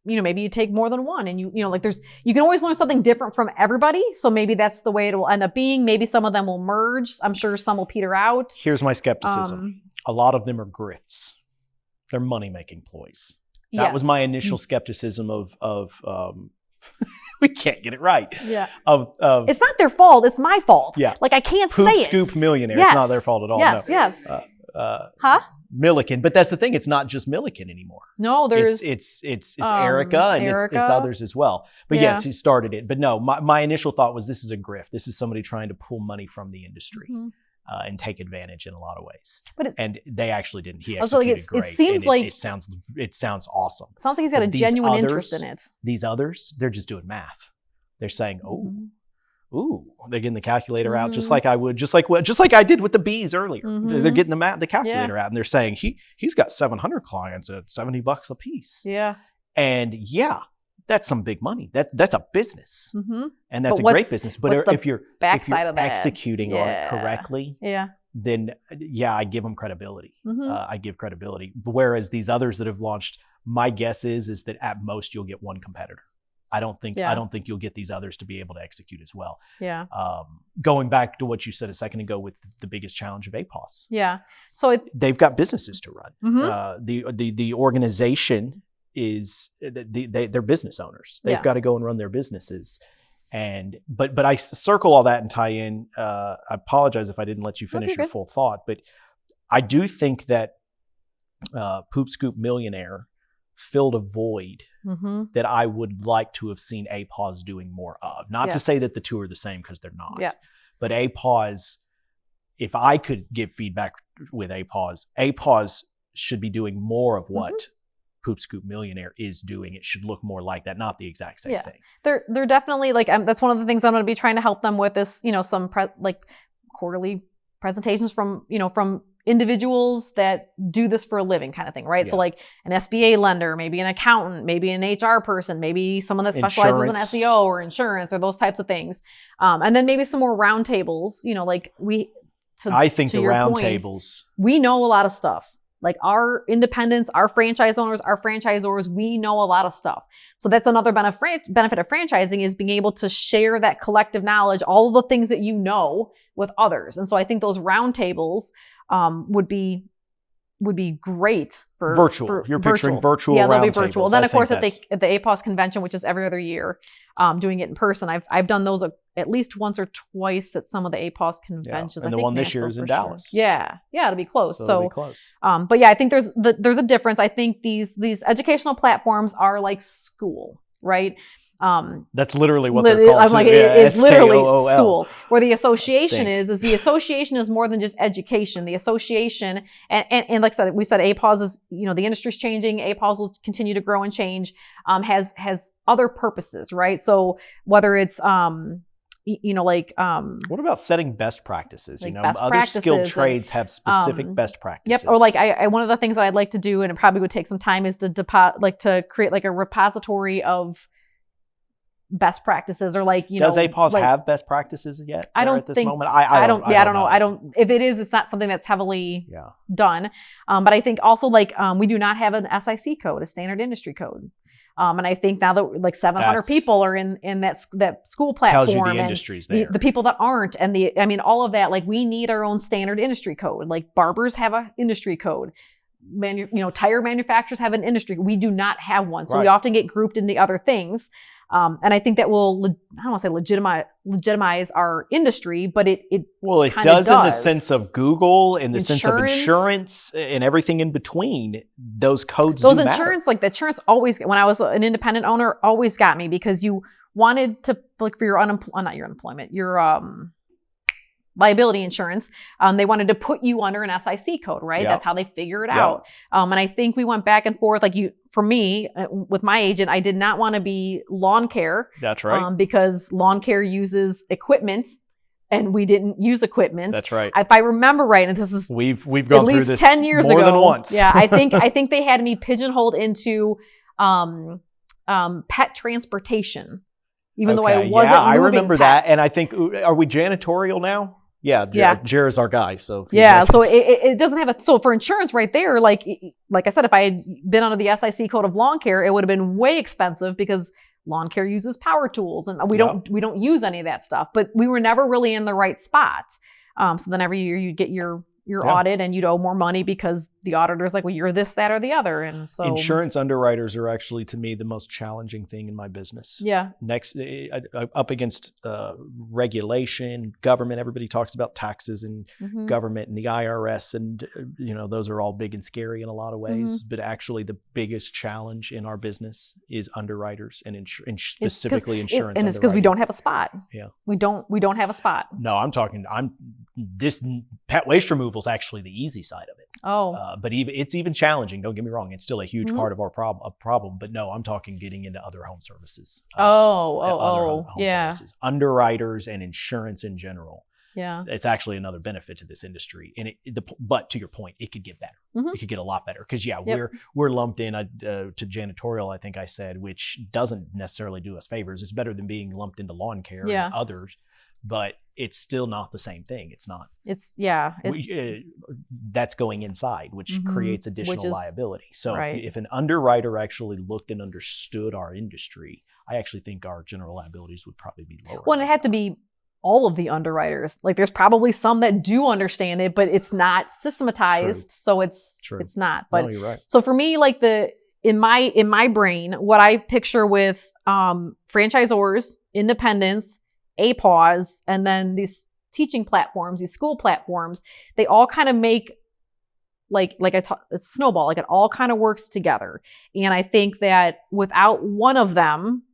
you take more than one, and you can always learn something different from everybody. So maybe that's the way it will end up being. Maybe some of them will merge. I'm sure some will peter out. Here's my skepticism. A lot of them are grifts. They're money-making ploys. That was my initial skepticism of we can't get it right. Yeah. It's not their fault. It's my fault. Yeah. Like I can't Poop say it. Scoop Millionaire. Yes. It's not their fault at all. Yes. No. Yes. Milliken, but that's the thing. It's not just Milliken anymore. No, there's it's Erica and it's others as well. But yes, he started it. But no, my initial thought was this is a grift. This is somebody trying to pull money from the industry and take advantage in a lot of ways. And they actually didn't. He executed great. It seems like it sounds awesome. Sounds like he's got a genuine interest in it. These others, they're just doing math. They're saying, ooh, they're getting the calculator out just like I would, just like I did with the bees earlier. They're getting the calculator out, and they're saying he's got 700 clients at $70 a piece. Yeah, and that's some big money. That's a business, and that's a great business. But if you're executing on it correctly, then I give them credibility. I give credibility. Whereas these others that have launched, my guess is that at most you'll get one competitor. I don't think you'll get these others to be able to execute as well. Yeah. Going back to what you said a second ago with the biggest challenge of APOS. Yeah. So they've got businesses to run. The organization is they're business owners. They've got to go and run their businesses. But I circle all that and tie in. I apologize if I didn't let you finish your full thought, but I do think that Poop Scoop Millionaire filled a void that I would like to have seen APOS doing more of. Not to say that the two are the same, because they're not. Yeah. But APAWS, if I could give feedback with APAWS should be doing more of what Poop Scoop Millionaire is doing. It should look more like that, not the exact same thing. They're definitely like, that's one of the things I'm going to be trying to help them with is, some quarterly presentations from individuals that do this for a living kind of thing, right? Yeah. So like an SBA lender, maybe an accountant, maybe an HR person, maybe someone that specializes in SEO or insurance or those types of things. And then maybe some more roundtables, I think the roundtables. We know a lot of stuff. Like our independents, our franchise owners, our franchisors, we know a lot of stuff. So that's another benefit of franchising is being able to share that collective knowledge, all of the things that you know with others. And so I think those roundtables would be great for virtual. You're picturing virtual. Yeah, they'll be virtual. Then of course at the APAWS convention, which is every other year, doing it in person. I've done those at least once or twice at some of the APAWS conventions. And the one this year is in Dallas. Yeah, it'll be close. So it'll be close. But yeah, I think there's a difference. I think these educational platforms are like school, right? That's literally what they're called. I'm like, it's literally school. Where the association is the association is more than just education. The association, and like I said, we said APAWS is, the industry's changing. APAWS will continue to grow and change. Has other purposes, right? So whether it's what about setting best practices? Best other practices, skilled trades have specific best practices. Yep. Or like one of the things that I'd like to do, and it probably would take some time, is to create like a repository of best practices, or does APAWS have best practices yet? I don't at this think moment. I don't know. If it is, it's not something that's heavily done. But I think also we do not have an SIC code, a standard industry code. And I think now that 700 people are in that school platform, tells you the industry's there. The people that aren't, and all of that, we need our own standard industry code. Like barbers have an industry code. Tire manufacturers have an industry. We do not have one. So we often get grouped into other things. And I think that will, I don't want to say legitimize our industry, but it does in the sense of Google, in the sense of insurance and everything in between. Those codes do matter. The insurance always, when I was an independent owner, always got me, because you wanted to, for your your liability insurance, they wanted to put you under an SIC code, right? Yep. That's how they figure it out. And I think we went back and forth. For me, with my agent, I did not want to be lawn care. That's right. Because lawn care uses equipment, and we didn't use equipment. That's right. If I remember right, and this is we've gone through this 10 years more ago. Than once. Yeah, I think they had me pigeonholed into pet transportation, even though I wasn't moving I remember pets. that, and I think, are we janitorial now? Yeah, Jared's our guy. So so it doesn't have so for insurance right there, like I said, if I had been under the SIC code of lawn care, it would have been way expensive, because lawn care uses power tools, and we don't use any of that stuff. But we were never really in the right spot. So then every year you get your audit, and you'd owe more money because the auditor's like, well, you're this, that, or the other. And so insurance underwriters are actually, to me, the most challenging thing in my business. Yeah. Next, up against regulation, government. Everybody talks about taxes and government and the IRS, and those are all big and scary in a lot of ways. But actually, the biggest challenge in our business is underwriters, and specifically insurance. And it's because we don't have a spot. Yeah. We don't have a spot. No, this pet waste removal is actually the easy side of it. Oh. But it's even challenging. Don't get me wrong. It's still a huge part of our problem. But no, I'm talking getting into other home services. Home services. Underwriters and insurance in general. Yeah. It's actually another benefit to this industry. And but to your point, it could get better. It could get a lot better. Because we're lumped in to janitorial, I think I said, which doesn't necessarily do us favors. It's better than being lumped into lawn care and others. But it's still not the same thing. It's not. That's going inside, which creates additional liability. So if an underwriter actually looked and understood our industry, I actually think our general liabilities would probably be lower. Well, and it had to be all of the underwriters. There's probably some that do understand it, but it's not systematized. True. So it's not. But no, you're right. So for me, in my brain, what I picture with franchisors, independents, APAWS, and then these teaching platforms, these school platforms, they all kind of make it's a snowball. It all kind of works together. And I think that without one of them,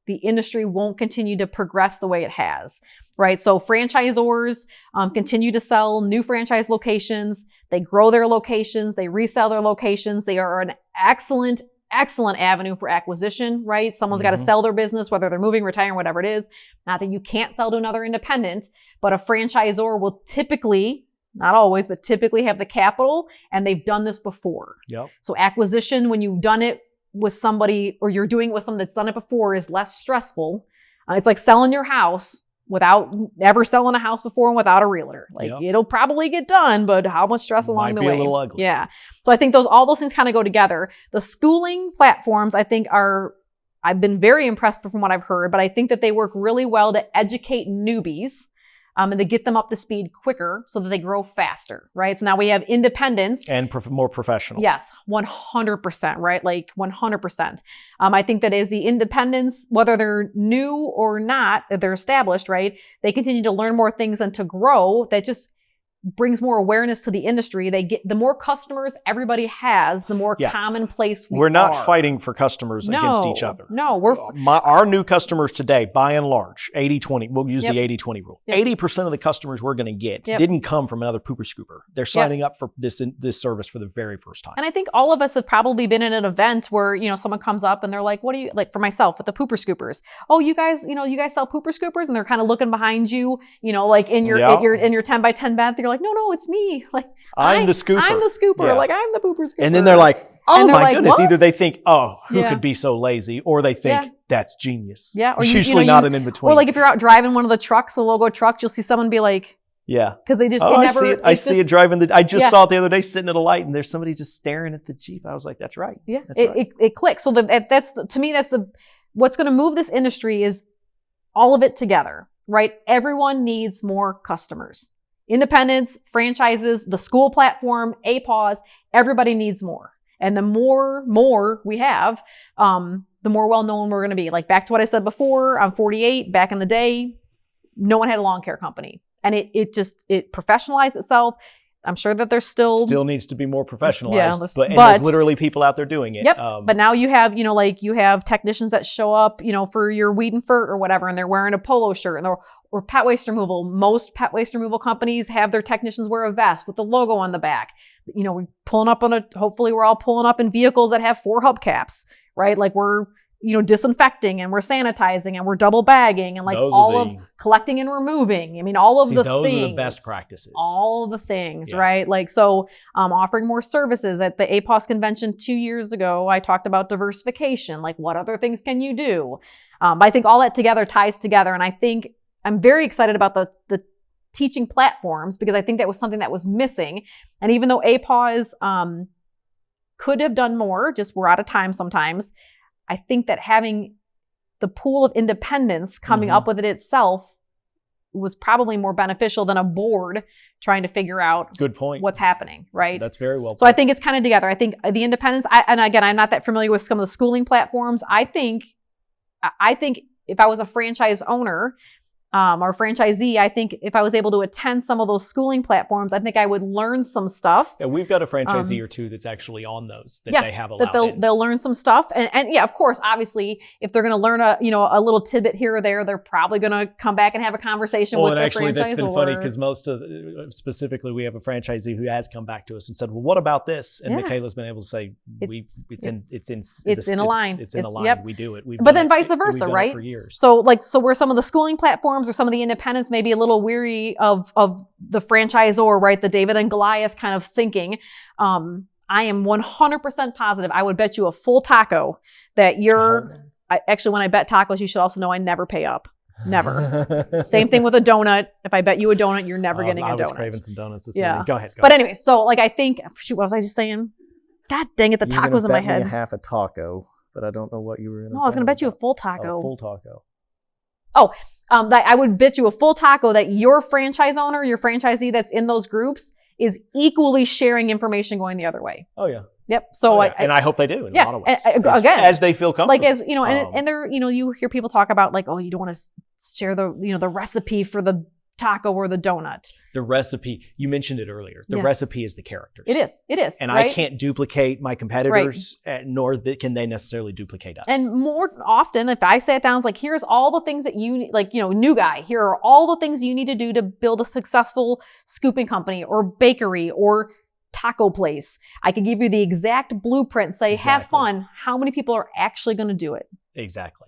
the industry won't continue to progress the way it has, right? So franchisors continue to sell new franchise locations. They grow their locations. They resell their locations. They are an excellent avenue for acquisition, right? Someone's got to sell their business, whether they're moving, retiring, whatever it is. Not that you can't sell to another independent, but a franchisor will typically, not always, but typically have the capital, and they've done this before. Yep. So acquisition, when you've done it with somebody, or you're doing it with someone that's done it before, is less stressful. It's like selling your house without ever selling a house before and without a realtor. Like it'll probably get done, but how much stress along the way? Might be a little ugly. Yeah. So I think all those things kind of go together. The schooling platforms, I think I've been very impressed from what I've heard, but I think that they work really well to educate newbies and to get them up to speed quicker so that they grow faster, right? So now we have independents. And more professional. Yes, 100%, right? Like 100%. I think that as the independents, whether they're new or not, if they're established, right? They continue to learn more things and to grow. That just brings more awareness to the industry. The more customers everybody has, the more commonplace we are. We're not fighting for customers against each other. No, our new customers today, by and large, 80-20, we'll use the 80-20 rule. Yep. 80% of the customers we're going to get didn't come from another pooper scooper. They're signing up for this service for the very first time. And I think all of us have probably been in an event where, someone comes up and they're like, what do you, like for myself with the pooper scoopers? Oh, you guys sell pooper scoopers? And they're kind of looking behind you, like in your 10 by 10 bed. You're like, no, it's me. Like I'm the scooper. I'm the scooper. Like I'm the pooper scooper. And then they're like, oh my goodness. What? Either they think, who could be so lazy? Or they think that's genius. Yeah. Or it's usually not an in-between. Or like if you're out driving one of the trucks, the logo trucks, you'll see someone be like, because they just, I see it driving I just saw it the other day sitting at a light and there's somebody just staring at the Jeep. I was like, that's right. Yeah. It clicks. So to me, what's going to move this industry is all of it together, right? Everyone needs more customers. Independents, franchises, the school platform, APAWS, everybody needs more. And the more we have, the more well-known we're going to be. Like back to what I said before, I'm 48, back in the day, no one had a lawn care company. And it professionalized itself. I'm sure that there's still needs to be more professionalized. Yeah, but there's literally people out there doing it. Yep. But now you have, you have technicians that show up, for your weed and furt or whatever, and they're wearing a polo shirt or pet waste removal. Most pet waste removal companies have their technicians wear a vest with the logo on the back. We're pulling up hopefully we're all pulling up in vehicles that have 4 hubcaps, right? Like we're, disinfecting and we're sanitizing and we're double bagging and like collecting and removing. I mean, all of the things. Those are the best practices. All of the things, right? Like, so offering more services. At the APAWS convention 2 years ago, I talked about diversification. Like what other things can you do? But I think all that together ties together. And I think I'm very excited about the teaching platforms because I think that was something that was missing. And even though APAWS could have done more, just we're out of time sometimes, I think that having the pool of independence coming up with it itself was probably more beneficial than a board trying to figure out what's happening, right? That's very well put. So I think it's kind of together. I think the independence, and again, I'm not that familiar with some of the schooling platforms. I think if I was a franchise owner, or franchisee, I think if I was able to attend some of those schooling platforms, I think I would learn some stuff. Yeah, we've got a franchisee or two that's actually on those that they have allowed. They'll learn some stuff, and yeah, of course, obviously, if they're going to learn a little tidbit here or there, they're probably going to come back and have a conversation with their franchisor. Well, and actually, that's been funny because specifically, we have a franchisee who has come back to us and said, "Well, what about this?" And Michaela's been able to say, "It's in a line. It's in a line. Yep. We do it." But then vice versa, right? For years. So where some of the schooling platforms or some of the independents may be a little weary of the franchisor, right? The David and Goliath kind of thinking. I am 100% positive. I would bet you a full taco that actually, when I bet tacos, you should also know I never pay up. Never. Same thing with a donut. If I bet you a donut, you're never getting a donut. I was craving some donuts this morning. Go ahead. But anyway, so I think, what was I just saying? God dang it, the taco's in my head. Me half a taco, but I don't know what you were going to. No, I was going to bet you a full taco. A full taco. Oh, that I would bet you a full taco that your franchise owner, your franchisee that's in those groups is equally sharing information going the other way. Oh yeah. Yep. So and I hope they do in a lot of ways. Again, as they feel comfortable. Like and they're you hear people talk about like, oh, you don't want to share the the recipe for the taco or the donut. The recipe, you mentioned it earlier. The Yes. recipe is the characters. It is. And right? I can't duplicate my competitors, nor can they necessarily duplicate us. And more often, if I sat down, it's like, here's all the things that you, like, you know, new guy, here are all the things you need to do to build a successful scooping company or bakery or taco place. I could give you the exact blueprint and say, have fun. How many people are actually going to do it? Exactly.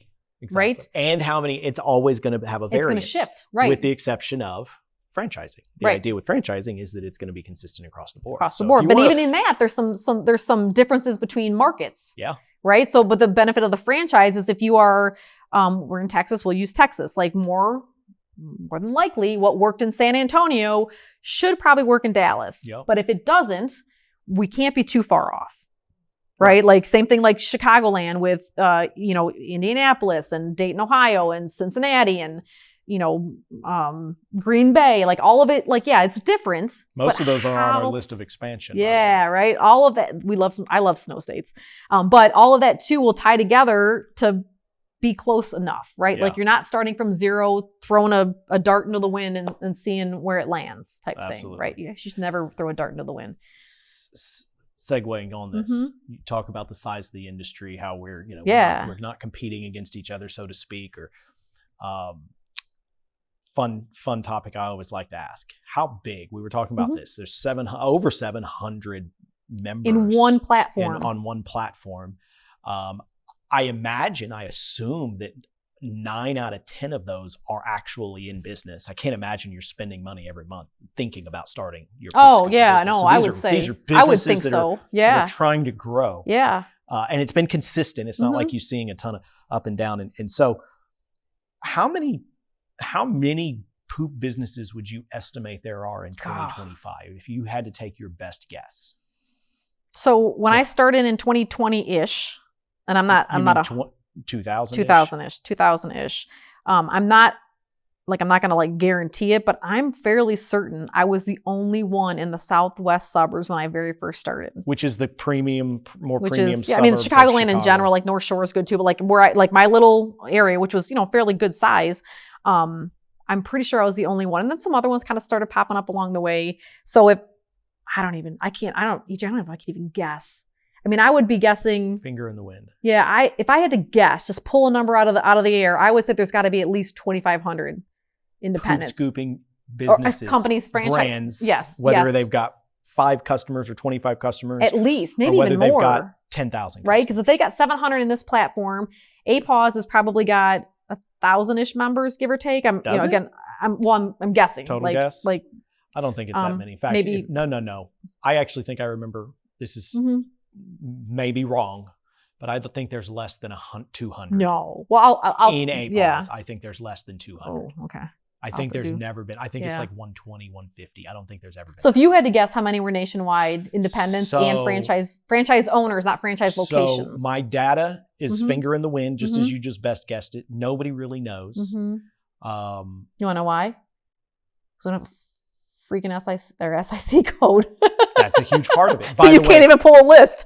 Right? And how many, it's always going to have a variance. It's going to shift, right? With the exception of franchising. The idea with franchising is that it's going to be consistent across the board. But even in that, there's some differences between markets. Yeah. Right? So, but the benefit of the franchise is if you are, we're in Texas, we'll use Texas, like more than likely what worked in San Antonio should probably work in Dallas. Yep. But if it doesn't, we can't be too far off. Right? Like same thing like Chicagoland with, you know, Indianapolis and Dayton, Ohio and Cincinnati and, you know, Green Bay, like all of it, like, yeah, it's different. Most of those are on our list of expansion. Yeah, right. All of that. I love snow states. But all of that too will tie together to be close enough, right? Yeah. Like you're not starting from zero, throwing a dart into the wind and seeing where it lands type thing, right? You should never throw a dart into the wind. Segueing on this, you talk about the size of the industry, how we're, you know, we're not competing against each other, so to speak, or fun topic I always like to ask. How big? We were talking about this. There's over 700 members in one platform. on one platform. I assume that 9 out of 10 of those are actually in business. I can't imagine you're spending money every month thinking about starting your business. No, so I would say. These are businesses I would think that so. are trying to grow. Yeah. And it's been consistent. It's not like you're seeing a ton of up and down. And so how many poop businesses would you estimate there are in 2025 if you had to take your best guess? So when I started in 2020-ish, and I'm not 2000-ish. I'm not going to like guarantee it, but I'm fairly certain I was the only one in the southwest suburbs when I very first started. Which is the premium suburbs. I mean, Chicagoland in general, like North Shore is good too, but like my little area, which was, you know, fairly good size. I'm pretty sure I was the only one. And then some other ones kind of started popping up along the way. So I don't know if I could even guess. I mean, I would be guessing finger in the wind. Yeah, if I had to guess, just pull a number out of the air, I would say there's got to be at least 2,500 independents, scooping businesses, or companies, brands, whether they've got 5 customers or 25 customers, at least, maybe or whether even more. They've got 10,000, right? Because if they got 700 in this platform, APAWS has probably got 1,000-ish members, give or take. I'm guessing. Total guess. Like, I don't think it's that many. In fact, maybe no. I actually think I remember. This is. Maybe wrong, but I think there's less than 200. No, well, I'll in APAWS, I think there's less than 200. Oh, okay. I think there's never been. I think it's like 120, 150. I don't think there's ever been. So if you had to guess how many were nationwide, independents and franchise owners, not franchise locations. So my data is finger in the wind, just as you just best guessed it. Nobody really knows. You want to know why? Because we don't have a freaking SIC code. That's a huge part of it. So you can't even pull a list.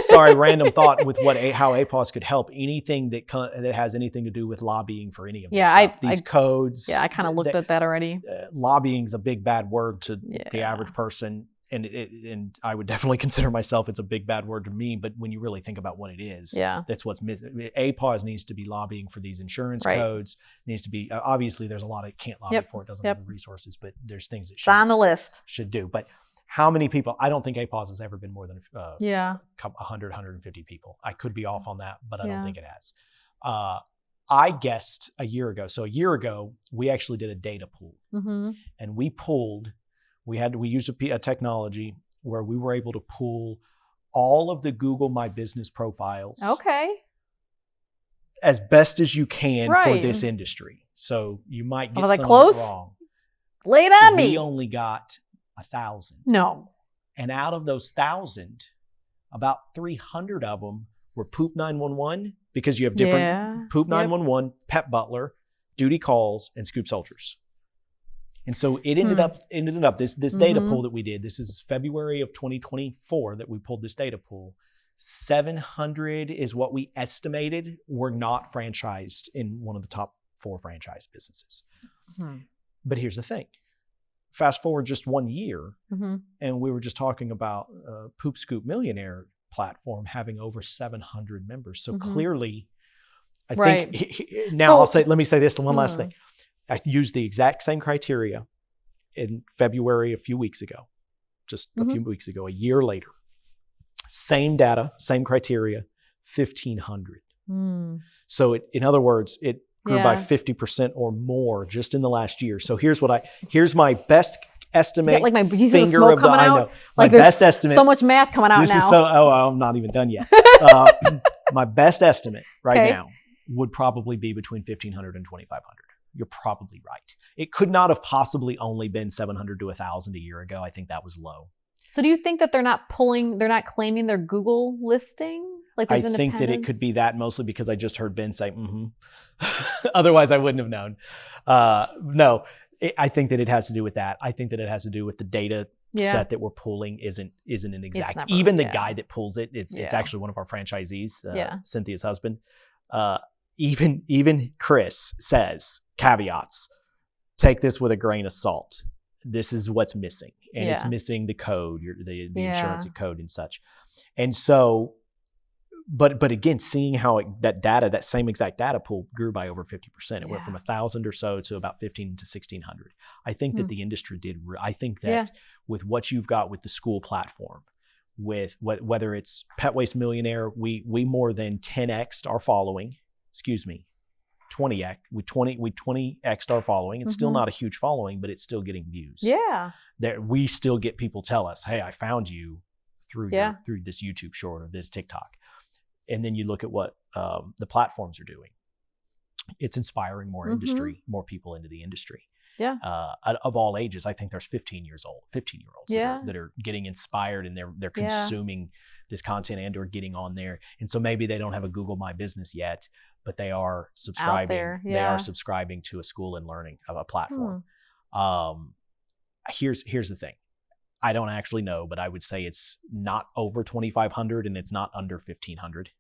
Sorry, random thought with how APAWS could help. Anything that has anything to do with lobbying for any of this stuff. These codes. Yeah, I kind of looked at that already. Lobbying is a big bad word to the average person, and I would definitely consider myself. It's a big bad word to me, but when you really think about what it is, that's what's missing. APAWS needs to be lobbying for these insurance codes. Needs to be obviously there's a lot it can't lobby for. It doesn't have the resources, but there's things it should on the list should do. But how many people? I don't think APAWS has ever been more than 100, 150 people. I could be off on that, but I don't think it has. I guessed a year ago. So a year ago, we actually did a data pool, and we used a technology where we were able to pull all of the Google My Business profiles. Okay. As best as you can for this industry. So you might get some close? of it wrong. Lay it on me. We only got 1,000. No. And out of those 1,000, about 300 of them were Poop 911, because you have different Poop 911, Pet Butler, Duty Calls, and Scoop Soldiers. And so it ended up this data pool that we did. This is February of 2024 that we pulled this data pool. 700 is what we estimated were not franchised in one of the top 4 franchise businesses. But here's the thing. Fast forward just 1 year, Mm-hmm. and we were just talking about Poop Scoop Millionaire platform having over 700 members. So Mhm. clearly, I Right. think now So- let me say this, one last Mhm. thing. I used the exact same criteria in February a few weeks ago, just a few weeks ago, a year later. Same data, same criteria, 1,500. Mm. So in other words, it grew by Yeah. 50% or more just in the last year. So here's my best estimate. Yeah, like my, you see the finger smoke of the, coming I out? know. My Like there's best estimate. so much math coming out This now. is I'm not even done yet. My best estimate right Okay. now would probably be between 1,500 and 2,500. You're probably right. It could not have possibly only been 700 to 1,000 a year ago. I think that was low. So do you think that they're not claiming their Google listing? Like I there's think that it independence? could be that mostly because I just heard Ben say, otherwise I wouldn't have known. No, I think that it has to do with that. I think that it has to do with the data set that we're pulling isn't an exact. never- Even the yeah. guy that pulls it, it's Yeah. actually one of our franchisees, Yeah. Cynthia's husband. Even Chris says caveats. Take this with a grain of salt. This is what's missing, and it's Yeah. missing the code, the Yeah. insurance code and such. And so, but again, seeing how that same exact data pool grew by over 50%. It went Yeah. from 1,000 or so to about 15 to 1,600. I think that the industry did. I think that Yeah. with what you've got with the school platform, with whether it's Pet Waste Millionaire, we more than 10x'd our following. Excuse me, 20x. We 20x'd our following. It's still not a huge following, but it's still getting views. Yeah. That we still get people tell us, "Hey, I found you through through this YouTube short or this TikTok." And then you look at what the platforms are doing. It's inspiring more industry, more people into the industry. Yeah. Of all ages, I think there's 15-year-olds Yeah. that are getting inspired and they're consuming this content and or getting on there. And so maybe they don't have a Google My Business yet, but they are subscribing. there, They yeah. are subscribing to a school and learning of a platform. Here's the thing. I don't actually know, but I would say it's not over 2,500 and it's not under 1,500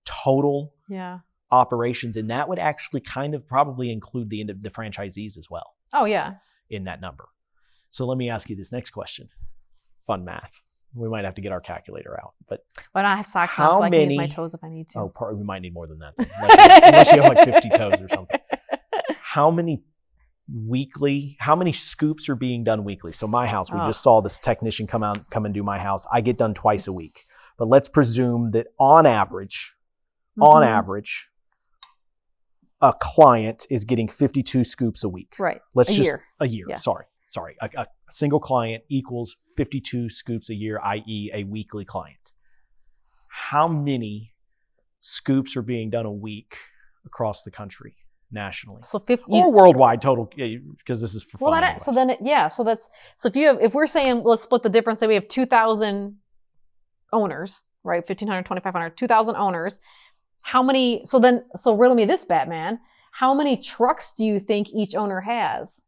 total Yeah. operations, and that would actually kind of probably include the franchisees as well Oh yeah. in that number. So let me ask you this next question. Fun math. We might have to get our calculator out, but But I have socks How on, so I can use my many- toes if I need to. we might need more than that, then. Unless you have like 50 toes or something. How many scoops are being done weekly? So my house, we just saw this technician come and do my house. I get done twice a week, but let's presume that on average, a client is getting 52 scoops a week. Right. Let's A just year. a year. Yeah. Sorry. A single client equals 52 scoops a year, i.e. a weekly client. How many scoops are being done a week across the country, nationally, So 50. or worldwide total? Because this is for fun. Well, anyways. if we're saying let's split the difference, say we have 2,000 owners, right? 1,500, 2,500, 2,000 owners. How many? So riddle me this, Batman. How many trucks do you think each owner has?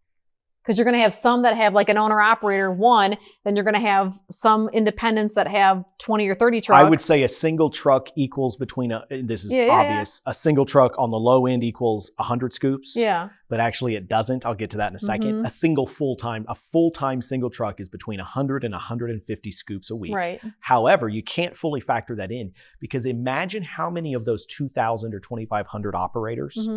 Because you're going to have some that have like an owner operator one, then you're going to have some independents that have 20 or 30 trucks. I would say a single truck equals between this is obvious. A single truck on the low end equals 100 scoops. Yeah. But actually it doesn't. I'll get to that in a second. A full-time single truck is between 100 and 150 scoops a week. Right. However, you can't fully factor that in because imagine how many of those 2,000 or 2,500 operators,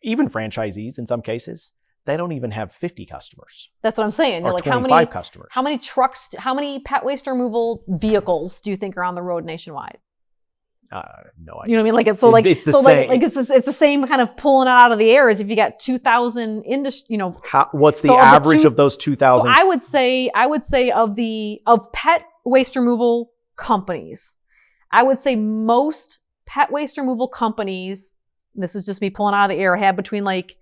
even franchisees in some cases, they don't even have 50 customers. That's what I'm saying. Or Like 25 customers. How many trucks, how many pet waste removal vehicles do you think are on the road nationwide? No idea. You know what I mean? Like it's It's the same. It's the same kind of pulling it out of the air as if you got 2,000 industry. What's the So average of those 2,000? So I would say of pet waste removal companies, I would say most pet waste removal companies, this is just me pulling out of the air, have between like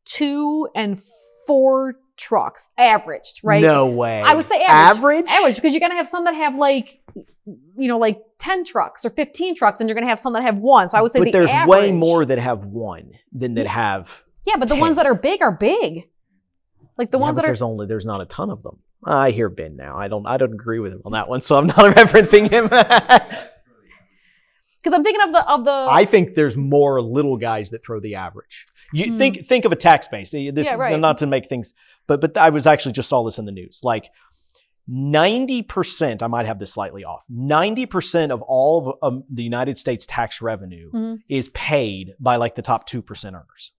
2 and 4 trucks, averaged, right? No way. I would say average. Average, because you're going to have some that have like 10 trucks or 15 trucks, and you're going to have some that have 1. So I would say but there's average, way more that have 1 than that have. Yeah, but the 10. ones that are big are big. Like the ones that are. There's not a ton of them. I hear Ben now. I don't agree with him on that one, so I'm not referencing him. Because I'm thinking of the. I think there's more little guys that throw the average. You think of a tax base. This not to make things, but I was actually just saw this in the news. Like 90%, I might have this slightly off. 90% of all of the United States tax revenue is paid by like the top 2% earners.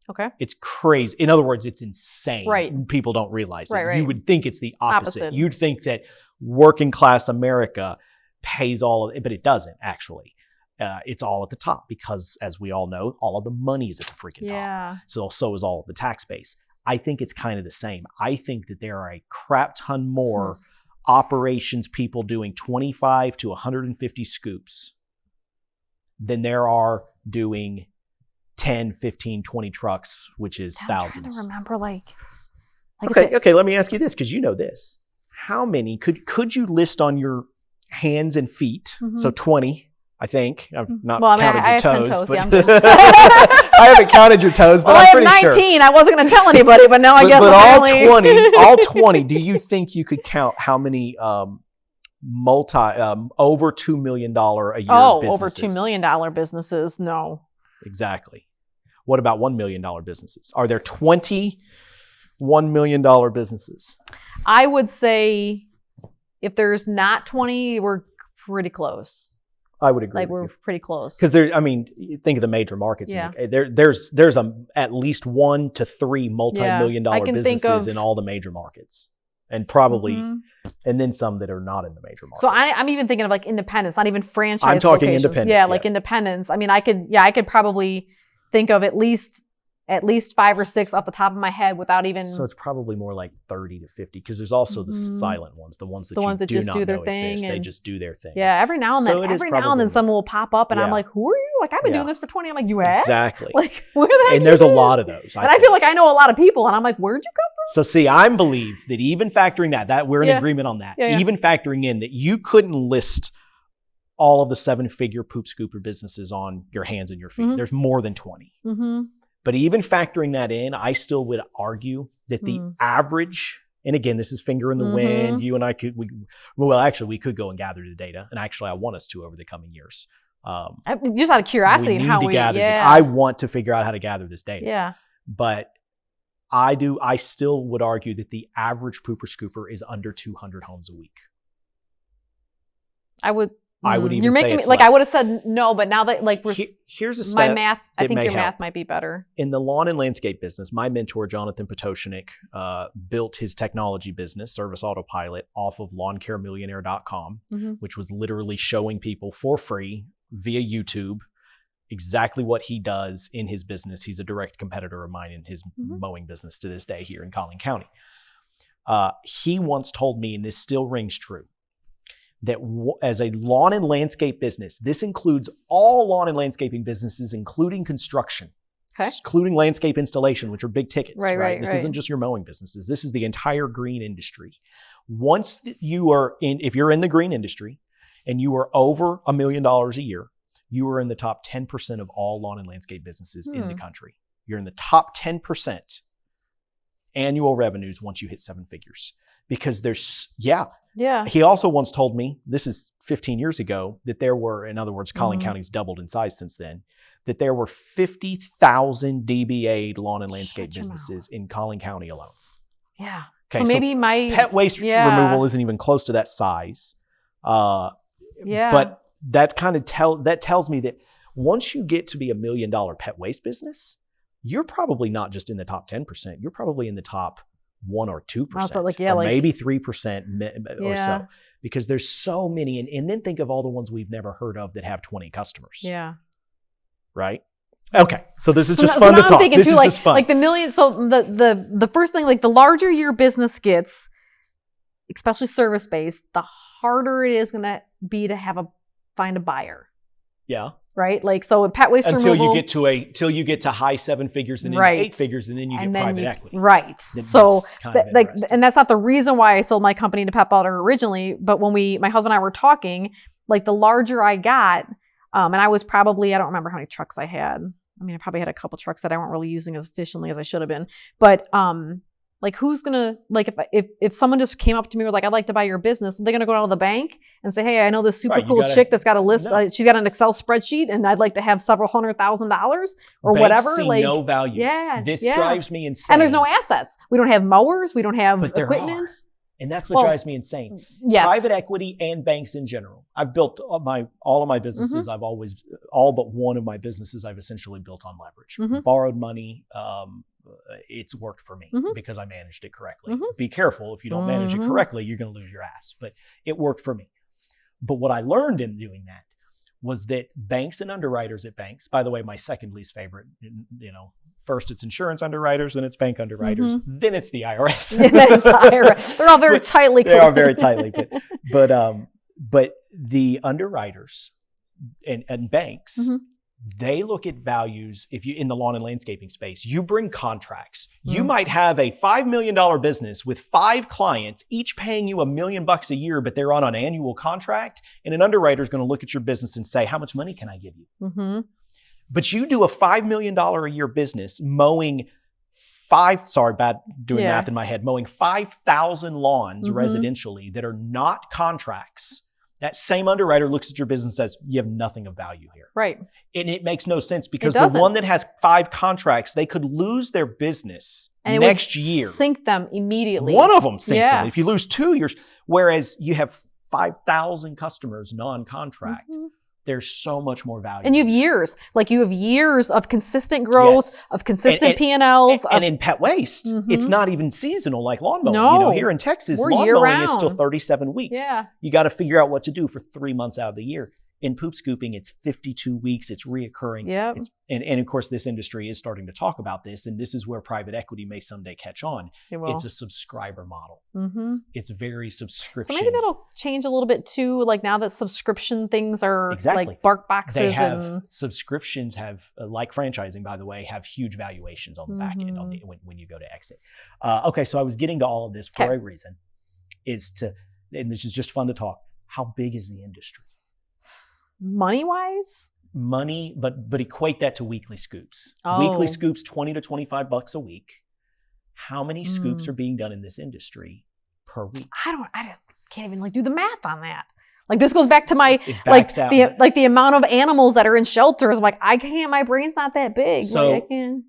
Okay. It's crazy. In other words, it's insane. Right. People don't realize it. Right. You would think it's the opposite. You'd think that working class America pays all of it, but it doesn't actually. It's all at the top because, as we all know, all of the money's at the freaking top. So is all of the tax base. I think it's kind of the same. I think that there are a crap ton more operations people doing 25 to 150 scoops than there are doing 10, 15, 20 trucks, which is thousands. I'm trying to remember like okay, let me ask you this, because you know this. How many could you list on your hands and feet? So 20, I think. I've not counted your toes. 10 toes, but I haven't counted your toes, but I'm pretty sure. I have 19. I wasn't going to tell anybody, but now I guess. But all 20, do you think you could count how many over $2 million a year businesses? Over $2 million businesses? No. Exactly. What about $1 million businesses? Are there 20 $1 million businesses? I would say if there's not 20, we're pretty close. I would agree. Like we're pretty close. Because think of the major markets. Yeah. There's at least 1 to 3 multi-million dollar businesses in all the major markets. And probably, and then some that are not in the major markets. So I'm even thinking of like independents, not even franchise. I'm talking locations. independents. Yeah, like independents. I mean, I could probably think of at least 5 or 6 off the top of my head without even. So it's probably more like 30 to 50 because there's also the silent ones, the ones that do just not do their know thing. exist. They just do their thing. Yeah, every now and then, someone will pop up, and I'm like, "Who are you?" Like, I've been doing this for 20. I'm like, "You have?" Exactly. Like, where the heck? And there's a lot of those. I feel like I know a lot of people, and I'm like, "Where'd you come from?" So see, I believe that even factoring that we're in agreement on that. Yeah. Even factoring in that you couldn't list all of the 7-figure poop scooper businesses on your hands and your feet. There's more than 20. But even factoring that in, I still would argue that the average, and again, this is finger in the wind. You and I we could go and gather the data. And actually, I want us to over the coming years. Just out of curiosity, I want to figure out how to gather this data. Yeah. But I still would argue that the average pooper scooper is under 200 homes a week. I would even You're making say me like less. I would have said no, but now that like here's a stat. My math, I think your math might be better. In the lawn and landscape business, my mentor Jonathan Potoshnik built his technology business, Service Autopilot, off of lawncaremillionaire.com, which was literally showing people for free via YouTube exactly what he does in his business. He's a direct competitor of mine in his mowing business to this day here in Collin County. He once told me, and this still rings true, that as a lawn and landscape business, this includes all lawn and landscaping businesses, including construction, including landscape installation, which are big tickets, right? This isn't just your mowing businesses. This is the entire green industry. Once if you're in the green industry and you are over $1 million a year, you are in the top 10% of all lawn and landscape businesses in the country. You're in the top 10% annual revenues once you hit 7 figures. Because he also once told me, this is 15 years ago, that there were, in other words, Collin County's doubled in size since then, that there were 50,000 DBA lawn and landscape businesses in Collin County alone. Yeah. Okay, so maybe my pet waste removal isn't even close to that size. But that kind of tells me that once you get to be $1 million pet waste business, you're probably not just in the top 10%. You're probably in the top 1 or 2%, or maybe 3% or so, because there's so many. And then think of all the ones we've never heard of that have 20 customers. Yeah. Right. Okay. So this is just fun to talk. This is just fun. Like the million. So the first thing, like the larger your business gets, especially service based, the harder it is going to be to find a buyer. Yeah. Right? Like, so in pet waste removal. Till you get to high 7 figures and then 8 figures, and then you get private equity. Right. So and that's not the reason why I sold my company to Pet Butler originally, but when my husband and I were talking, like the larger I got, and I was probably, I don't remember how many trucks I had. I mean, I probably had a couple trucks that I weren't really using as efficiently as I should have been, but Like who's gonna, like if someone just came up to me with like, I'd like to buy your business, they're gonna go down to the bank and say, hey, I know this super cool chick that's got a list. She's got an Excel spreadsheet and I'd like to have several $100,000 or Banks whatever. See like no value. Yeah. This drives me insane. And there's no assets. We don't have mowers. We don't have equipment. And that's what drives me insane. Yes. Private equity and banks in general. I've built all of my businesses. I've always, all but one of my businesses I've essentially built on leverage. Borrowed money. It's worked for me because I managed it correctly. Be careful. If you don't manage it correctly, you're going to lose your ass. But it worked for me. But what I learned in doing that was that banks and underwriters at banks, by the way, my second least favorite, first it's insurance underwriters, then it's bank underwriters, then it's the IRS. Then it's the IRS. They're all very tightly. They are very tightly. But the underwriters and banks, they look at values. If you in the lawn and landscaping space, you bring contracts. You might have a $5 million business with 5 clients, each paying you $1 million a year, but they're on an annual contract. And an underwriter is going to look at your business and say, how much money can I give you? But you do a $5 million a year business mowing math in my head, mowing 5,000 lawns residentially that are not contracts. That same underwriter looks at your business and says, you have nothing of value here. Right. And it makes no sense because the one that has 5 contracts, they could lose their business and next year. Sink them immediately. One of them sinks them. If you lose 2 years, whereas you have 5,000 customers non-contract, there's so much more value. And you have years. Like you have years of consistent growth, of consistent P&Ls. And in pet waste, it's not even seasonal like lawn mowing. No. Here in Texas, We're lawn year mowing round. is still 37 weeks. Yeah. You got to figure out what to do for 3 months out of the year. In poop scooping, it's 52 weeks. It's reoccurring. Yep. And of course, this industry is starting to talk about this. And this is where private equity may someday catch on. It's a subscriber model. It's very subscription. So maybe that'll change a little bit too. Like now that subscription things are like bark boxes. They have subscriptions have, like franchising, by the way, have huge valuations on the back end when you go to exit. Okay, so I was getting to all of this for a reason. And this is just fun to talk. How big is the industry? Money-wise? Money, but equate that to weekly scoops. Oh. Weekly scoops, $20 to $25 a week. How many scoops are being done in this industry per week? I can't even do the math on that. Like this goes back to my the amount of animals that are in shelters. I'm like, I can't. My brain's not that big. So, I can't.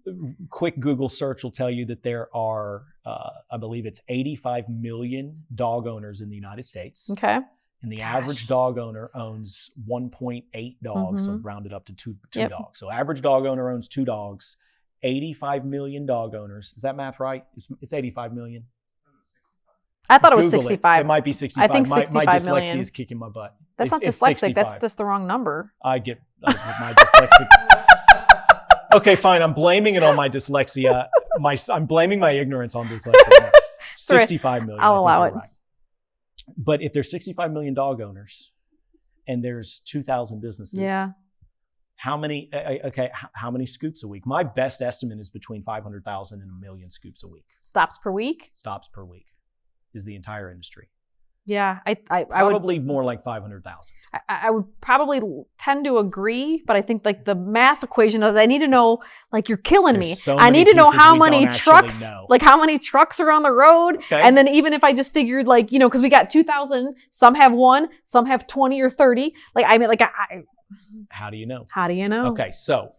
Quick Google search will tell you that there are, I believe it's 85 million dog owners in the United States. Okay. And the average dog owner owns 1.8 dogs, so rounded up to two dogs. So average dog owner owns 2 dogs. 85 million dog owners. Is that math right? It's 85 million. I thought it was Google 65. It might be 65. I think 65 my dyslexia million. is kicking my butt. That's not dyslexic. That's just the wrong number. I get my dyslexic. Okay, fine. I'm blaming it on my dyslexia. I'm blaming my ignorance on dyslexia. 65 million. I'll allow it. Right. But if there's 65 million dog owners and there's 2,000 businesses, how many scoops a week? My best estimate is between 500,000 and 1 million scoops a week. Stops per week? Stops per week is the entire industry. Yeah, I probably more like 500,000. I would probably tend to agree, but I think the math equation of I need to know, you're killing me. I need to know how many trucks, how many trucks are on the road. Okay. And then even if I just figured because we got 2,000, some have 1, some have 20 or 30. How do you know? How do you know? Okay, so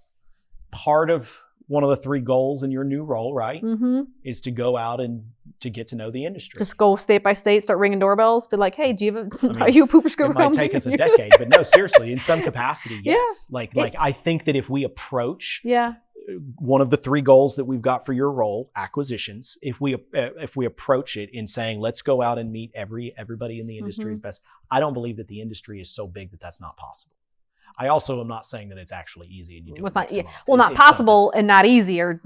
part of one of the 3 goals in your new role, right, is to go out and to get to know the industry. Just go state by state, start ringing doorbells, be like, hey, do you have are you a pooper scooper company? It might take us a decade, but no, seriously, in some capacity, yes. Yeah. I think that if we approach one of the 3 goals that we've got for your role, acquisitions, if we approach it in saying, let's go out and meet everybody in the industry as best, I don't believe that the industry is so big that that's not possible. I also am not saying that it's actually easy and you do not possible and not easy are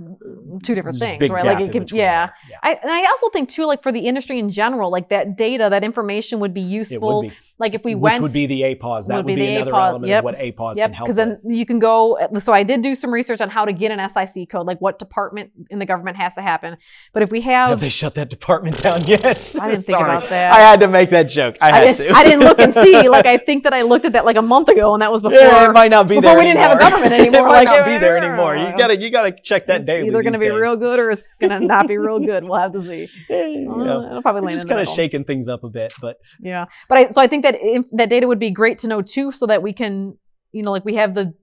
2 different things, right? I also think too, for the industry in general, that data, that information would be useful. Like if we Which went, would be the APAWS. That would would be be the another APAWS, element yep. of what APAWS Yep, can help because then with. you can go. So I did do some research on how to get an SIC code, like what department in the government has to happen. But if we Have they shut that department down yet? I didn't think about that. I had to make that joke. I had to. I didn't look and see. Like I think that I looked at that like a month ago, and that was before. Yeah, it might not be before there we didn't have a government anymore. It might like, not be there anymore. You gotta check that daily. Either going to be these real days. good or it's going to not be real good. We'll have to see. It'll probably We're land just in the kind of middle. shaking things up a bit, but Yeah, but I think that that data would be great to know too, so that we can, like we have the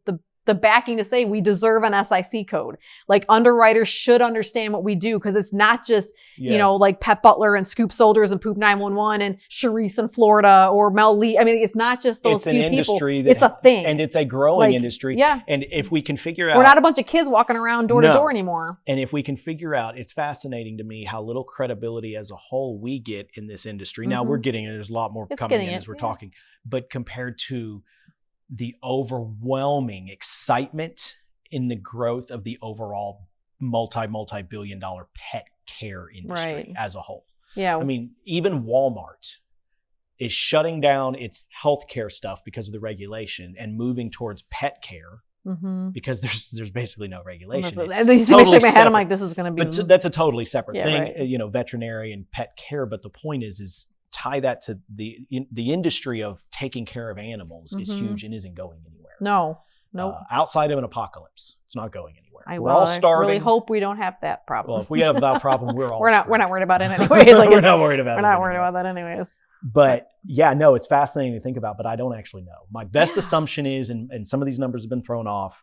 backing to say we deserve an SIC code. Like underwriters should understand what we do, because it's not just like Pet Butler and Scoop Soldiers and Poop 911 and Charisse in Florida or Mel Lee. I mean, it's not just those it's few an industry people. It's a thing, and it's a growing Like, industry. yeah. And if we can figure out, we're not a bunch of kids walking around door to No. door anymore. And if we can figure out, it's fascinating to me how little credibility as a whole we get in this industry. Now we're getting it. There's a lot more It's coming getting in it, as we're yeah. talking. But compared to the overwhelming excitement in the growth of the overall multi-billion dollar pet care industry Right. as a whole. Yeah, I mean, even Walmart is shutting down its healthcare stuff because of the regulation and moving towards pet care because there's basically no regulation. I used to Totally shake my head. I'm separate. like, this is going to be. But that's a totally separate Yeah, thing, right. Veterinary and pet care. But the point is tie that to the industry of taking care of animals is huge and isn't going anywhere. No. Nope. Outside of an apocalypse, it's not going anywhere. I We're all starving. really hope we don't have that problem. Well, if we have that problem, we're all we're not screwed. worried about it anyways. Like We're not worried about it. We're not worried about that anyways. But yeah, no, it's fascinating to think about, but I don't actually know. My best assumption is, and some of these numbers have been thrown off,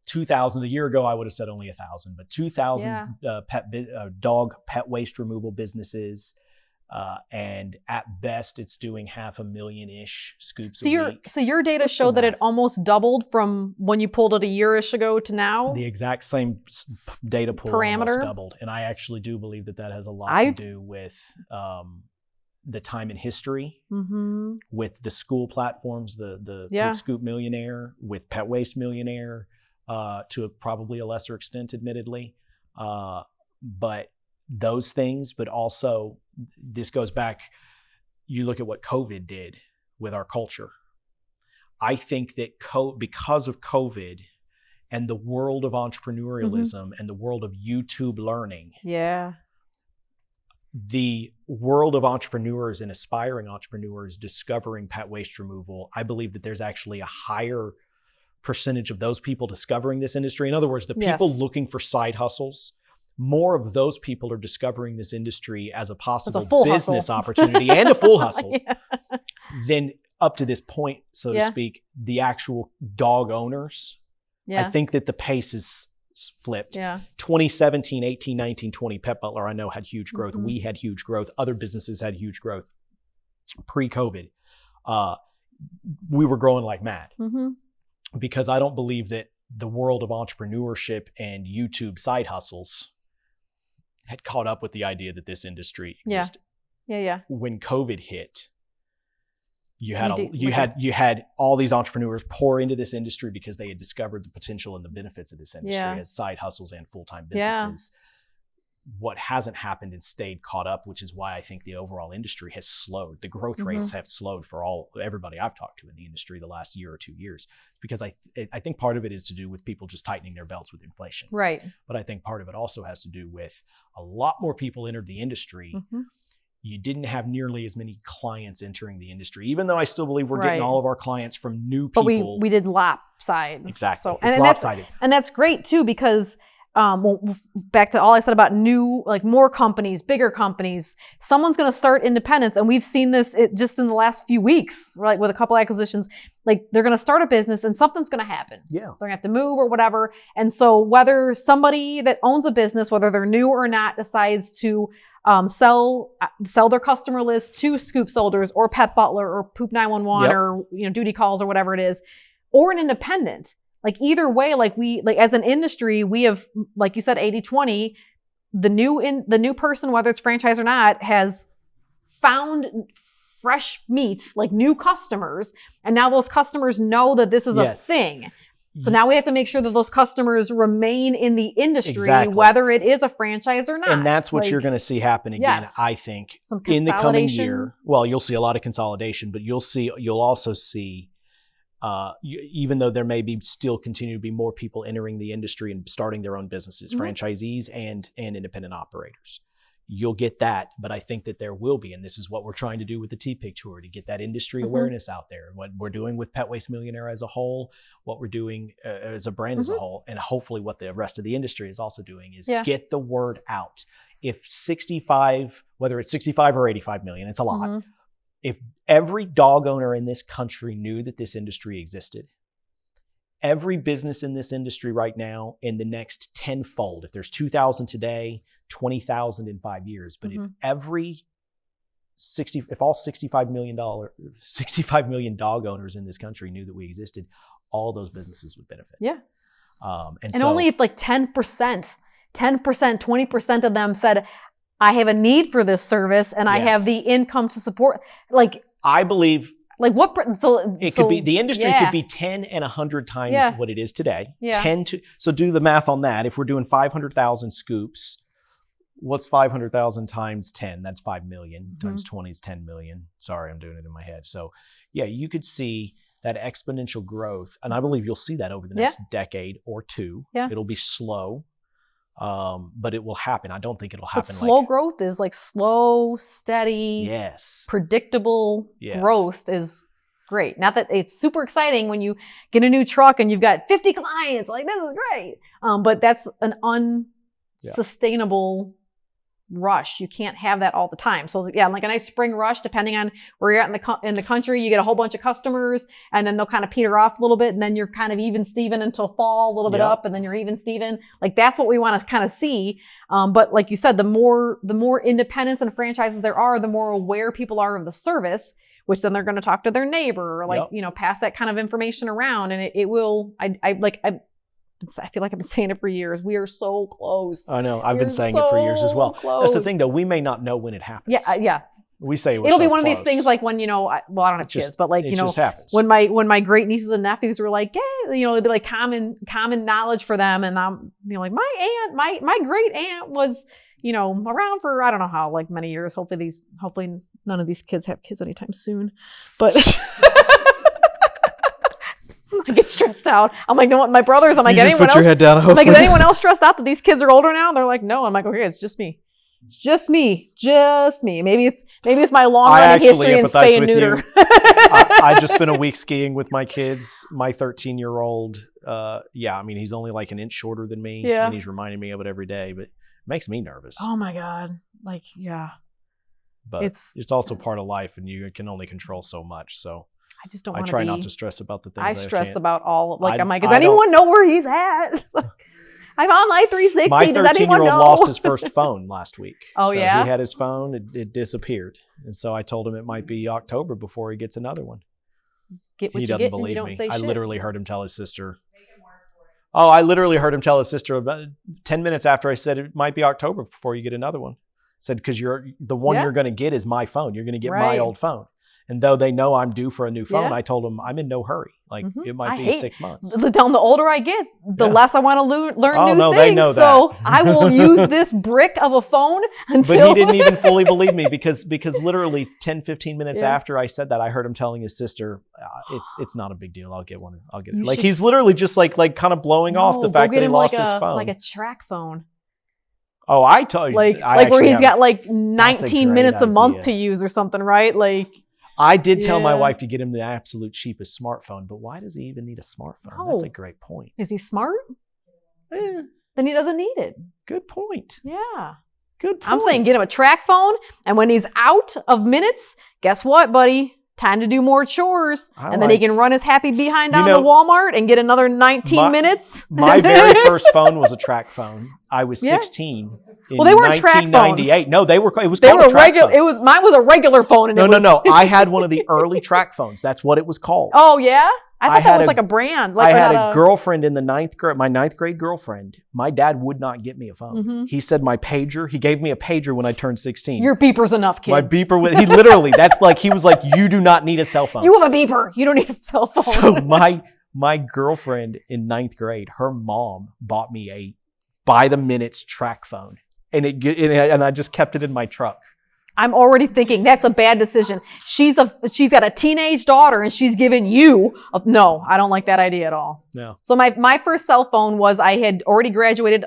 2,000, a year ago, I would have said only 1,000, but 2,000 dog pet waste removal businesses. And at best, it's doing 500,000-ish scoops a week. So your data showed that it almost doubled from when you pulled it a year-ish ago to now? The exact same data pool Parameter? almost doubled. And I actually do believe that has a lot to do with the time in history, with the school platforms, the Poop Scoop Millionaire, with Pet Waste Millionaire, to probably a lesser extent, admittedly. But those things, but also this goes back, you look at what COVID did with our culture. I think that because of COVID and the world of entrepreneurialism and the world of YouTube learning, the world of entrepreneurs and aspiring entrepreneurs discovering pet waste removal, I believe that there's actually a higher percentage of those people discovering this industry. In other words, the people looking for side hustles, more of those people are discovering this industry as a possible business opportunity and a full hustle than up to this point, so to speak, the actual dog owners. I think that the pace is flipped. 2017, 18, 19, 20, Pet Butler, I know, had huge growth. We had huge growth. Other businesses had huge growth. Pre-COVID, we were growing like mad because I don't believe that the world of entrepreneurship and YouTube side hustles had caught up with the idea that this industry existed. When COVID hit, you had all these entrepreneurs pour into this industry because they had discovered the potential and the benefits of this industry as side hustles and full-time businesses. What hasn't happened and stayed caught up, which is why I think the overall industry has slowed. The growth rates have slowed for everybody I've talked to in the industry the last year or 2 years, because I think part of it is to do with people just tightening their belts with inflation. Right. But I think part of it also has to do with a lot more people entered the industry. You didn't have nearly as many clients entering the industry, even though I still believe we're getting all of our clients from new people. But we did lopside. Exactly. So, it's lopsided. And that's great too, because back to all I said about more companies, bigger companies, someone's going to start independence. And we've seen this just in the last few weeks, right? With a couple acquisitions, they're going to start a business and something's going to happen. So they're going to have to move or whatever. And so whether somebody that owns a business, whether they're new or not, decides to sell their customer list to Scoop Soldiers or Pet Butler or Poop 911 or Duty Calls or whatever it is, or an independent. Either way, as an industry, we have, like you said, 80-20, the new person, whether it's franchise or not, has found fresh meat, new customers. And now those customers know that this is a thing. So now we have to make sure that those customers remain in the industry, Exactly. whether it is a franchise or not. And that's what you're going to see happen again, yes, I think, some in the coming consolidation. year. Well, you'll see a lot of consolidation, but you'll also see, even though there may be still continue to be more people entering the industry and starting their own businesses, franchisees and independent operators. You'll get that, but I think that there will be, and this is what we're trying to do with the T-Pig Tour, to get that industry awareness out there. What we're doing with Pet Waste Millionaire as a whole, what we're doing as a brand as a whole, and hopefully what the rest of the industry is also doing is get the word out. If 65, whether it's 65 or 85 million, it's a lot. If every dog owner in this country knew that this industry existed, every business in this industry right now in the next tenfold, if there's 2,000 today, 20,000 in 5 years. But if all 65 million dog owners in this country knew that we existed, all those businesses would benefit. Yeah. And so, only if like 10%, 20% of them said, I have a need for this service and I have the income to support, like, I believe like what, could be, the industry could be 10 and 100 times what it is today. So do the math on that. If we're doing 500,000 scoops, what's 500,000 times 10? That's 5 million. Times 20 is 10 million. Sorry, I'm doing it in my head. So yeah, you could see that exponential growth. And I believe you'll see that over the next decade or two. Yeah. It'll be slow, but it will happen. I don't think it'll happen. But slow growth is like slow, steady, predictable growth is great. Not that it's super exciting when you get a new truck and you've got 50 clients, like this is great. But that's an unsustainable rush. You can't have that all the time. So yeah, like a nice spring rush, depending on where you're at in the country, you get a whole bunch of customers and then they'll kind of peter off a little bit and then you're kind of even Steven until fall, a little bit up and then you're even Steven. Like that's what we want to kind of see. But like you said, the more independents and franchises there are, the more aware people are of the service, which then they're going to talk to their neighbor or like, pass that kind of information around. And it will, I feel like I've been saying it for years. We are so close. I know. I've been saying it for years as well. Close. That's the thing, though. We may not know when it happens. Yeah. We say it'll be one of these things like when, I don't have kids, but like, when my great nieces and nephews were like, yeah, it'd be like common knowledge for them. And I'm like, my great aunt was, around for, I don't know how, like many years. Hopefully none of these kids have kids anytime soon, but I get stressed out. I'm like, my brothers, I'm like, anyone else? Put your head down. I'm like, is anyone else stressed out that these kids are older now? And they're like, no. I'm like, okay, it's just me. Just me. Maybe it's my long running history in spay and neuter. I just spent a week skiing with my kids. My 13-year-old, he's only like an inch shorter than me. And he's reminding me of it every day, but it makes me nervous. Oh my God. Like, yeah. But it's also part of life and you can only control so much. So I just don't want to try not to stress about the things I stress about all, like, I'm like, does anyone know where he's at? I'm on my 360. My Does anyone 13-year-old know? Lost his first phone last week. Oh, so yeah? He had his phone. It disappeared. And so I told him it might be October before he gets another one. Get what he you doesn't get believe and you don't me. say I shit. literally heard him tell his sister. I literally heard him tell his sister about 10 minutes after I said it might be October before you get another one. Said, because the one you're going to get is my phone. You're going to get my old phone. And though they know I'm due for a new phone, I told them I'm in no hurry. Like it might be 6 months. The older I get, the less I want to learn new things. They know that. So I will use this brick of a phone until. But he didn't even fully believe me because literally 10, 15 minutes after I said that, I heard him telling his sister, it's not a big deal. I'll get one. I'll get it. Like he's literally just like kind of blowing off the fact that he lost his phone. Like a track phone. Oh, I tell you. Like where he's got like 19 minutes a month to use or something, right? Like. I did tell my wife to get him the absolute cheapest smartphone, but why does he even need a smartphone? No. That's a great point. Is he smart? Then he doesn't need it. Good point. Yeah. Good point. I'm saying get him a track phone, and when he's out of minutes, guess what, buddy? Time to do more chores. Then he can run his happy behind down to Walmart and get another 19 minutes. My very first phone was a track phone. I was 16. Well, they weren't track phones. No, they were. It was called a track phone. Mine was a regular phone. And No. I had one of the early track phones. That's what it was called. Oh yeah. I thought that was like a brand. Like I had a girlfriend in the ninth grade. My ninth grade girlfriend. My dad would not get me a phone. Mm-hmm. He said my pager. He gave me a pager when I turned 16. Your beeper's enough, kid. My beeper. He literally. That's like he was like, you do not need a cell phone. You have a beeper. You don't need a cell phone. So My girlfriend in 9th grade, her mom bought me a by the minutes track phone, and I just kept it in my truck. I'm already thinking that's a bad decision. She's got a teenage daughter and she's giving you no, I don't like that idea at all. No. So my first cell phone was, I had already graduated.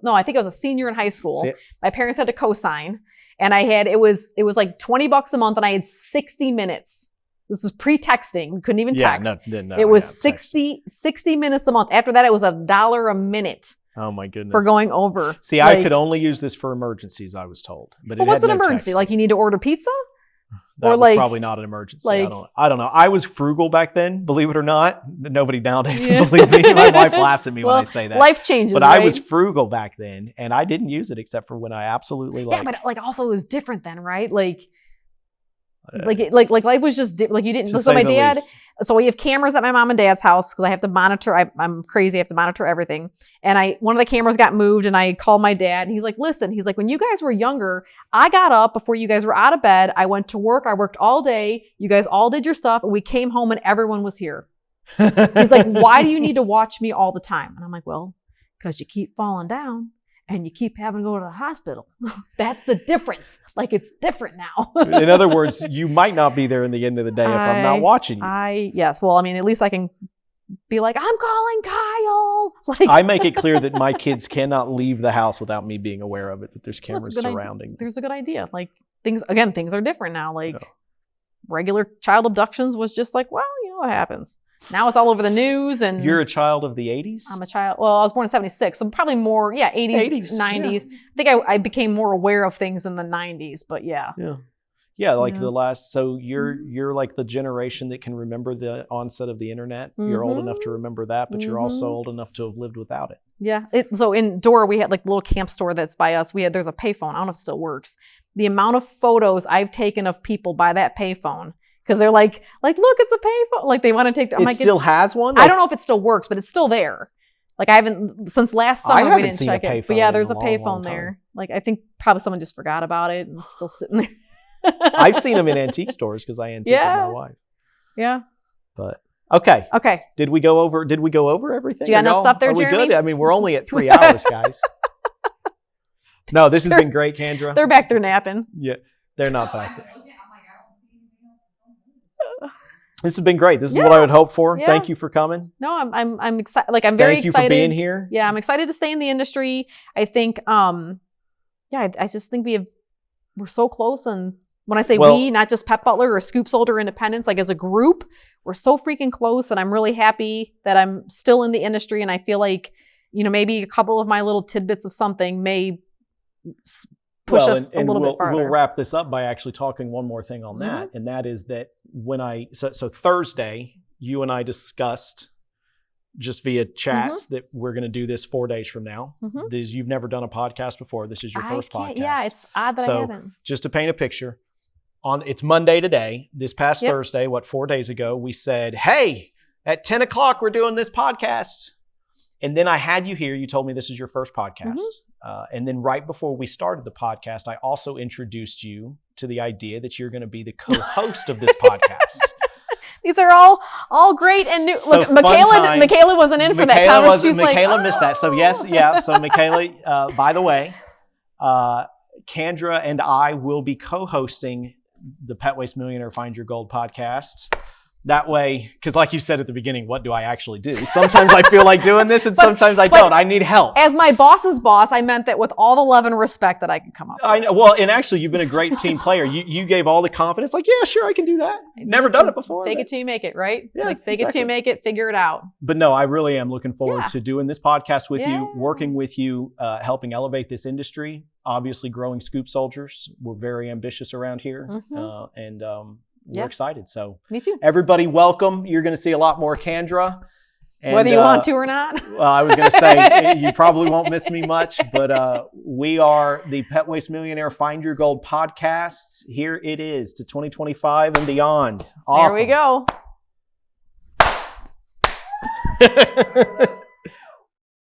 No, I think I was a senior in high school. My parents had to co-sign, and it was like $20 a month, and I had 60 minutes. This was pre-texting. We couldn't even text. No, it was 60 minutes a month. After that, it was $1 a minute. Oh my goodness. For going over. See, I could only use this for emergencies, I was told. But what's an emergency? Like you need to order pizza? That was probably not an emergency. I don't know. I was frugal back then, believe it or not. Nobody nowadays can believe me. My wife laughs at me when I say that. Life changes, But right? I was frugal back then, and I didn't use it except for when I absolutely Yeah, but also it was different then, right? Like life was just like you didn't. So my dad. Least. So we have cameras at my mom and dad's house because I have to monitor. I'm crazy. I have to monitor everything. And one of the cameras got moved, and I called my dad, and he's like, "Listen," he's like, "when you guys were younger, I got up before you guys were out of bed. I went to work. I worked all day. You guys all did your stuff, and we came home, and everyone was here." He's like, "Why do you need to watch me all the time?" And I'm like, "Well, because you keep falling down." And you keep having to go to the hospital. That's the difference. Like, it's different now. In other words, you might not be there in the end of the day if I'm not watching you. Yes. Well, I mean, at least I can be like, I'm calling Kyle. Like, I make it clear that my kids cannot leave the house without me being aware of it, that there's cameras surrounding them. There's a good idea. Like, things are different now. Like, regular child abductions was just like, well, you know what happens. Now it's all over the news. And you're a child of the 80s? I'm a child. Well, I was born in 76, so probably more, 80s, 90s. Yeah. I think I became more aware of things in the 90s, but yeah. Yeah, like the last, so you're like the generation that can remember the onset of the internet. Mm-hmm. You're old enough to remember that, but you're also old enough to have lived without it. Yeah. So in Dora, we had like a little camp store that's by us. There's a payphone. I don't know if it still works. The amount of photos I've taken of people by that payphone, because they're like, look, it's a payphone. Like they want to take. It still has one. Like, I don't know if it still works, but it's still there. Like I haven't since last summer. We didn't check it. But yeah, there's a payphone there. Like I think probably someone just forgot about it and it's still sitting there. I've seen them in antique stores because I antique with my wife. Yeah. But okay. Okay. Did we go over everything? Do you got enough stuff there, Jeremy? Are we good? I mean, we're only at 3 hours, guys. No, this has been great, Kandra. They're back there napping. Yeah, they're not back there. This has been great. This is what I would hope for. Yeah. Thank you for coming. No, I'm excited. Like I'm very excited. Thank you for being here. Yeah, I'm excited to stay in the industry. I think, I just think we're so close. And when I say we, not just Pet Butler or Scoop Soldier Independence, like as a group, we're so freaking close. And I'm really happy that I'm still in the industry. And I feel like, maybe a couple of my little tidbits of something may push us a little bit farther. We'll wrap this up by actually talking one more thing on that. And that is that so Thursday, you and I discussed just via chats that we're going to do this 4 days from now. You've never done a podcast before. This is your first podcast. Yeah, it's odd that I haven't. Just to paint a picture, it's Monday today. This past Thursday, 4 days ago, we said, hey, at 10 o'clock, we're doing this podcast. And then I had you here. You told me this is your first podcast. And then right before we started the podcast, I also introduced you to the idea that you're going to be the co-host of this podcast. These are all great and new. So look, Michaela wasn't in for that conversation. Michaela missed that. So yes, So Michaela, by the way, Kandra and I will be co-hosting the Pet Waste Millionaire Find Your Gold podcast. That way, because like you said at the beginning, what do I actually do? Sometimes I feel like doing this and sometimes I don't. I need help. As my boss's boss, I meant that with all the love and respect that I could come up with. I know. Well, and actually, you've been a great team player. You gave all the confidence. Like, yeah, sure, I can do that. Never done it before. Fake it till you make it, right? Yeah, like, fake it till you make it, figure it out. But no, I really am looking forward to doing this podcast with you, working with you, helping elevate this industry. Obviously, growing Scoop Soldiers. We're very ambitious around here. We're excited. So me too. Everybody welcome. You're going to see a lot more Kandra. And, whether you want to or not. Well, I was going to say, you probably won't miss me much, but we are the Pet Waste Millionaire Find Your Gold podcast. Here it is to 2025 and beyond. Awesome. There we go.